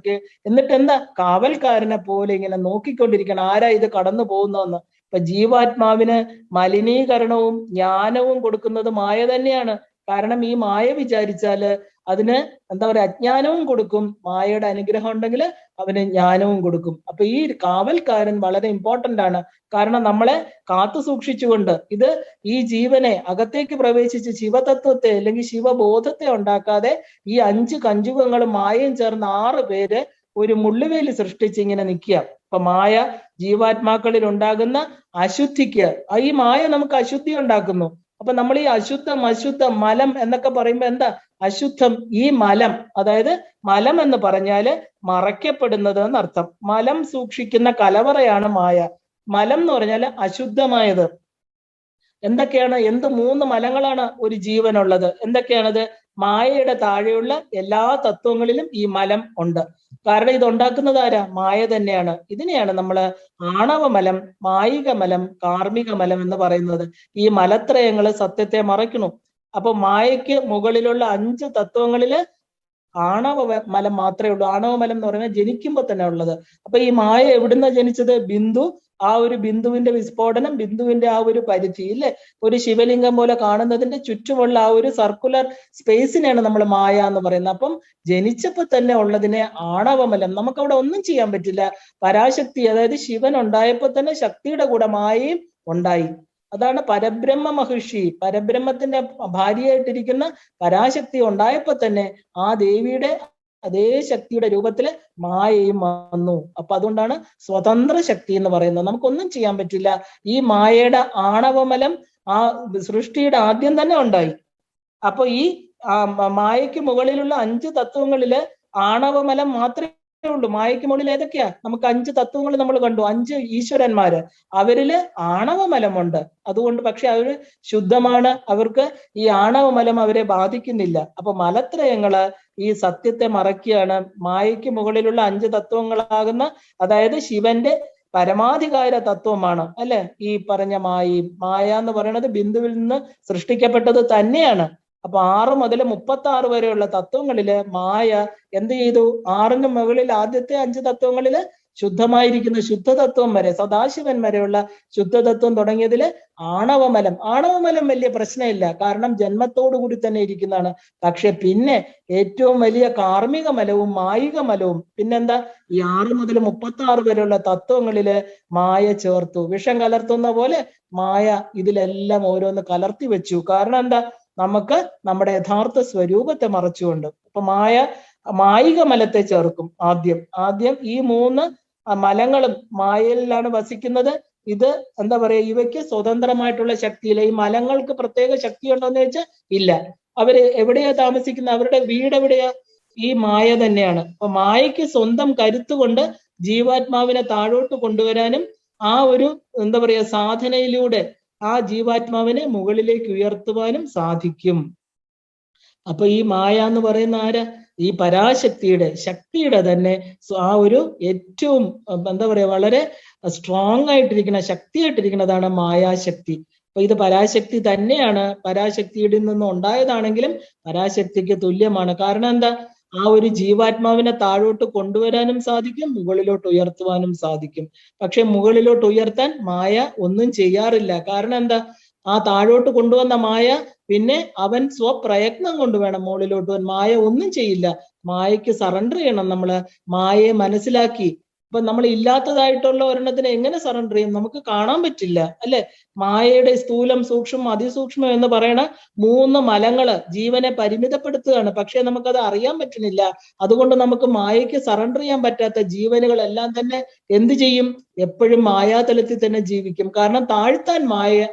Speaker 1: എന്നിട്ട് എന്താ, കാവൽക്കാരനെ പോലെ ഇങ്ങനെ നോക്കിക്കൊണ്ടിരിക്കണം, ആരാ ഇത് കടന്നു പോകുന്നതെന്ന്. ഇപ്പൊ ജീവാത്മാവിന് മലിനീകരണവും ജ്ഞാനവും കൊടുക്കുന്നത് മായ തന്നെയാണ്. കാരണം ഈ മായ വിചാരിച്ചാല് അതിന് എന്താ പറയാ, അജ്ഞാനവും കൊടുക്കും. മായയുടെ അനുഗ്രഹം ഉണ്ടെങ്കിൽ അവന് ജ്ഞാനവും കൊടുക്കും. അപ്പൊ ഈ കാവൽക്കാരൻ വളരെ ഇമ്പോർട്ടന്റ് ആണ്. കാരണം നമ്മളെ കാത്തു സൂക്ഷിച്ചുകൊണ്ട്, ഇത് ഈ ജീവനെ അകത്തേക്ക് പ്രവേശിച്ച് ശിവതത്വത്തെ അല്ലെങ്കിൽ ശിവബോധത്തെ ഉണ്ടാക്കാതെ ഈ 5 കഞ്ചുകങ്ങളും മായയും ചേർന്ന് 6 പേര് ഒരു മുള്ളുവേലി സൃഷ്ടിച്ച് ഇങ്ങനെ നിൽക്കുക. അപ്പൊ മായ ജീവാത്മാക്കളിൽ ഉണ്ടാകുന്ന അശുദ്ധിക്ക്, ഈ മായ നമുക്ക് അശുദ്ധി ഉണ്ടാക്കുന്നു. അപ്പൊ നമ്മൾ ഈ അശുദ്ധം, അശുദ്ധം, മലം എന്നൊക്കെ പറയുമ്പോ എന്താ അശുദ്ധം? ഈ മലം, അതായത് മലം എന്ന് പറഞ്ഞാല് മറയ്ക്കപ്പെടുന്നത് എന്നർത്ഥം. മലം സൂക്ഷിക്കുന്ന കലവറയാണ് മായ. മലം എന്ന് പറഞ്ഞാല് അശുദ്ധമായത്. എന്തൊക്കെയാണ്? 3 മലങ്ങളാണ് ഒരു ജീവനുള്ളത്. എന്തൊക്കെയാണത്? മായയുടെ താഴെയുള്ള എല്ലാ തത്വങ്ങളിലും ഈ മലം ഉണ്ട്. കാരണം ഇതുണ്ടാക്കുന്നത് ആരാ? മായ തന്നെയാണ്. ഇതിനെയാണ് നമ്മൾ ആണവമലം, മായിക മലം, കാർമിക മലം എന്ന് പറയുന്നത്. ഈ മലത്രയങ്ങള് സത്യത്തെ മറയ്ക്കണു. അപ്പൊ മായയ്ക്ക് മുകളിലുള്ള 5 തത്വങ്ങളില് ആണവ മലം മാത്രമേ ഉള്ളൂ. ആണവമലം എന്ന് പറയുന്നത് ജനിക്കുമ്പോ തന്നെ ഉള്ളത്. അപ്പൊ ഈ മായ എവിടുന്ന ജനിച്ചത്? ബിന്ദു. ആ ഒരു ബിന്ദുവിന്റെ വിസ്ഫോടനം, ബിന്ദുവിന്റെ ആ ഒരു പരിധി, ഇല്ലേ, ഒരു ശിവലിംഗം പോലെ കാണുന്നതിന്റെ ചുറ്റുമുള്ള ആ ഒരു സർക്കുലർ സ്പേസിനെയാണ് നമ്മൾ മായ എന്ന് പറയുന്നത്. അപ്പം ജനിച്ചപ്പോ തന്നെ ഉള്ളതിനെ ആണവമലം. നമുക്ക് അവിടെ ഒന്നും ചെയ്യാൻ പറ്റില്ല. പരാശക്തി, അതായത് ശിവൻ ഉണ്ടായപ്പോ തന്നെ ശക്തിയുടെ കൂടെ മായയും ഉണ്ടായി. അതാണ് പരബ്രഹ്മ മഹർഷി, പരബ്രഹ്മത്തിന്റെ ഭാര്യയായിട്ടിരിക്കുന്ന പരാശക്തി ഉണ്ടായപ്പോ തന്നെ ആ ദേവിയുടെ അതേ ശക്തിയുടെ രൂപത്തില് മായയും വന്നു. അപ്പൊ അതുകൊണ്ടാണ് സ്വതന്ത്ര ശക്തി എന്ന് പറയുന്നത്. നമുക്കൊന്നും ചെയ്യാൻ പറ്റില്ല. ഈ മായയുടെ ആണവമലം ആ സൃഷ്ടിയുടെ ആദ്യം തന്നെ ഉണ്ടായി. അപ്പൊ ഈ മായയ്ക്ക് മുകളിലുള്ള 5 തത്വങ്ങളില് ആണവമലം മാത്രമേ ഉള്ളൂ. മായയ്ക്ക് മുകളിൽ ഏതൊക്കെയാ? നമുക്ക് 5 തത്വങ്ങൾ നമ്മൾ കണ്ടു, 5 ഈശ്വരന്മാര്. അവരില് ആണവമലമുണ്ട്. അതുകൊണ്ട് പക്ഷെ അവര് ശുദ്ധമാണ്, അവർക്ക് ഈ ആണവമലം അവരെ ബാധിക്കുന്നില്ല. അപ്പൊ മലത്രയങ്ങള് ഈ സത്യത്തെ മറയ്ക്കുകയാണ്. മായയ്ക്ക് മുകളിലുള്ള 5 തത്വങ്ങളാകുന്ന, അതായത് ശിവന്റെ പരമാധികാര തത്വമാണ്, അല്ലെ, ഈ പറഞ്ഞ മായ എന്ന് പറയുന്നത് ബിന്ദുവിൽ നിന്ന് സൃഷ്ടിക്കപ്പെട്ടത് തന്നെയാണ്. അപ്പൊ 6 മുതൽ 36 വരെയുള്ള തത്വങ്ങളില് മായ എന്ത് ചെയ്തു? 6ന് മുകളിൽ ആദ്യത്തെ 5 തത്വങ്ങളില് ശുദ്ധമായിരിക്കുന്ന ശുദ്ധതത്വം വരെ, സദാശിവൻ വരെയുള്ള ശുദ്ധതത്വം തുടങ്ങിയതില് ആണവമലം വലിയ പ്രശ്നമില്ല, കാരണം ജന്മത്തോടു കൂടി തന്നെ ഇരിക്കുന്നതാണ്. പക്ഷെ പിന്നെ ഏറ്റവും വലിയ കാർമിക മലവും മായിക മലവും, പിന്നെന്താ, ഈ 6 മുതൽ 36 വരെയുള്ള തത്വങ്ങളില് മായ ചേർത്തു. വിഷം കലർത്തുന്ന പോലെ മായ ഇതിലെല്ലാം ഓരോന്ന് കലർത്തി വെച്ചു. കാരണം എന്താ? നമുക്ക് നമ്മുടെ യഥാർത്ഥ സ്വരൂപത്തെ മറച്ചുകൊണ്ട്. അപ്പൊ മായിക മലത്തെ ചേർക്കും ആദ്യം. ഈ 3 മലങ്ങളും മായയിലാണ് വസിക്കുന്നത്. ഇത് എന്താ പറയാ, ഇവയ്ക്ക് സ്വതന്ത്രമായിട്ടുള്ള ശക്തിയില്ല. ഈ മലങ്ങൾക്ക് പ്രത്യേക ശക്തി ഉണ്ടോന്ന് ചോദിച്ചാൽ ഇല്ല. അവര് എവിടെയാ താമസിക്കുന്നത്? അവരുടെ വീട് എവിടെയാ? ഈ മായ തന്നെയാണ്. അപ്പൊ മായയ്ക്ക് സ്വന്തം കരുത്തുകൊണ്ട് ജീവാത്മാവിനെ താഴോട്ട് കൊണ്ടുവരാനും ആ ഒരു എന്താ പറയാ സാധനയിലൂടെ ആ ജീവാത്മാവിനെ മുകളിലേക്ക് ഉയർത്തുവാനും സാധിക്കും. അപ്പൊ ഈ മായ എന്ന് പറയുന്ന ആരാ? ഈ പരാശക്തിയുടെ, ശക്തിയുടെ തന്നെ ആ ഒരു ഏറ്റവും എന്താ പറയാ വളരെ സ്ട്രോങ് ആയിട്ടിരിക്കുന്ന, ശക്തിയായിട്ടിരിക്കുന്നതാണ് മായാശക്തി. അപ്പൊ ഇത് പരാശക്തി തന്നെയാണ്. പരാശക്തിയുടെ നിന്ന് ഉണ്ടായതാണെങ്കിലും പരാശക്തിക്ക് തുല്യമാണ്. കാരണം എന്താ? ആ ഒരു ജീവാത്മാവിനെ താഴോട്ട് കൊണ്ടുവരാനും സാധിക്കും, മുകളിലോട്ട് ഉയർത്തുവാനും സാധിക്കും. പക്ഷെ മുകളിലോട്ട് ഉയർത്താൻ മായ ഒന്നും ചെയ്യാറില്ല. കാരണം എന്താ? ആ താഴോട്ട് കൊണ്ടുവന്ന മായ പിന്നെ അവൻ സ്വപ്രയത്നം കൊണ്ട് വേണം മുകളിലോട്ട് പോകാൻ. മായ ഒന്നും ചെയ്യില്ല. മായയ്ക്ക് സറണ്ടർ ചെയ്യണം നമ്മള്. മായയെ മനസ്സിലാക്കി. അപ്പൊ നമ്മൾ ഇല്ലാത്തതായിട്ടുള്ള ഒരെണ്ണത്തിന് എങ്ങനെ സറണ്ടർ ചെയ്യും? നമുക്ക് കാണാൻ പറ്റില്ല അല്ലെ? മായയുടെ സ്ഥൂലം, സൂക്ഷ്മം, അതിസൂക്ഷ്മം എന്ന് പറയണ 3 മലങ്ങള് ജീവനെ പരിമിതപ്പെടുത്തുകയാണ്. പക്ഷെ നമുക്കത് അറിയാൻ പറ്റുന്നില്ല. അതുകൊണ്ട് നമുക്ക് മായയ്ക്ക് സറണ്ടർ ചെയ്യാൻ പറ്റാത്ത ജീവനുകളെല്ലാം തന്നെ എന്ത് ചെയ്യും? എപ്പോഴും മായാതലത്തിൽ തന്നെ ജീവിക്കും. കാരണം താഴ്ത്താൻ മായ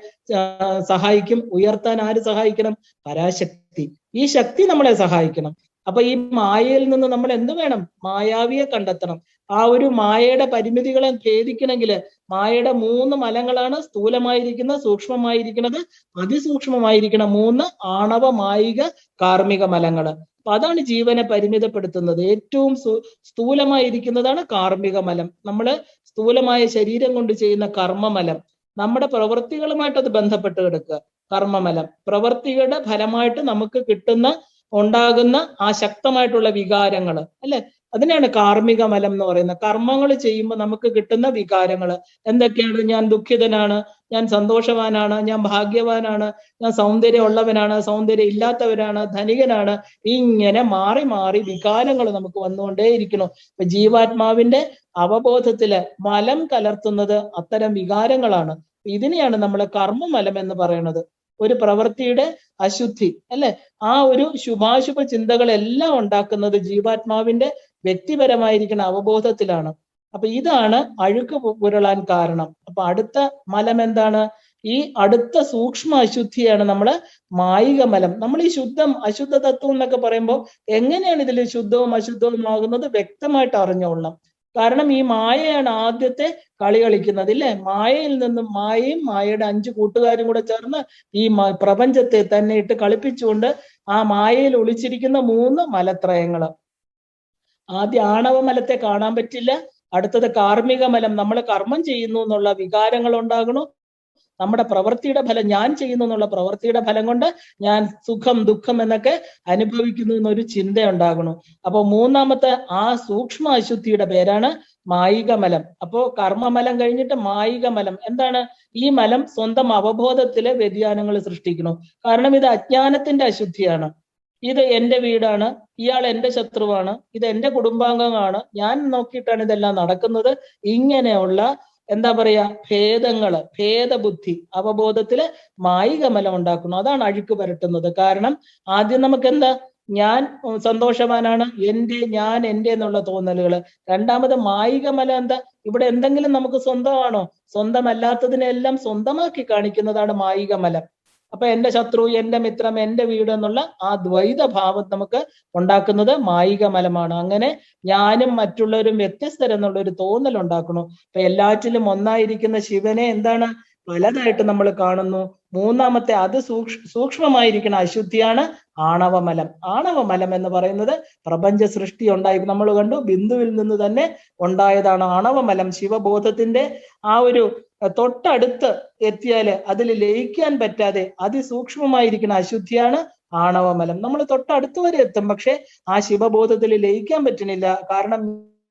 Speaker 1: സഹായിക്കും, ഉയർത്താൻ ആര് സഹായിക്കണം? പരാശക്തി. ഈ ശക്തി നമ്മളെ സഹായിക്കണം. അപ്പൊ ഈ മായയിൽ നിന്ന് നമ്മൾ എന്ത് വേണം? മായാവിയെ കണ്ടെത്തണം. ആ ഒരു മായയുടെ പരിമിതികളെ ഭേദിക്കണമെങ്കിൽ മായയുടെ 3 മലങ്ങളാണ് സ്ഥൂലമായിരിക്കുന്നത്, സൂക്ഷ്മമായിരിക്കുന്നത്, അതിസൂക്ഷ്മമായിരിക്കുന്ന 3 ആണവ മായിക കാർമിക മലങ്ങള്. അപ്പൊ അതാണ് ജീവനെ പരിമിതപ്പെടുത്തുന്നത്. ഏറ്റവും സ്ഥൂലമായിരിക്കുന്നതാണ് കാർമിക മലം. നമ്മള് സ്ഥൂലമായ ശരീരം കൊണ്ട് ചെയ്യുന്ന കർമ്മമലം. നമ്മുടെ പ്രവൃത്തികളുമായിട്ട് അത് ബന്ധപ്പെട്ട് കിടക്കുക. കർമ്മമലം പ്രവൃത്തികളുടെ ഫലമായിട്ട് നമുക്ക് ഉണ്ടാകുന്ന ആ ശക്തമായിട്ടുള്ള വികാരങ്ങൾ അല്ലെ, അതിനെയാണ് കാർമിക മലം എന്ന് പറയുന്നത്. കർമ്മങ്ങൾ ചെയ്യുമ്പോൾ നമുക്ക് കിട്ടുന്ന വികാരങ്ങൾ എന്തൊക്കെയാണ്? ഞാൻ ദുഃഖിതനാണ്, ഞാൻ സന്തോഷവാനാണ്, ഞാൻ ഭാഗ്യവാനാണ്, ഞാൻ സൗന്ദര്യം ഉള്ളവനാണ്, സൗന്ദര്യം ഇല്ലാത്തവരാണ്, ധനികനാണ്. ഇങ്ങനെ മാറി മാറി വികാരങ്ങൾ നമുക്ക് വന്നുകൊണ്ടേയിരിക്കണം. ഇപ്പൊ ജീവാത്മാവിന്റെ അവബോധത്തില് മലം കലർത്തുന്നത് അത്തരം വികാരങ്ങളാണ്. ഇതിനെയാണ് നമ്മൾ കർമ്മമലം എന്ന് പറയുന്നത്. ഒരു പ്രവൃത്തിയുടെ അശുദ്ധി അല്ലെ, ആ ഒരു ശുഭാശുഭ ചിന്തകളെല്ലാം ഉണ്ടാക്കുന്നത് ജീവാത്മാവിന്റെ വ്യക്തിപരമായിരിക്കുന്ന അവബോധത്തിലാണ്. അപ്പൊ ഇതാണ് അഴുക്ക് പുരളാൻ കാരണം. അപ്പൊ അടുത്ത മലം എന്താണ്? ഈ അടുത്ത സൂക്ഷ്മ അശുദ്ധിയാണ് നമ്മള് മായിക മലം. നമ്മൾ ഈ ശുദ്ധം അശുദ്ധ തത്വം എന്നൊക്കെ പറയുമ്പോൾ എങ്ങനെയാണ് ഇതിൽ ശുദ്ധവും അശുദ്ധവും ആകുന്നത് വ്യക്തമായിട്ട് അറിഞ്ഞുകൊള്ളാം. കാരണം ഈ മായയാണ് ആദ്യത്തെ കളി കളിക്കുന്നത് ഇല്ലേ? മായയിൽ നിന്നും മായയും മായയുടെ 5 കൂട്ടുകാരും കൂടെ ചേർന്ന് ഈ പ്രപഞ്ചത്തെ തന്നെ ഇട്ട് കളിപ്പിച്ചുകൊണ്ട് ആ മായയിൽ ഒളിച്ചിരിക്കുന്ന 3 മലത്രയങ്ങള്. ആദ്യം ആണവ മലത്തെ കാണാൻ പറ്റില്ല. അടുത്തത് കാർമിക മലം, നമ്മൾ കർമ്മം ചെയ്യുന്നു എന്നുള്ള വികാരങ്ങൾ ഉണ്ടാകണം. നമ്മുടെ പ്രവൃത്തിയുടെ ഫലം, ഞാൻ ചെയ്യുന്നു എന്നുള്ള പ്രവൃത്തിയുടെ ഫലം കൊണ്ട് ഞാൻ സുഖം ദുഃഖം എന്നൊക്കെ അനുഭവിക്കുന്നു എന്നൊരു ചിന്ത ഉണ്ടാകണം. അപ്പൊ 3ാമത്തെ ആ സൂക്ഷ്മ അശുദ്ധിയുടെ പേരാണ് മായിക മലം. അപ്പോ കർമ്മമലം കഴിഞ്ഞിട്ട് മായിക മലം എന്താണ്? ഈ മലം സ്വന്തം അവബോധത്തിലെ വ്യതിയാനങ്ങൾ സൃഷ്ടിക്കണം. കാരണം ഇത് അജ്ഞാനത്തിന്റെ അശുദ്ധിയാണ്. ഇത് എന്റെ വീടാണ്, ഇയാൾ എന്റെ ശത്രുവാണ്, ഇത് എന്റെ കുടുംബാംഗമാണ്, ഞാൻ നോക്കിയിട്ടാണ് ഇതെല്ലാം നടക്കുന്നത്. ഇങ്ങനെയുള്ള എന്താ പറയാ ഭേദബുദ്ധി അവബോധത്തില് മായിക മലം ഉണ്ടാക്കുന്നു. അതാണ് അഴുക്ക് പരട്ടുന്നത്. കാരണം ആദ്യം നമുക്ക് എന്താ? ഞാൻ സന്തോഷവാനാണ്, ഞാൻ എന്റെ എന്നുള്ള തോന്നലുകള്. രണ്ടാമത് മായിക മലം എന്താ? ഇവിടെ എന്തെങ്കിലും നമുക്ക് സ്വന്തമാണോ? സ്വന്തമല്ലാത്തതിനെല്ലാം സ്വന്തമാക്കി കാണിക്കുന്നതാണ് മായിക മലം. അപ്പൊ എന്റെ ശത്രു, എന്റെ മിത്രം, എന്റെ വീട് എന്നുള്ള ആ ദ്വൈത ഭാവം നമുക്ക് ഉണ്ടാക്കുന്നത് മായിക മലമാണ്. അങ്ങനെ ഞാനും മറ്റുള്ളവരും വ്യത്യസ്തരെന്നുള്ള ഒരു തോന്നൽ ഉണ്ടാക്കണം. അപ്പൊ എല്ലാറ്റിലും ഒന്നായിരിക്കുന്ന ശിവനെ എന്താണ്? പലതായിട്ട് നമ്മൾ കാണുന്നു. 3ാമത്തെ സൂക്ഷ്മമായിരിക്കുന്ന അശുദ്ധിയാണ് ആണവമലം. ആണവമലം എന്ന് പറയുന്നത് പ്രപഞ്ച സൃഷ്ടി ഉണ്ടായി നമ്മൾ കണ്ടു, ബിന്ദുവിൽ നിന്ന് തന്നെ ഉണ്ടായതാണ് ആണവമലം. ശിവബോധത്തിന്റെ ആ ഒരു തൊട്ടടുത്ത് എത്തിയാല് അതിൽ ലയിക്കാൻ പറ്റാതെ അതിസൂക്ഷ്മമായിരിക്കുന്ന അശുദ്ധിയാണ് ആണവമലം. നമ്മൾ തൊട്ടടുത്ത് വരെ എത്തും, പക്ഷെ ആ ശിവബോധത്തിൽ ലയിക്കാൻ പറ്റുന്നില്ല. കാരണം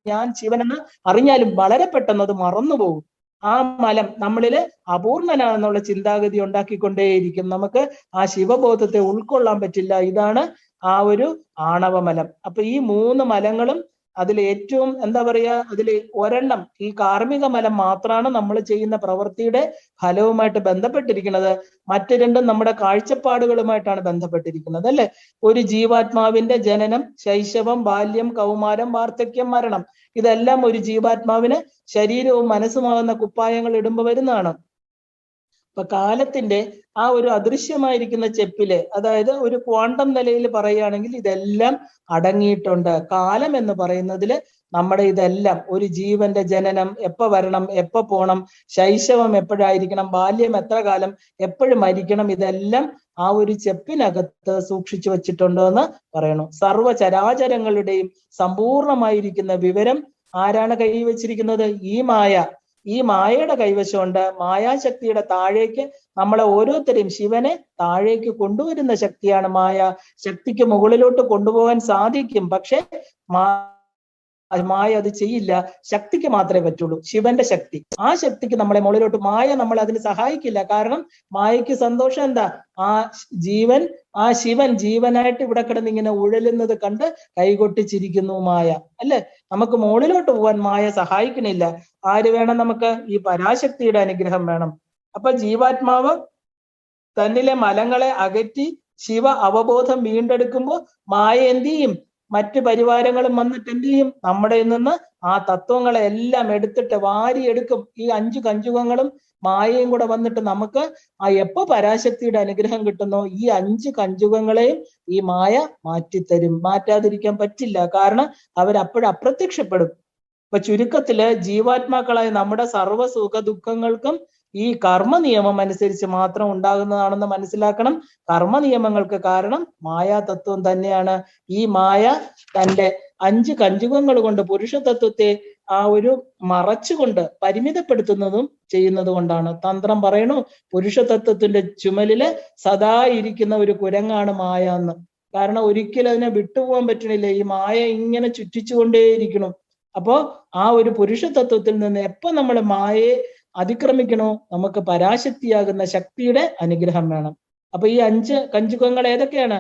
Speaker 1: ഞാൻ ശിവനെന്ന് അറിഞ്ഞാലും വളരെ പെട്ടെന്ന് അത് മറന്നുപോകും. ആ മലം നമ്മളില് അപൂർണനാണെന്നുള്ള ചിന്താഗതി ഉണ്ടാക്കിക്കൊണ്ടേയിരിക്കും. നമുക്ക് ആ ശിവബോധത്തെ ഉൾക്കൊള്ളാൻ പറ്റില്ല. ഇതാണ് ആ ഒരു ആണവമലം. അപ്പൊ ഈ 3 മലങ്ങളും അതിൽ ഏറ്റവും എന്താ പറയാ, അതിൽ ഒരെണ്ണം ഈ കാർമിക മലം മാത്രമാണ് നമ്മൾ ചെയ്യുന്ന പ്രവൃത്തിയുടെ ഫലവുമായിട്ട് ബന്ധപ്പെട്ടിരിക്കുന്നത്. മറ്റു രണ്ടും നമ്മുടെ കാഴ്ചപ്പാടുകളുമായിട്ടാണ് ബന്ധപ്പെട്ടിരിക്കുന്നത് അല്ലെ. ഒരു ജീവാത്മാവിന്റെ ജനനം, ശൈശവം, ബാല്യം, കൗമാരം, വാർദ്ധക്യം, മരണം, ഇതെല്ലാം ഒരു ജീവാത്മാവിന് ശരീരവും മനസ്സുമാകുന്ന കുപ്പായങ്ങൾ ഇടുമ്പോൾ വരുന്നതാണ്. അപ്പൊ കാലത്തിന്റെ ആ ഒരു അദൃശ്യമായിരിക്കുന്ന ചെപ്പില്, അതായത് ഒരു ക്വാണ്ടം നിലയിൽ പറയുകയാണെങ്കിൽ ഇതെല്ലാം അടങ്ങിയിട്ടുണ്ട്. കാലം എന്ന് പറയുന്നതില് നമ്മുടെ ഇതെല്ലാം, ഒരു ജീവന്റെ ജനനം എപ്പോ വരണം, എപ്പോ പോണം, ശൈശവം എപ്പോഴായിരിക്കണം, ബാല്യം എത്ര കാലം, എപ്പോഴും മരിക്കണം, ഇതെല്ലാം ആ ഒരു ചെപ്പിനകത്ത് സൂക്ഷിച്ചു വെച്ചിട്ടുണ്ടോ എന്ന് പറയണു. സർവചരാചരങ്ങളുടെയും സമ്പൂർണമായിരിക്കുന്ന വിവരം ആരാണ് കൈവച്ചിരിക്കുന്നത്? ഈ മായയുടെ കൈവശമുണ്ട്. മായാശക്തിയുടെ താഴേക്ക് നമ്മളെ ഓരോരുത്തരെയും, ശിവനെ താഴേക്ക് കൊണ്ടുവരുന്ന ശക്തിയാണ് മായ. ശക്തിക്ക് മുകളിലോട്ട് കൊണ്ടുപോകാൻ സാധിക്കും, പക്ഷെ മായ അത് ചെയ്യില്ല. ശക്തിക്ക് മാത്രമേ പറ്റുള്ളൂ, ശിവന്റെ ശക്തി. ആ ശക്തിക്ക് നമ്മളെ മുകളിലോട്ട് മായ നമ്മൾ അതിന് സഹായിക്കില്ല. കാരണം മായയ്ക്ക് സന്തോഷം എന്താ? ആ ജീവൻ, ആ ശിവൻ ജീവനായിട്ട് ഇവിടെ കിടന്ന് ഇങ്ങനെ ഉഴലുന്നത് കണ്ട് കൈകൊട്ടി ചിരിക്കുന്നു മായ, അല്ലെ? നമുക്ക് മുകളിലോട്ട് പോകാൻ മായ സഹായിക്കണില്ല. ആര് വേണം നമുക്ക്? ഈ പരാശക്തിയുടെ അനുഗ്രഹം വേണം. അപ്പൊ ജീവാത്മാവ് തന്നിലെ മലങ്ങളെ അകറ്റി ശിവ അവബോധം വീണ്ടെടുക്കുമ്പോൾ മായ എന്ത് ചെയ്യും? മറ്റ് പരിവാരങ്ങളും വന്നിട്ട് എന്ത് ചെയ്യും? നമ്മുടെ നിന്ന് ആ തത്വങ്ങളെ എല്ലാം എടുത്തിട്ട് വാരിയെടുക്കും. ഈ 5 കഞ്ചുകങ്ങളും മായയും കൂടെ വന്നിട്ട് നമുക്ക് ആ എപ്പോ പരാശക്തിയുടെ അനുഗ്രഹം കിട്ടുന്നോ ഈ 5 കഞ്ചുകങ്ങളെയും ഈ മായ മാറ്റിത്തരും. മാറ്റാതിരിക്കാൻ പറ്റില്ല, കാരണം അവരപ്പോഴപ്രത്യക്ഷപ്പെടും. ഇപ്പൊ ചുരുക്കത്തില് ജീവാത്മാക്കളായ നമ്മുടെ സർവ്വ സുഖ ദുഃഖങ്ങൾക്കും ഈ കർമ്മ നിയമം അനുസരിച്ച് മാത്രം ഉണ്ടാകുന്നതാണെന്ന് മനസ്സിലാക്കണം. കർമ്മ നിയമങ്ങൾക്ക് കാരണം മായാതത്വം തന്നെയാണ്. ഈ മായ തന്റെ 5 കഞ്ചുകങ്ങൾ കൊണ്ട് പുരുഷ തത്വത്തെ ആ ഒരു മറച്ചുകൊണ്ട് പരിമിതപ്പെടുത്തുന്നതും ചെയ്യുന്നത് കൊണ്ടാണ്. തന്ത്രം പറയണു പുരുഷ തത്വത്തിന്റെ ചുമലില് സദാ ഇരിക്കുന്ന ഒരു കുരങ്ങാണ് മായ എന്ന്. കാരണം ഒരിക്കലും അതിനെ വിട്ടുപോകാൻ പറ്റണില്ല. ഈ മായ ഇങ്ങനെ ചുറ്റിച്ചുകൊണ്ടേയിരിക്കണം. അപ്പോ ആ ഒരു പുരുഷ തത്വത്തിൽ നിന്ന് എപ്പോ നമ്മൾ മായയെ അതിക്രമിക്കണോ നമുക്ക് പരാശക്തിയാകുന്ന ശക്തിയുടെ അനുഗ്രഹം വേണം. അപ്പൊ ഈ 5 കഞ്ചുകങ്ങൾ ഏതൊക്കെയാണ്?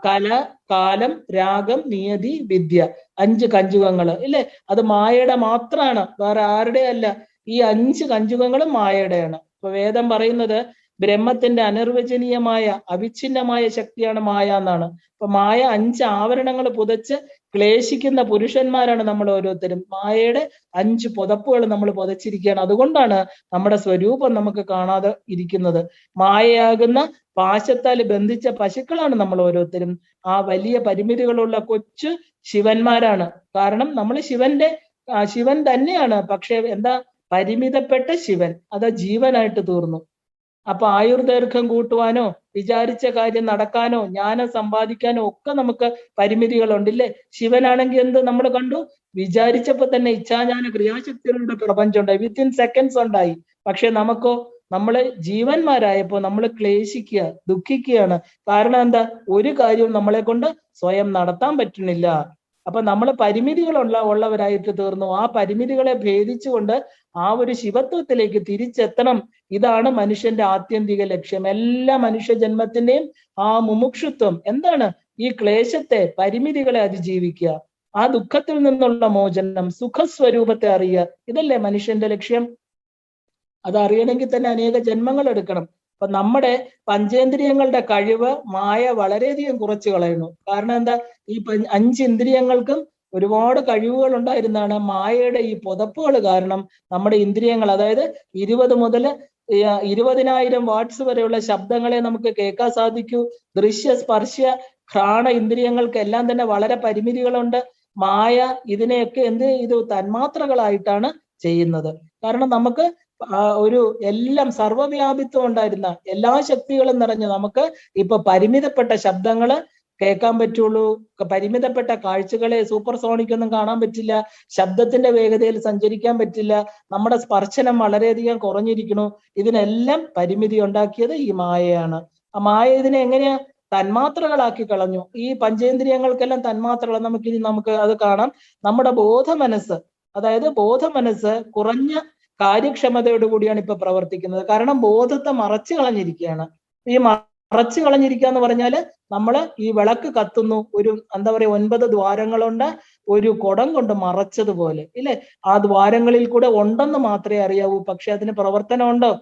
Speaker 1: കല, കാലം, രാഗം, നിയതി, വിദ്യ. 5 കഞ്ചുകങ്ങൾ ഇല്ലേ? അത് മായയുടെ മാത്രമാണ്, വേറെ ആരുടെ അല്ല. ഈ 5 കഞ്ചുകങ്ങളും മായയുടെയാണ്. ഇപ്പൊ വേദം പറയുന്നത് ബ്രഹ്മത്തിന്റെ അനിർവചനീയമായ അവിഛിന്നമായ ശക്തിയാണ് മായ എന്നാണ്. അപ്പൊ മായ 5 ആവരണങ്ങൾ പുതച്ച് ക്ലേശിക്കുന്ന പുരുഷന്മാരാണ് നമ്മൾ ഓരോരുത്തരും. മായയുടെ 5 പുതപ്പുകൾ നമ്മൾ പുതച്ചിരിക്കുകയാണ്. അതുകൊണ്ടാണ് നമ്മുടെ സ്വരൂപം നമുക്ക് കാണാതെ ഇരിക്കുന്നത്. മായയാകുന്ന പാശത്താൽ ബന്ധിച്ച പശുക്കളാണ് നമ്മൾ ഓരോരുത്തരും. ആ വലിയ പരിമിതികളുള്ള കൊച്ചു ശിവന്മാരാണ്. കാരണം നമ്മൾ ശിവൻ തന്നെയാണ്. പക്ഷെ എന്താ? പരിമിതപ്പെട്ട ശിവൻ, അത് ജീവനായിട്ട് തീർന്നു. അപ്പൊ ആയുർദൈർഘ്യം കൂട്ടുവാനോ വിചാരിച്ച കാര്യം നടക്കാനോ ജ്ഞാനം സമ്പാദിക്കാനോ ഒക്കെ നമുക്ക് പരിമിതികളുണ്ടല്ലേ? ശിവനാണെങ്കിൽ എന്ത് നമ്മൾ കണ്ടു? വിചാരിച്ചപ്പോ തന്നെ ഇച്ഛാജ്ഞാന ക്രിയാശക്തികളുടെ പ്രപഞ്ചം ഉണ്ടായി, വിത്തിൻ സെക്കൻഡ്സ് ഉണ്ടായി. പക്ഷെ നമുക്കോ? നമ്മള് ജീവന്മാരായപ്പോ നമ്മൾ ക്ലേശിക്കുക, ദുഃഖിക്കുകയാണ്. കാരണം എന്താ? ഒരു കാര്യവും നമ്മളെ കൊണ്ട് സ്വയം നടത്താൻ പറ്റുന്നില്ല. അപ്പൊ നമ്മൾ പരിമിതികളുള്ളവരായിട്ട് തീർന്നു. ആ പരിമിതികളെ ഭേദിച്ചുകൊണ്ട് ആ ഒരു ശിവത്വത്തിലേക്ക് തിരിച്ചെത്തണം. ഇതാണ് മനുഷ്യന്റെ ആത്യന്തിക ലക്ഷ്യം. എല്ലാ മനുഷ്യ ജന്മത്തിന്റെയും ആ മുമുക്ഷുത്വം എന്താണ്? ഈ ക്ലേശത്തെ, പരിമിതികളെ അതിജീവിക്കുക, ആ ദുഃഖത്തിൽ നിന്നുള്ള മോചനം, സുഖസ്വരൂപത്തെ അറിയുക. ഇതല്ലേ മനുഷ്യന്റെ ലക്ഷ്യം? അതറിയണമെങ്കിൽ തന്നെ അനേക ജന്മങ്ങൾ എടുക്കണം. അപ്പൊ നമ്മുടെ പഞ്ചേന്ദ്രിയങ്ങളുടെ കഴിവ് മായ വളരെയധികം കുറച്ച് കളയുന്നു. കാരണം എന്താ? ഈ 5 ഇന്ദ്രിയങ്ങൾക്കും ഒരുപാട് കഴിവുകൾ ഉണ്ടായിരുന്നാണ്. മായയുടെ ഈ പുതപ്പുകൾ കാരണം നമ്മുടെ ഇന്ദ്രിയങ്ങൾ, അതായത് 20 മുതൽ 20,000 വാട്ട്സ് വരെയുള്ള ശബ്ദങ്ങളെ നമുക്ക് കേൾക്കാൻ സാധിക്കൂ. ദൃശ്യ, സ്പർശ, ഘ്രാണ ഇന്ദ്രിയങ്ങൾക്ക് എല്ലാം തന്നെ വളരെ പരിമിതികളുണ്ട്. മായ ഇതിനെയൊക്കെ എന്ത് ചെയ്തു? തന്മാത്രകളായിട്ടാണ് ചെയ്യുന്നത്. കാരണം നമുക്ക് ഒരു എല്ലാം സർവ്വവ്യാപിത്വം ഉണ്ടായിരുന്ന എല്ലാ ശക്തികളും നിറഞ്ഞ് നമുക്ക് ഇപ്പൊ പരിമിതപ്പെട്ട ശബ്ദങ്ങള് കേൾക്കാൻ പറ്റുള്ളൂ. പരിമിതപ്പെട്ട കാഴ്ചകളെ സൂപ്പർസോണിക് ഒന്നും കാണാൻ പറ്റില്ല. ശബ്ദത്തിന്റെ വേഗതയിൽ സഞ്ചരിക്കാൻ പറ്റില്ല. നമ്മുടെ സ്പർശനം വളരെയധികം കുറഞ്ഞിരിക്കുന്നു. ഇതിനെല്ലാം പരിമിതി ഉണ്ടാക്കിയത് ഈ മായയാണ്. ആ മായ ഇതിനെ എങ്ങനെയാ? തന്മാത്രകളാക്കി കളഞ്ഞു. ഈ പഞ്ചേന്ദ്രിയങ്ങൾക്കെല്ലാം തന്മാത്രകൾ. നമുക്ക് അത് കാണാം. നമ്മുടെ ബോധമനസ്സ്, അതായത് ബോധമനസ്സ് കുറഞ്ഞ കാര്യക്ഷമതയോട് കൂടിയാണ് ഇപ്പൊ പ്രവർത്തിക്കുന്നത്. കാരണം ബോധത്തെ മറച്ചു കളഞ്ഞിരിക്കുകയാണ്. ഈ മറച്ചു കളഞ്ഞിരിക്കുക എന്ന് പറഞ്ഞാല് നമ്മള് ഈ വിളക്ക് കത്തുന്നു, ഒരു എന്താ പറയാ 9 ദ്വാരങ്ങളുണ്ട്, ഒരു കുടം കൊണ്ട് മറച്ചതുപോലെ ഇല്ലേ? ആ ദ്വാരങ്ങളിൽ കൂടെ ഉണ്ടെന്ന് മാത്രമേ അറിയാവൂ, പക്ഷെ അതിന് പ്രവർത്തനം ഉണ്ടോ?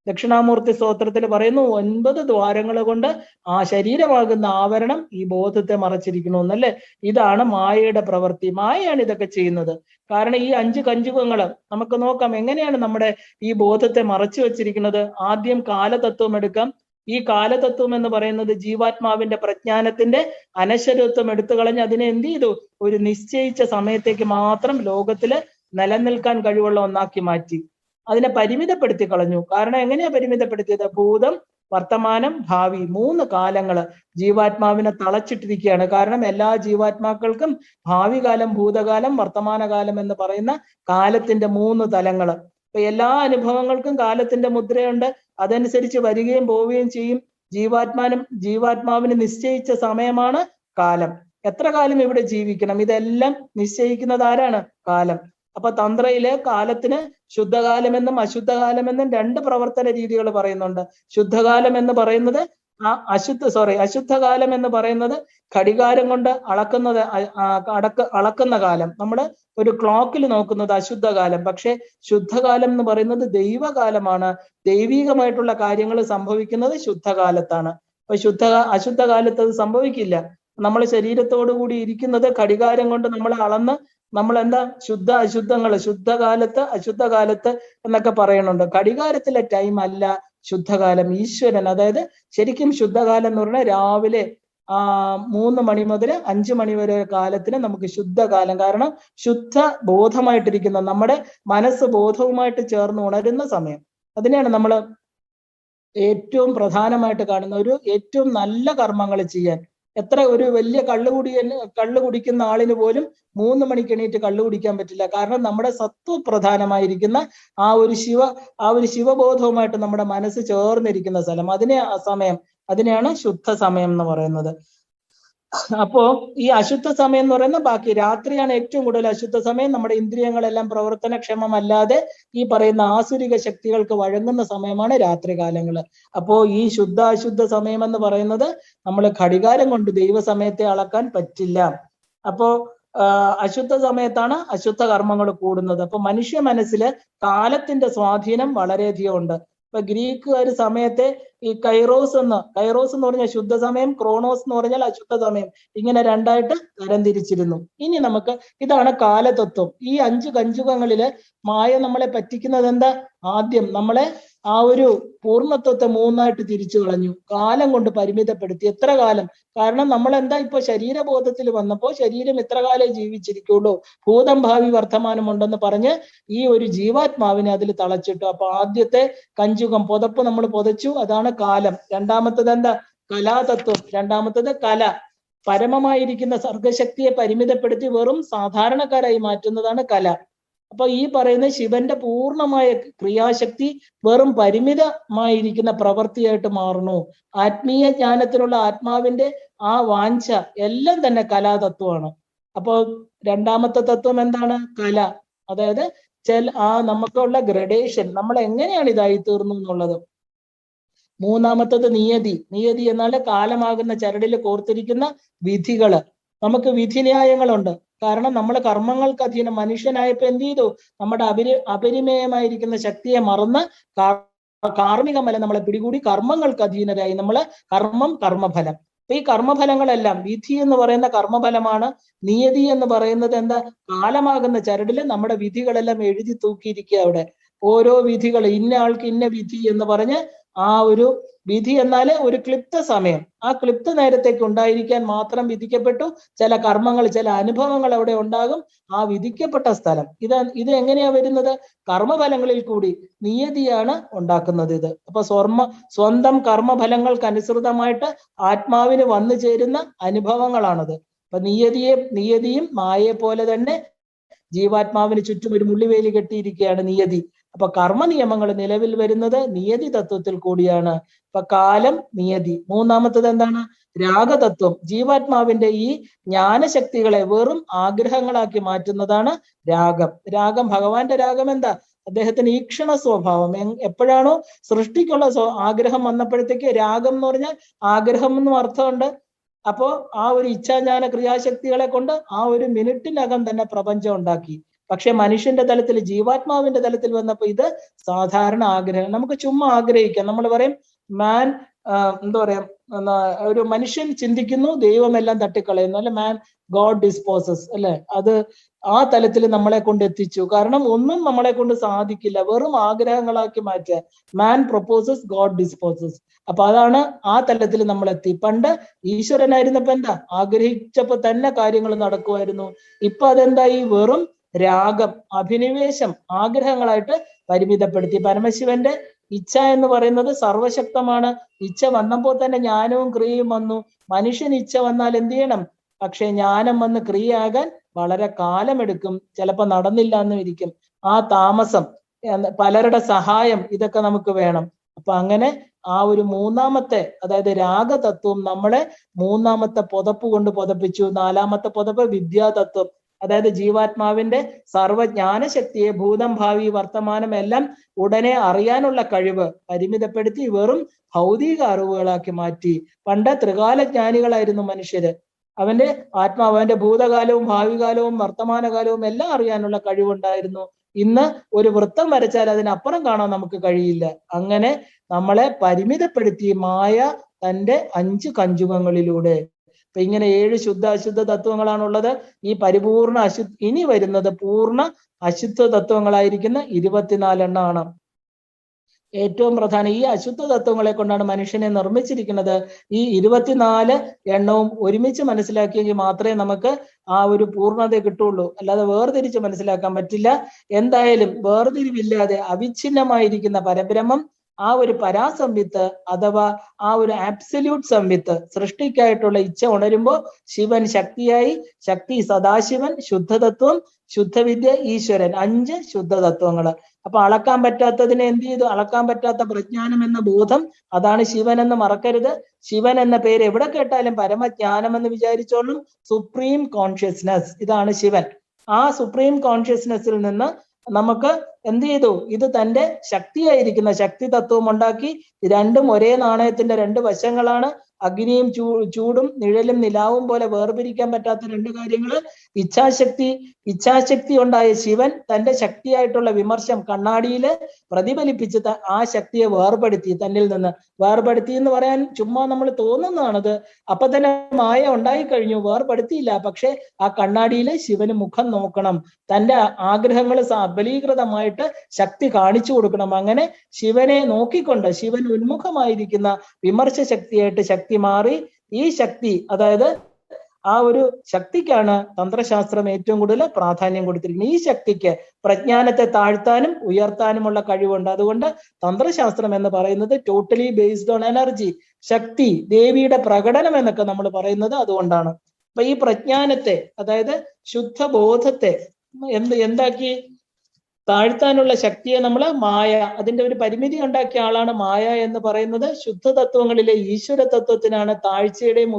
Speaker 1: ദക്ഷിണാമൂർത്തി സ്തോത്രത്തിൽ പറയുന്നു 9 ദ്വാരങ്ങൾ കൊണ്ട് ആ ശരീരമാകുന്ന ആവരണം ഈ ബോധത്തെ മറച്ചിരിക്കണമെന്നല്ലേ? ഇതാണ് മായയുടെ പ്രവൃത്തി. മായയാണ് ഇതൊക്കെ ചെയ്യുന്നത്. കാരണം ഈ 5 കഞ്ചുകങ്ങള് നമുക്ക് നോക്കാം എങ്ങനെയാണ് നമ്മുടെ ഈ ബോധത്തെ മറച്ചു വെച്ചിരിക്കുന്നത്. ആദ്യം കാലതത്വം എടുക്കാം. ഈ കാലതത്വം എന്ന് പറയുന്നത് ജീവാത്മാവിന്റെ പ്രജ്ഞാനത്തിന്റെ അനശ്വരത്വം എടുത്തു കളഞ്ഞ് അതിനെ എന്ത് ചെയ്തു? ഒരു നിശ്ചയിച്ച സമയത്തേക്ക് മാത്രം ലോകത്തില് നിലനിൽക്കാൻ കഴിവുള്ള ഒന്നാക്കി മാറ്റി. അതിനെ പരിമിതപ്പെടുത്തി കളഞ്ഞു. കാരണം എങ്ങനെയാ പരിമിതപ്പെടുത്തിയത്? ഭൂതം, വർത്തമാനം, ഭാവി, 3 കാലങ്ങള് ജീവാത്മാവിനെ തളച്ചിട്ടിരിക്കുകയാണ്. കാരണം എല്ലാ ജീവാത്മാക്കൾക്കും ഭാവി കാലം, ഭൂതകാലം, വർത്തമാനകാലം എന്ന് പറയുന്ന കാലത്തിന്റെ 3 തലങ്ങള്. അപ്പൊ എല്ലാ അനുഭവങ്ങൾക്കും കാലത്തിന്റെ മുദ്രയുണ്ട്. അതനുസരിച്ച് വരികയും പോവുകയും ചെയ്യും. ജീവാത്മാവിന് നിശ്ചയിച്ച സമയമാണ് കാലം. എത്ര കാലം ഇവിടെ ജീവിക്കണം, ഇതെല്ലാം നിശ്ചയിക്കുന്നത് ആരാണ്? കാലം. അപ്പൊ തന്ത്രയിലെ കാലത്തിന് ശുദ്ധകാലമെന്നും അശുദ്ധകാലമെന്നും രണ്ട് പ്രവർത്തന രീതികൾ പറയുന്നുണ്ട്. ശുദ്ധകാലം എന്ന് പറയുന്നത് അശുദ്ധകാലം എന്ന് പറയുന്നത് ഘടികാരം കൊണ്ട് അളക്കുന്ന കാലം. നമ്മൾ ഒരു ക്ലോക്കിൽ നോക്കുന്നത് അശുദ്ധകാലം. പക്ഷെ ശുദ്ധകാലം എന്ന് പറയുന്നത് ദൈവകാലമാണ്. ദൈവികമായിട്ടുള്ള കാര്യങ്ങൾ സംഭവിക്കുന്നത് ശുദ്ധകാലത്താണ്. അപ്പൊ അശുദ്ധകാലത്ത് അത് സംഭവിക്കില്ല. നമ്മൾ ശരീരത്തോടു കൂടി ഇരിക്കുന്നത് ഘടികാരം കൊണ്ട് നമ്മൾ അളന്ന് നമ്മൾ എന്താ ശുദ്ധകാലത്ത് അശുദ്ധകാലത്ത് എന്നൊക്കെ പറയുന്നുണ്ട്. ഘടികാരത്തിലെ ടൈം അല്ല ശുദ്ധകാലം. ഈശ്വരൻ, അതായത് ശരിക്കും ശുദ്ധകാലം എന്ന് പറഞ്ഞാൽ രാവിലെ 3 മണി മുതൽ 5 മണി വരെ കാലത്തിന് നമുക്ക് ശുദ്ധകാലം. കാരണം ശുദ്ധ ബോധമായിട്ടിരിക്കുന്ന നമ്മുടെ മനസ്സ് ബോധവുമായിട്ട് ചേർന്ന് ഉണരുന്ന സമയം. അതിനെയാണ് നമ്മൾ ഏറ്റവും പ്രധാനമായിട്ട് കാണുന്ന ഏറ്റവും നല്ല കർമ്മങ്ങൾ ചെയ്യാൻ. എത്ര ഒരു വലിയ കള്ളു കുടിക്കുന്ന ആളിന് പോലും 3 മണിക്ക് എണീറ്റ് കള്ളു കുടിക്കാൻ പറ്റില്ല. കാരണം നമ്മുടെ സത്വപ്രധാനമായിരിക്കുന്ന ആ ഒരു ശിവബോധവുമായിട്ട് നമ്മുടെ മനസ്സ് ചേർന്നിരിക്കുന്ന സ്ഥലം, അതിനെയാണ് ശുദ്ധ സമയം എന്ന് പറയുന്നത്. അപ്പോ ഈ അശുദ്ധ സമയം എന്ന് പറയുന്ന ബാക്കി രാത്രിയാണ് ഏറ്റവും കൂടുതൽ അശുദ്ധ സമയം. നമ്മുടെ ഇന്ദ്രിയങ്ങളെല്ലാം പ്രവർത്തനക്ഷമമല്ലാതെ ഈ പറയുന്ന ആസുരിക ശക്തികൾക്ക് വഴങ്ങുന്ന സമയമാണ് രാത്രി കാലങ്ങൾ. അപ്പോ ഈ അശുദ്ധ സമയം എന്ന് പറയുന്നത് നമ്മൾ ഘടികാരം കൊണ്ട് ദൈവസമയത്തെ അളക്കാൻ പറ്റില്ല. അപ്പോ അശുദ്ധ സമയത്താണ് അശുദ്ധ കർമ്മങ്ങൾ കൂടുന്നത്. അപ്പൊ മനുഷ്യ മനസ്സില് കാലത്തിന്റെ സ്വാധീനം വളരെയധികം ഉണ്ട്. ഇപ്പൊ ഗ്രീക്കുകാർ സമയത്തെ ഈ കൈറോസ് എന്ന് പറഞ്ഞാൽ ശുദ്ധ സമയം, ക്രോണോസ് എന്ന് പറഞ്ഞാൽ അശുദ്ധ സമയം, ഇങ്ങനെ രണ്ടായിട്ട് തരംതിരിച്ചിരുന്നു. ഇനി ഇതാണ് കാലതത്വം. ഈ 5 കഞ്ചുകങ്ങളില് മായ നമ്മളെ പറ്റിക്കുന്നത് എന്താ? ആദ്യം നമ്മളെ ആ ഒരു പൂർണ്ണത്വത്തെ 3ആയിട്ട് തിരിച്ചു കളഞ്ഞു. കാലം കൊണ്ട് പരിമിതപ്പെടുത്തി. എത്ര കാലം? കാരണം നമ്മളെന്താ ഇപ്പൊ ശരീരബോധത്തിൽ വന്നപ്പോ ശരീരം എത്ര കാലം ജീവിച്ചിരിക്കുള്ളൂ, ഭൂതം ഭാവി വർത്തമാനം ഉണ്ടെന്ന് പറഞ്ഞ് ഈ ഒരു ജീവാത്മാവിനെ അതിൽ തളച്ചിട്ടു. അപ്പൊ ആദ്യത്തെ കഞ്ചുകം പുതപ്പ് നമ്മൾ പുതച്ചു, അതാണ് കാലം. രണ്ടാമത്തത് എന്താ? കലാതത്വം. രണ്ടാമത്തത് കല. പരമമായിരിക്കുന്ന സർഗശക്തിയെ പരിമിതപ്പെടുത്തി വെറും സാധാരണക്കാരായി മാറ്റുന്നതാണ് കല. അപ്പൊ ഈ പറയുന്ന ശിവന്റെ പൂർണ്ണമായ ക്രിയാശക്തി വെറും പരിമിതമായിരിക്കുന്ന പ്രവൃത്തിയായിട്ട് മാറുന്നു. ആത്മീയ ജ്ഞാനത്തിലുള്ള ആത്മാവിന്റെ ആ വാഞ്ച എല്ലാം തന്നെ കലാതത്വമാണ്. അപ്പോ രണ്ടാമത്തെ തത്വം എന്താണ്? കല. അതായത് നമുക്കുള്ള ഗ്രഡേഷൻ, നമ്മൾ എങ്ങനെയാണ് ഇതായി തീർന്നു എന്നുള്ളത്. മൂന്നാമത്തത് നിയതി. നിയതി എന്നാൽ കാലമാകുന്ന ചരടിൽ കോർത്തിരിക്കുന്ന വിധികള്. നമുക്ക് വിധിന്യായങ്ങളുണ്ട്. കാരണം നമ്മൾ കർമ്മങ്ങൾക്ക് അധീനം. മനുഷ്യനായപ്പോ എന്ത് ചെയ്തു? നമ്മുടെ അപരിമേയമായിരിക്കുന്ന ശക്തിയെ മറന്ന് കാർമ്മികമല്ല നമ്മളെ പിടികൂടി കർമ്മങ്ങൾക്ക് അധീനരായി. നമ്മള് കർമ്മഫലം. അപ്പൊ ഈ കർമ്മഫലങ്ങളെല്ലാം വിധി എന്ന് പറയുന്ന കർമ്മഫലമാണ്. നിയതി എന്ന് പറയുന്നത് എന്താ? കാലമാകുന്ന ചരടില് നമ്മുടെ വിധികളെല്ലാം എഴുതി തൂക്കിയിരിക്കുക. അവിടെ ഓരോ വിധികൾ, ഇന്ന ആൾക്ക് ഇന്ന വിധി എന്ന് പറഞ്ഞ് ആ ഒരു വിധി എന്നാല് ഒരു ക്ലിപ്ത സമയം, ആ ക്ലിപ്ത നേരത്തേക്ക് ഉണ്ടായിരിക്കാൻ മാത്രം വിധിക്കപ്പെട്ടു. ചില കർമ്മങ്ങൾ, ചില അനുഭവങ്ങൾ അവിടെ ഉണ്ടാകും. ആ വിധിക്കപ്പെട്ട സ്ഥലം ഇത് എങ്ങനെയാ വരുന്നത്? കർമ്മഫലങ്ങളിൽ കൂടി നിയതിയാണ് ഉണ്ടാക്കുന്നത് ഇത്. അപ്പൊ സ്വന്തം കർമ്മഫലങ്ങൾക്ക് അനുസൃതമായിട്ട് ആത്മാവിന് വന്നു ചേരുന്ന അനുഭവങ്ങളാണത്. അപ്പൊ നിയതിയും മായയെ പോലെ തന്നെ ജീവാത്മാവിന് ചുറ്റും ഒരു മുള്ളിവേലി കെട്ടിയിരിക്കുകയാണ് നിയതി. അപ്പൊ കർമ്മ നിയമങ്ങൾ നിലവിൽ വരുന്നത് നിയതി തത്വത്തിൽ കൂടിയാണ്. അപ്പൊ കാലം, നിയതി. മൂന്നാമത്തത് എന്താണ്? രാഗതത്വം. ജീവാത്മാവിന്റെ ഈ ജ്ഞാനശക്തികളെ വെറും ആഗ്രഹങ്ങളാക്കി മാറ്റുന്നതാണ് രാഗം. ഭഗവാന്റെ രാഗം എന്താ? അദ്ദേഹത്തിന് ഈക്ഷണ സ്വഭാവം. എപ്പോഴാണോ സൃഷ്ടിക്കുള്ള ആഗ്രഹം വന്നപ്പോഴത്തേക്ക് രാഗം എന്ന് പറഞ്ഞാൽ ആഗ്രഹം എന്നും അർത്ഥമുണ്ട്. അപ്പോ ആ ഒരു ഇച്ഛാജ്ഞാന ക്രിയാശക്തികളെ കൊണ്ട് ആ ഒരു മിനിറ്റിനകം തന്നെ പ്രപഞ്ചം ഉണ്ടാക്കി. പക്ഷെ മനുഷ്യന്റെ തലത്തിൽ, ജീവാത്മാവിന്റെ തലത്തിൽ വന്നപ്പോ ഇത് സാധാരണ ആഗ്രഹം. നമുക്ക് ചുമ്മാ ആഗ്രഹിക്കാം. നമ്മൾ പറയും എന്താ പറയാ, ഒരു മനുഷ്യൻ ചിന്തിക്കുന്നു, ദൈവമെല്ലാം തട്ടിക്കളയുന്നു, അല്ലെ? ഗോഡ് ഡിസ്പോസസ്, അല്ലെ? അത് ആ തലത്തിൽ നമ്മളെ കൊണ്ട് എത്തിച്ചു. കാരണം ഒന്നും നമ്മളെ കൊണ്ട് സാധിക്കില്ല, വെറും ആഗ്രഹങ്ങളാക്കി മാറ്റുക. മാൻ പ്രൊപ്പോസസ്, ഗോഡ് ഡിസ്പോസസ്. അപ്പൊ അതാണ് ആ തലത്തിൽ നമ്മൾ എത്തി. പണ്ട് ഈശ്വരനായിരുന്നപ്പോ എന്താ? ആഗ്രഹിച്ചപ്പോ തന്നെ കാര്യങ്ങൾ നടക്കുമായിരുന്നു. ഇപ്പൊ അതെന്തായി? വെറും രാഗം, അഭിനിവേശം, ആഗ്രഹങ്ങളായിട്ട് പരിമിതപ്പെടുത്തി. പരമശിവന്റെ ഇച്ഛ എന്ന് പറയുന്നത് സർവശക്തമാണ്. ഇച്ഛ വന്നപ്പോൾ തന്നെ ജ്ഞാനവും ക്രിയയും വന്നു. മനുഷ്യൻ ഇച്ഛ വന്നാൽ എന്ത് ചെയ്യണം? പക്ഷെ ജ്ഞാനം വന്ന് ക്രിയയാകാൻ വളരെ കാലമെടുക്കും. ചിലപ്പോൾ നടന്നില്ല എന്നും ഇരിക്കും. ആ താമസം, പലരുടെ സഹായം, ഇതൊക്കെ നമുക്ക് വേണം. അപ്പൊ അങ്ങനെ ആ ഒരു മൂന്നാമത്തെ, അതായത് രാഗതത്വം നമ്മളെ മൂന്നാമത്തെ പുതപ്പ് കൊണ്ട് പുതപ്പിച്ചു. നാലാമത്തെ പുതപ്പ് വിദ്യാതത്വം, അതായത് ജീവാത്മാവിന്റെ സർവജ്ഞാനശക്തിയെ ഭൂതം ഭാവി വർത്തമാനം എല്ലാം ഉടനെ അറിയാനുള്ള കഴിവ് പരിമിതപ്പെടുത്തി വെറും ഭൗതിക അറിവുകളാക്കി മാറ്റി. പണ്ട് ത്രികാലജ്ഞാനികളായിരുന്നു മനുഷ്യര്. അവന്റെ ആത്മാവ്, അവന്റെ ഭൂതകാലവും ഭാവി കാലവും വർത്തമാനകാലവും എല്ലാം അറിയാനുള്ള കഴിവുണ്ടായിരുന്നു. ഇന്ന് ഒരു വൃത്തം വരച്ചാൽ അതിനപ്പുറം കാണാൻ നമുക്ക് കഴിയില്ല. അങ്ങനെ നമ്മളെ പരിമിതപ്പെടുത്തി മായ തന്റെ 5 കഞ്ചുകങ്ങളിലൂടെ. അപ്പൊ ഇങ്ങനെ 7 ശുദ്ധ അശുദ്ധ തത്വങ്ങളാണുള്ളത്. ഈ പരിപൂർണ ഇനി വരുന്നത് പൂർണ്ണ അശുദ്ധ തത്വങ്ങളായിരിക്കുന്ന 24 എണ്ണമാണ്. ഏറ്റവും പ്രധാനം ഈ അശുദ്ധ തത്വങ്ങളെ കൊണ്ടാണ് മനുഷ്യനെ നിർമ്മിച്ചിരിക്കുന്നത്. ഈ 24 എണ്ണവും ഒരുമിച്ച് മനസ്സിലാക്കിയെങ്കിൽ മാത്രമേ നമുക്ക് ആ ഒരു പൂർണ്ണത കിട്ടുള്ളൂ. അല്ലാതെ വേർതിരിച്ച് മനസ്സിലാക്കാൻ പറ്റില്ല. എന്തായാലും വേർതിരിവില്ലാതെ അവിഛിന്നമായിരിക്കുന്ന പരബ്രഹ്മം, ആ ഒരു പരാസംവിത്ത് അഥവാ ആ ഒരു ആബ്സല്യൂട്ട് സംവിത്ത്, സൃഷ്ടിക്കായിട്ടുള്ള ഇച്ഛ ഉണരുമ്പോൾ ശിവൻ ശക്തിയായി, ശക്തി സദാശിവൻ, ശുദ്ധതത്വം, ശുദ്ധവിദ്യ, ഈശ്വരൻ, 5 ശുദ്ധതത്വങ്ങള്. അപ്പൊ അളക്കാൻ പറ്റാത്തതിനെ എന്ത് ചെയ്തു? അളക്കാൻ പറ്റാത്ത പ്രജ്ഞാനം എന്ന ബോധം, അതാണ് ശിവൻ എന്ന് മറക്കരുത്. ശിവൻ എന്ന പേര് എവിടെ കേട്ടാലും പരമജ്ഞാനം എന്ന് വിചാരിച്ചോളും. സുപ്രീം കോൺഷ്യസ്നസ്, ഇതാണ് ശിവൻ. ആ സുപ്രീം കോൺഷ്യസ്നെസ്സിൽ നിന്ന് നമുക്ക് എന്ത് ചെയ്തു? ഇത് തന്റെ ശക്തിയായിരിക്കുന്ന ശക്തി തത്വം ഉണ്ടാക്കി. രണ്ടും ഒരേ നാണയത്തിന്റെ 2 വശങ്ങളാണ്. അഗ്നിയും ചൂടും നിഴലും നിലാവും പോലെ വേർപിരിക്കാൻ പറ്റാത്ത 2 കാര്യങ്ങള്. ഇച്ഛാശക്തി ഉണ്ടായ ശിവൻ തന്റെ ശക്തിയായിട്ടുള്ള വിമർശം കണ്ണാടിയില് പ്രതിഫലിപ്പിച്ച് ആ ശക്തിയെ വേർപെടുത്തി. തന്നിൽ നിന്ന് വേർപെടുത്തി എന്ന് പറയാൻ ചുമ്മാ നമ്മൾ തോന്നുന്നതാണത്. അപ്പൊ തന്നെ മായ ഉണ്ടായി കഴിഞ്ഞു, വേർപെടുത്തിയില്ല. പക്ഷെ ആ കണ്ണാടിയില് ശിവന് മുഖം നോക്കണം, തന്റെ ആഗ്രഹങ്ങൾ സബലീകൃതമായിട്ട് ശക്തി കാണിച്ചു കൊടുക്കണം. അങ്ങനെ ശിവനെ നോക്കിക്കൊണ്ട് ശിവൻ ഉന്മുഖമായിരിക്കുന്ന വിമർശ ശക്തിയായിട്ട് ശക്തി മാറി. ഈ ശക്തി, അതായത് ആ ഒരു ശക്തിക്കാണ് തന്ത്രശാസ്ത്രം ഏറ്റവും കൂടുതൽ പ്രാധാന്യം കൊടുത്തിരിക്കുന്നത്. ഈ ശക്തിക്ക് പ്രജ്ഞാനത്തെ താഴ്ത്താനും ഉയർത്താനുമുള്ള കഴിവുണ്ട്. അതുകൊണ്ട് തന്ത്രശാസ്ത്രം എന്ന് പറയുന്നത് ടോട്ടലി ബേസ്ഡ് ഓൺ എനർജി. ശക്തി, ദേവിയുടെ പ്രകടനം എന്നൊക്കെ നമ്മൾ പറയുന്നത് അതുകൊണ്ടാണ്. അപ്പൊ ഈ പ്രജ്ഞാനത്തെ, അതായത് ശുദ്ധബോധത്തെ എന്താക്കി? താഴ്ത്താനുള്ള ശക്തിയെ നമ്മൾ മായ, അതിന്റെ ഒരു പരിമിതി ഉണ്ടാക്കിയ ആളാണ് മായ എന്ന് പറയുന്നത്. ശുദ്ധ തത്വങ്ങളിലെ ഈശ്വര തത്വത്തിനാണ് താഴ്ചയുടെയും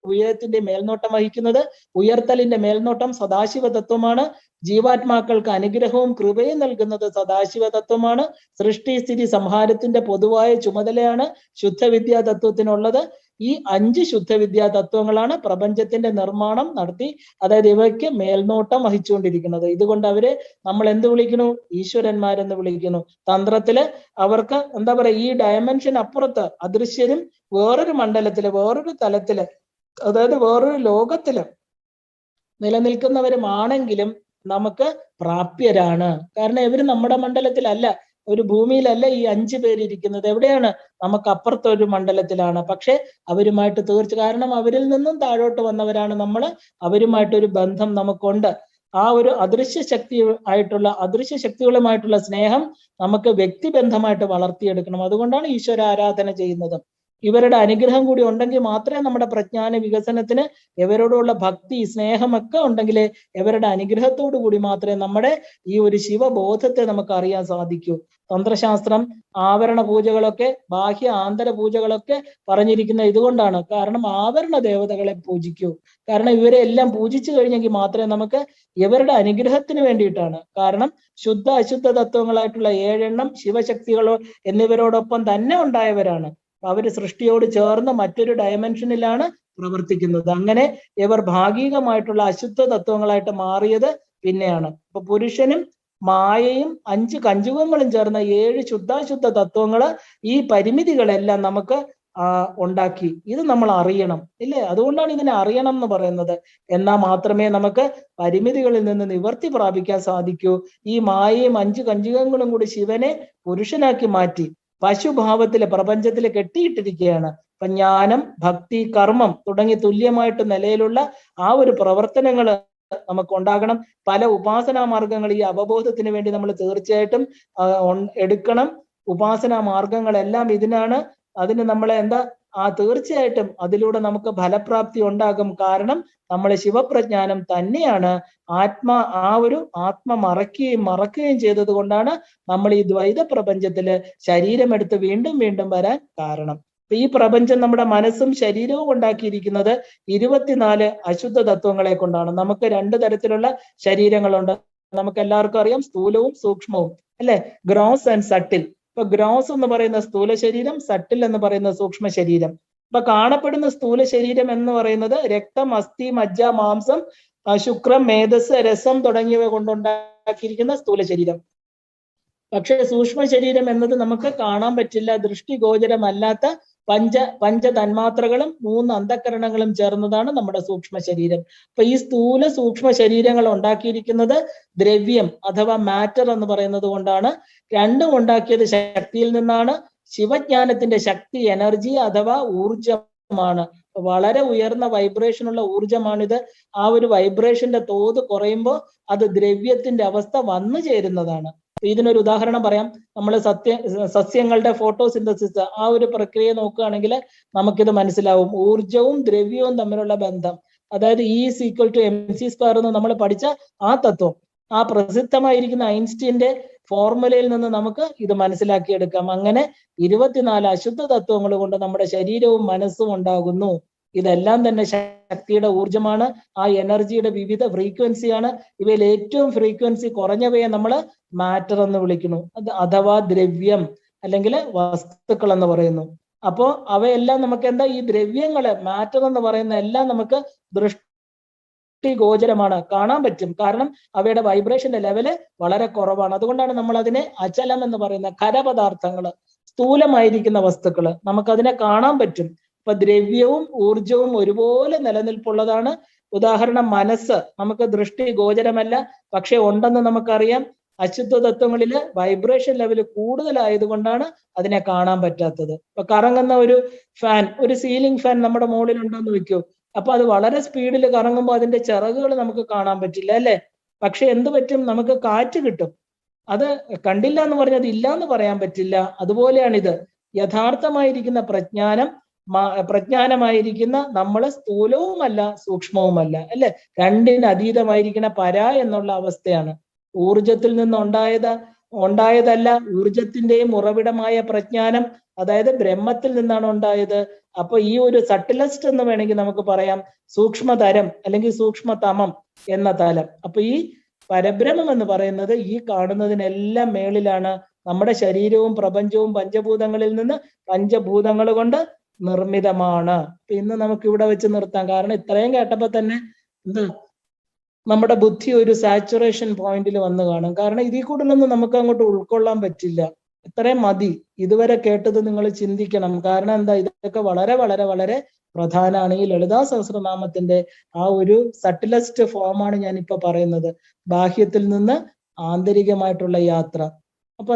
Speaker 1: ഉയരത്തിന്റെ മേൽനോട്ടം വഹിക്കുന്നത്. ഉയർത്തലിന്റെ മേൽനോട്ടം സദാശിവ തത്വമാണ്. ജീവാത്മാക്കൾക്ക് അനുഗ്രഹവും കൃപയും നൽകുന്നത് സദാശിവ തത്വമാണ്. സൃഷ്ടി സ്ഥിതി സംഹാരത്തിന്റെ പൊതുവായ ചുമതലയാണ് ശുദ്ധവിദ്യാ തത്വത്തിനുള്ളത്. ഈ 5 ശുദ്ധവിദ്യാ തത്വങ്ങളാണ് പ്രപഞ്ചത്തിന്റെ നിർമ്മാണം നടത്തി, അതായത് ഇവയ്ക്ക് മേൽനോട്ടം വഹിച്ചുകൊണ്ടിരിക്കുന്നത്. ഇതുകൊണ്ട് അവരെ നമ്മൾ എന്ത് വിളിക്കുന്നു? ഈശ്വരന്മാരെന്ന് വിളിക്കുന്നു. തന്ത്രത്തില് അവർക്ക് എന്താ പറയുക, ഈ ഡയമെൻഷൻ അപ്പുറത്ത് അദൃശ്യരും വേറൊരു മണ്ഡലത്തില്, വേറൊരു തലത്തില്, അതായത് വേറൊരു ലോകത്തില് നിലനിൽക്കുന്നവരുമാണെങ്കിലും നമുക്ക് പ്രാപ്യരാണ്. കാരണം ഇവര് നമ്മുടെ മണ്ഡലത്തിലല്ല, ഒരു ഭൂമിയിലല്ല ഈ 5 പേര് ഇരിക്കുന്നത്. എവിടെയാണ്? നമുക്ക് അപ്പുറത്തൊരു മണ്ഡലത്തിലാണ്. പക്ഷെ അവരുമായിട്ട് കാരണം അവരിൽ നിന്നും താഴോട്ട് വന്നവരാണ് നമ്മൾ. അവരുമായിട്ടൊരു ബന്ധം നമുക്കുണ്ട്. ആ ഒരു അദൃശ്യ ശക്തികളുമായിട്ടുള്ള സ്നേഹം നമുക്ക് വ്യക്തിബന്ധമായിട്ട് വളർത്തിയെടുക്കണം. അതുകൊണ്ടാണ് ഈശ്വര ആരാധന ചെയ്യുന്നത്. ഇവരുടെ അനുഗ്രഹം കൂടി ഉണ്ടെങ്കിൽ മാത്രമേ നമ്മുടെ പ്രജ്ഞാന വികസനത്തിന്, ഇവരോടുള്ള ഭക്തി സ്നേഹമൊക്കെ ഉണ്ടെങ്കിൽ ഇവരുടെ അനുഗ്രഹത്തോടു കൂടി മാത്രമേ നമ്മുടെ ഈ ഒരു ശിവബോധത്തെ നമുക്ക് അറിയാൻ സാധിക്കൂ. തന്ത്രശാസ്ത്രം ആവരണ പൂജകളൊക്കെ, ബാഹ്യ ആന്തര പൂജകളൊക്കെ പറഞ്ഞിരിക്കുന്ന ഇതുകൊണ്ടാണ്. കാരണം ആവരണ ദേവതകളെ പൂജിക്കൂ. കാരണം ഇവരെ എല്ലാം പൂജിച്ചു കഴിഞ്ഞെങ്കിൽ മാത്രമേ നമുക്ക് ഇവരുടെ അനുഗ്രഹത്തിന് വേണ്ടിയിട്ടാണ്. കാരണം ശുദ്ധ അശുദ്ധ തത്വങ്ങളായിട്ടുള്ള 7 എണ്ണം ശിവശക്തികളോ എന്നിവരോടൊപ്പം തന്നെ ഉണ്ടായവരാണ്. അവര് സൃഷ്ടിയോട് ചേർന്ന് മറ്റൊരു ഡയമെൻഷനിലാണ് പ്രവർത്തിക്കുന്നത്. അങ്ങനെ ഇവർ ഭാഗികമായിട്ടുള്ള അശുദ്ധ തത്വങ്ങളായിട്ട് മാറിയത് പിന്നെയാണ്. അപ്പൊ പുരുഷനും മായയും 5 കഞ്ചുകങ്ങളും ചേർന്ന 7 ശുദ്ധാശുദ്ധ തത്വങ്ങള് ഈ പരിമിതികളെല്ലാം നമുക്ക് ഉണ്ടാക്കി. ഇത് നമ്മൾ അറിയണം, ഇല്ലേ? അതുകൊണ്ടാണ് ഇതിനെ അറിയണം എന്ന് പറയുന്നത്. എന്നാൽ മാത്രമേ നമുക്ക് പരിമിതികളിൽ നിന്ന് നിവർത്തി പ്രാപിക്കാൻ സാധിക്കൂ. ഈ മായയും 5 കഞ്ചുകങ്ങളും കൂടി ശിവനെ പുരുഷനാക്കി മാറ്റി പശുഭാവത്തിലെ പ്രപഞ്ചത്തിൽ കെട്ടിയിട്ടിരിക്കുകയാണ്. അപ്പൊ ജ്ഞാനം, ഭക്തി, കർമ്മം തുടങ്ങി തുല്യമായിട്ട് നിലയിലുള്ള ആ ഒരു പ്രവർത്തനങ്ങൾ നമുക്ക് ഉണ്ടാകണം. പല ഉപാസനാ മാർഗങ്ങൾ ഈ അവബോധത്തിന് വേണ്ടി നമ്മൾ തീർച്ചയായിട്ടും എടുക്കണം. ഉപാസനാ മാർഗങ്ങളെല്ലാം ഇതിനാണ്. അതിന് നമ്മളെ തീർച്ചയായിട്ടും അതിലൂടെ നമുക്ക് ഫലപ്രാപ്തി ഉണ്ടാകും. കാരണം നമ്മൾ ശിവപ്രജ്ഞാനം തന്നെയാണ് ആത്മ മറക്കുകയും ചെയ്തത് കൊണ്ടാണ് നമ്മൾ ഈ ദ്വൈത പ്രപഞ്ചത്തില് ശരീരമെടുത്ത് വീണ്ടും വീണ്ടും വരാൻ കാരണം. ഈ പ്രപഞ്ചം നമ്മുടെ മനസ്സും ശരീരവും ഉണ്ടാക്കിയിരിക്കുന്നത് 24 അശുദ്ധ തത്വങ്ങളെ കൊണ്ടാണ്. നമുക്ക് 2 തരത്തിലുള്ള ശരീരങ്ങളുണ്ട്. നമുക്ക് എല്ലാവർക്കും അറിയാം, സ്ഥൂലവും സൂക്ഷ്മവും, അല്ലെ? Gross and subtle. ഇപ്പൊ ഗ്രോസ് എന്ന് പറയുന്ന സ്ഥൂല ശരീരം, സട്ടിൽ എന്ന് പറയുന്ന സൂക്ഷ്മ ശരീരം. ഇപ്പൊ കാണപ്പെടുന്ന സ്ഥൂല ശരീരം എന്ന് പറയുന്നത് രക്തം, അസ്ഥി, മജ്ജ, മാംസം, ശുക്രം, മേധസ്, രസം തുടങ്ങിയവ കൊണ്ടുണ്ടാക്കിയിരിക്കുന്ന സ്ഥൂല ശരീരം. പക്ഷെ സൂക്ഷ്മ ശരീരം എന്നത് നമുക്ക് കാണാൻ പറ്റില്ല, ദൃഷ്ടിഗോചരമല്ലാത്ത പഞ്ച തന്മാത്രകളും 3 അന്ധകരണങ്ങളും ചേർന്നതാണ് നമ്മുടെ സൂക്ഷ്മ ശരീരം. അപ്പൊ ഈ സ്ഥൂല സൂക്ഷ്മ ശരീരങ്ങൾ ഉണ്ടാക്കിയിരിക്കുന്നത് ദ്രവ്യം അഥവാ മാറ്റർ എന്ന് പറയുന്നത് കൊണ്ടാണ്. രണ്ടും ഉണ്ടാക്കിയത് ശക്തിയിൽ നിന്നാണ്. ശിവജ്ഞാനത്തിന്റെ ശക്തി എനർജി അഥവാ ഊർജമാണ്. വളരെ ഉയർന്ന വൈബ്രേഷൻ ഉള്ള ഊർജമാണിത്. ആ ഒരു വൈബ്രേഷന്റെ തോത് കുറയുമ്പോൾ അത് ദ്രവ്യത്തിന്റെ അവസ്ഥ വന്നു ചേരുന്നതാണ്. ഇതിനൊരു ഉദാഹരണം പറയാം. നമ്മൾ സസ്യങ്ങളുടെ ഫോട്ടോസിന്തസിസ് ആ ഒരു പ്രക്രിയ നോക്കുകയാണെങ്കിൽ നമുക്കിത് മനസ്സിലാവും. ഊർജവും ദ്രവ്യവും തമ്മിലുള്ള ബന്ധം, അതായത് E=mc² എന്ന് നമ്മൾ പഠിച്ച ആ തത്വം, ആ പ്രസിദ്ധമായിരിക്കുന്ന ഐൻസ്റ്റീന്റെ ഫോർമുലയിൽ നിന്ന് നമുക്ക് ഇത് മനസ്സിലാക്കിയെടുക്കാം. അങ്ങനെ 24 അശുദ്ധ തത്വങ്ങൾ കൊണ്ട് നമ്മുടെ ശരീരവും മനസ്സും ഉണ്ടാകുന്നു. ഇതെല്ലാം തന്നെ ശക്തിയുടെ ഊർജമാണ്. ആ എനർജിയുടെ വിവിധ ഫ്രീക്വൻസിയാണ്. ഇവയിൽ ഏറ്റവും ഫ്രീക്വൻസി കുറഞ്ഞവയെ നമ്മൾ മാറ്റർ എന്ന് വിളിക്കുന്നു, അഥവാ ദ്രവ്യം അല്ലെങ്കിൽ വസ്തുക്കൾ എന്ന് പറയുന്നു. അപ്പോ അവയെല്ലാം നമുക്ക് എന്താ, ഈ ദ്രവ്യങ്ങള് മാറ്റർ എന്ന് പറയുന്ന എല്ലാം നമുക്ക് ദൃഷ്ടിഗോചരമാണ്, കാണാൻ പറ്റും. കാരണം അവയുടെ വൈബ്രേഷന്റെ ലെവല് വളരെ കുറവാണ്. അതുകൊണ്ടാണ് നമ്മൾ അതിനെ അചലം എന്ന് പറയുന്ന ഖരപദാർത്ഥങ്ങള്, സ്ഥൂലമായിരിക്കുന്ന വസ്തുക്കള്, നമുക്കതിനെ കാണാൻ പറ്റും. ഇപ്പൊ ദ്രവ്യവും ഊർജവും ഒരുപോലെ നിലനിൽപ്പുള്ളതാണ്. ഉദാഹരണം, മനസ്സ് നമുക്ക് ദൃഷ്ടി ഗോചരമല്ല, പക്ഷെ ഉണ്ടെന്ന് നമുക്കറിയാം. അശുദ്ധ തത്വങ്ങളില് വൈബ്രേഷൻ ലെവൽ കൂടുതലായതുകൊണ്ടാണ് അതിനെ കാണാൻ പറ്റാത്തത്. ഇപ്പൊ കറങ്ങുന്ന ഒരു ഫാൻ, ഒരു സീലിംഗ് ഫാൻ നമ്മുടെ മുകളിൽ ഉണ്ടെന്ന് വെക്കൂ. അപ്പൊ അത് വളരെ സ്പീഡിൽ കറങ്ങുമ്പോൾ അതിന്റെ ചിറകുകൾ നമുക്ക് കാണാൻ പറ്റില്ല, അല്ലെ? പക്ഷെ എന്ത് പറ്റും, നമുക്ക് കാറ്റ് കിട്ടും. അത് കണ്ടില്ല എന്ന് പറഞ്ഞത് ഇല്ല എന്ന് പറയാൻ പറ്റില്ല. അതുപോലെയാണിത്. യഥാർത്ഥമായിരിക്കുന്ന പ്രജ്ഞാനമായിരിക്കുന്ന നമ്മള് സ്ഥൂലവുമല്ല സൂക്ഷ്മവുമല്ല, അല്ലെ? രണ്ടിന് അതീതമായിരിക്കുന്ന പര എന്നുള്ള അവസ്ഥയാണ്. ഊർജത്തിൽ ഉണ്ടായതല്ല, ഊർജത്തിന്റെയും ഉറവിടമായ പ്രജ്ഞാനം, അതായത് ബ്രഹ്മത്തിൽ നിന്നാണ് ഉണ്ടായത്. അപ്പൊ ഈ ഒരു സട്ടിലസ്റ്റ് എന്ന് വേണമെങ്കിൽ നമുക്ക് പറയാം, സൂക്ഷ്മതരം അല്ലെങ്കിൽ സൂക്ഷ്മതമം എന്ന തലം. അപ്പൊ ഈ പരബ്രഹ്മം എന്ന് പറയുന്നത് ഈ കാണുന്നതിനെല്ലാം മേളിലാണ്. നമ്മുടെ ശരീരവും പ്രപഞ്ചവും പഞ്ചഭൂതങ്ങളിൽ നിന്ന് പഞ്ചഭൂതങ്ങൾ കൊണ്ട് നിർമ്മിതമാണ്. ഇന്ന് നമുക്ക് ഇവിടെ വെച്ച് നിർത്താം. കാരണം ഇത്രയും കേട്ടപ്പോ തന്നെ നമ്മുടെ ബുദ്ധി ഒരു സാച്ചുറേഷൻ പോയിന്റിൽ വന്ന് കാണും. കാരണം ഇതിൽ കൂടുതലൊന്നും നമുക്ക് അങ്ങോട്ട് ഉൾക്കൊള്ളാൻ പറ്റില്ല. ഇത്രയും മതി. ഇതുവരെ കേട്ടത് നിങ്ങൾ ചിന്തിക്കണം. കാരണം എന്താ, ഇതൊക്കെ വളരെ വളരെ വളരെ പ്രധാനമാണ്. ഈ ലളിതാ സഹസ്രനാമത്തിന്റെ ആ ഒരു സട്ടിലസ്റ്റ് ഫോമാണ് ഞാൻ ഇപ്പൊ പറയുന്നത്. ബാഹ്യത്തിൽ നിന്ന് ആന്തരികമായിട്ടുള്ള യാത്ര. അപ്പൊ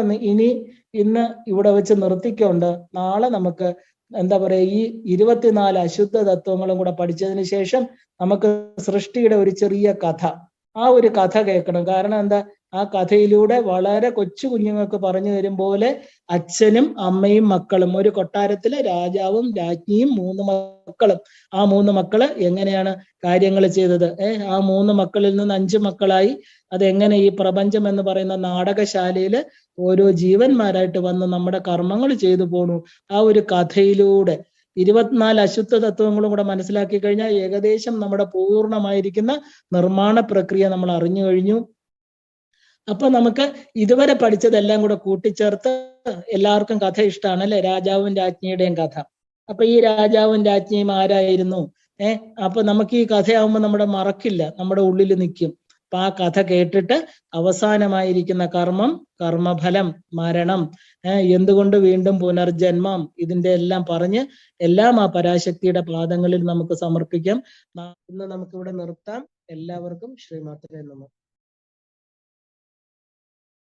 Speaker 1: ഇന്ന് ഇവിടെ വെച്ച് നിർത്തിക്കൊണ്ട് നാളെ നമുക്ക് എന്താ പറയാ, ഈ 24 അശുദ്ധ തത്വങ്ങളും കൂടെ പഠിച്ചതിന് ശേഷം നമുക്ക് സൃഷ്ടിയുടെ ഒരു ചെറിയ കഥ, ആ ഒരു കഥ കേൾക്കണം. കാരണം എന്താ, ആ കഥയിലൂടെ വളരെ കൊച്ചു കുഞ്ഞുങ്ങൾക്ക് പറഞ്ഞു തരും പോലെ അച്ഛനും അമ്മയും മക്കളും, ഒരു കൊട്ടാരത്തിലെ രാജാവും രാജ്ഞിയും 3 മക്കളും, ആ 3 മക്കള് എങ്ങനെയാണ് കാര്യങ്ങൾ ചെയ്തത്, ആ 3 മക്കളിൽ നിന്ന് 5 മക്കളായി. അതെങ്ങനെ ഈ പ്രപഞ്ചം എന്ന് പറയുന്ന നാടകശാലയില് ഓരോ ജീവന്മാരായിട്ട് വന്ന് നമ്മുടെ കർമ്മങ്ങൾ ചെയ്തു പോണു. ആ ഒരു കഥയിലൂടെ 24 അശുദ്ധ തത്വങ്ങളും കൂടെ മനസ്സിലാക്കി കഴിഞ്ഞാൽ ഏകദേശം നമ്മുടെ പൂർണ്ണമായിരിക്കുന്ന നിർമ്മാണ പ്രക്രിയ നമ്മൾ അറിഞ്ഞു കഴിഞ്ഞു. അപ്പൊ നമുക്ക് ഇതുവരെ പഠിച്ചതെല്ലാം കൂടെ കൂട്ടിച്ചേർത്ത്, എല്ലാവർക്കും കഥ ഇഷ്ടമാണ് അല്ലെ, രാജാവും രാജ്ഞിയുടെയും കഥ. അപ്പൊ ഈ രാജാവും രാജ്ഞിയും ആരായിരുന്നു? അപ്പൊ നമുക്ക് ഈ കഥയാവുമ്പോൾ നമ്മുടെ മറക്കില്ല, നമ്മുടെ ഉള്ളിൽ നിൽക്കും. അപ്പൊ ആ കഥ കേട്ടിട്ട് അവസാനമായിരിക്കുന്ന കർമ്മം, കർമ്മഫലം, മരണം, എന്തുകൊണ്ട് വീണ്ടും പുനർജന്മം, ഇതിന്റെ എല്ലാം പറഞ്ഞ് എല്ലാം ആ പരാശക്തിയുടെ പാദങ്ങളിൽ നമുക്ക് സമർപ്പിക്കാം. ഇന്ന് നമുക്കിവിടെ നിർത്താം. എല്ലാവർക്കും ശ്രീമാത്രേ നമഃ.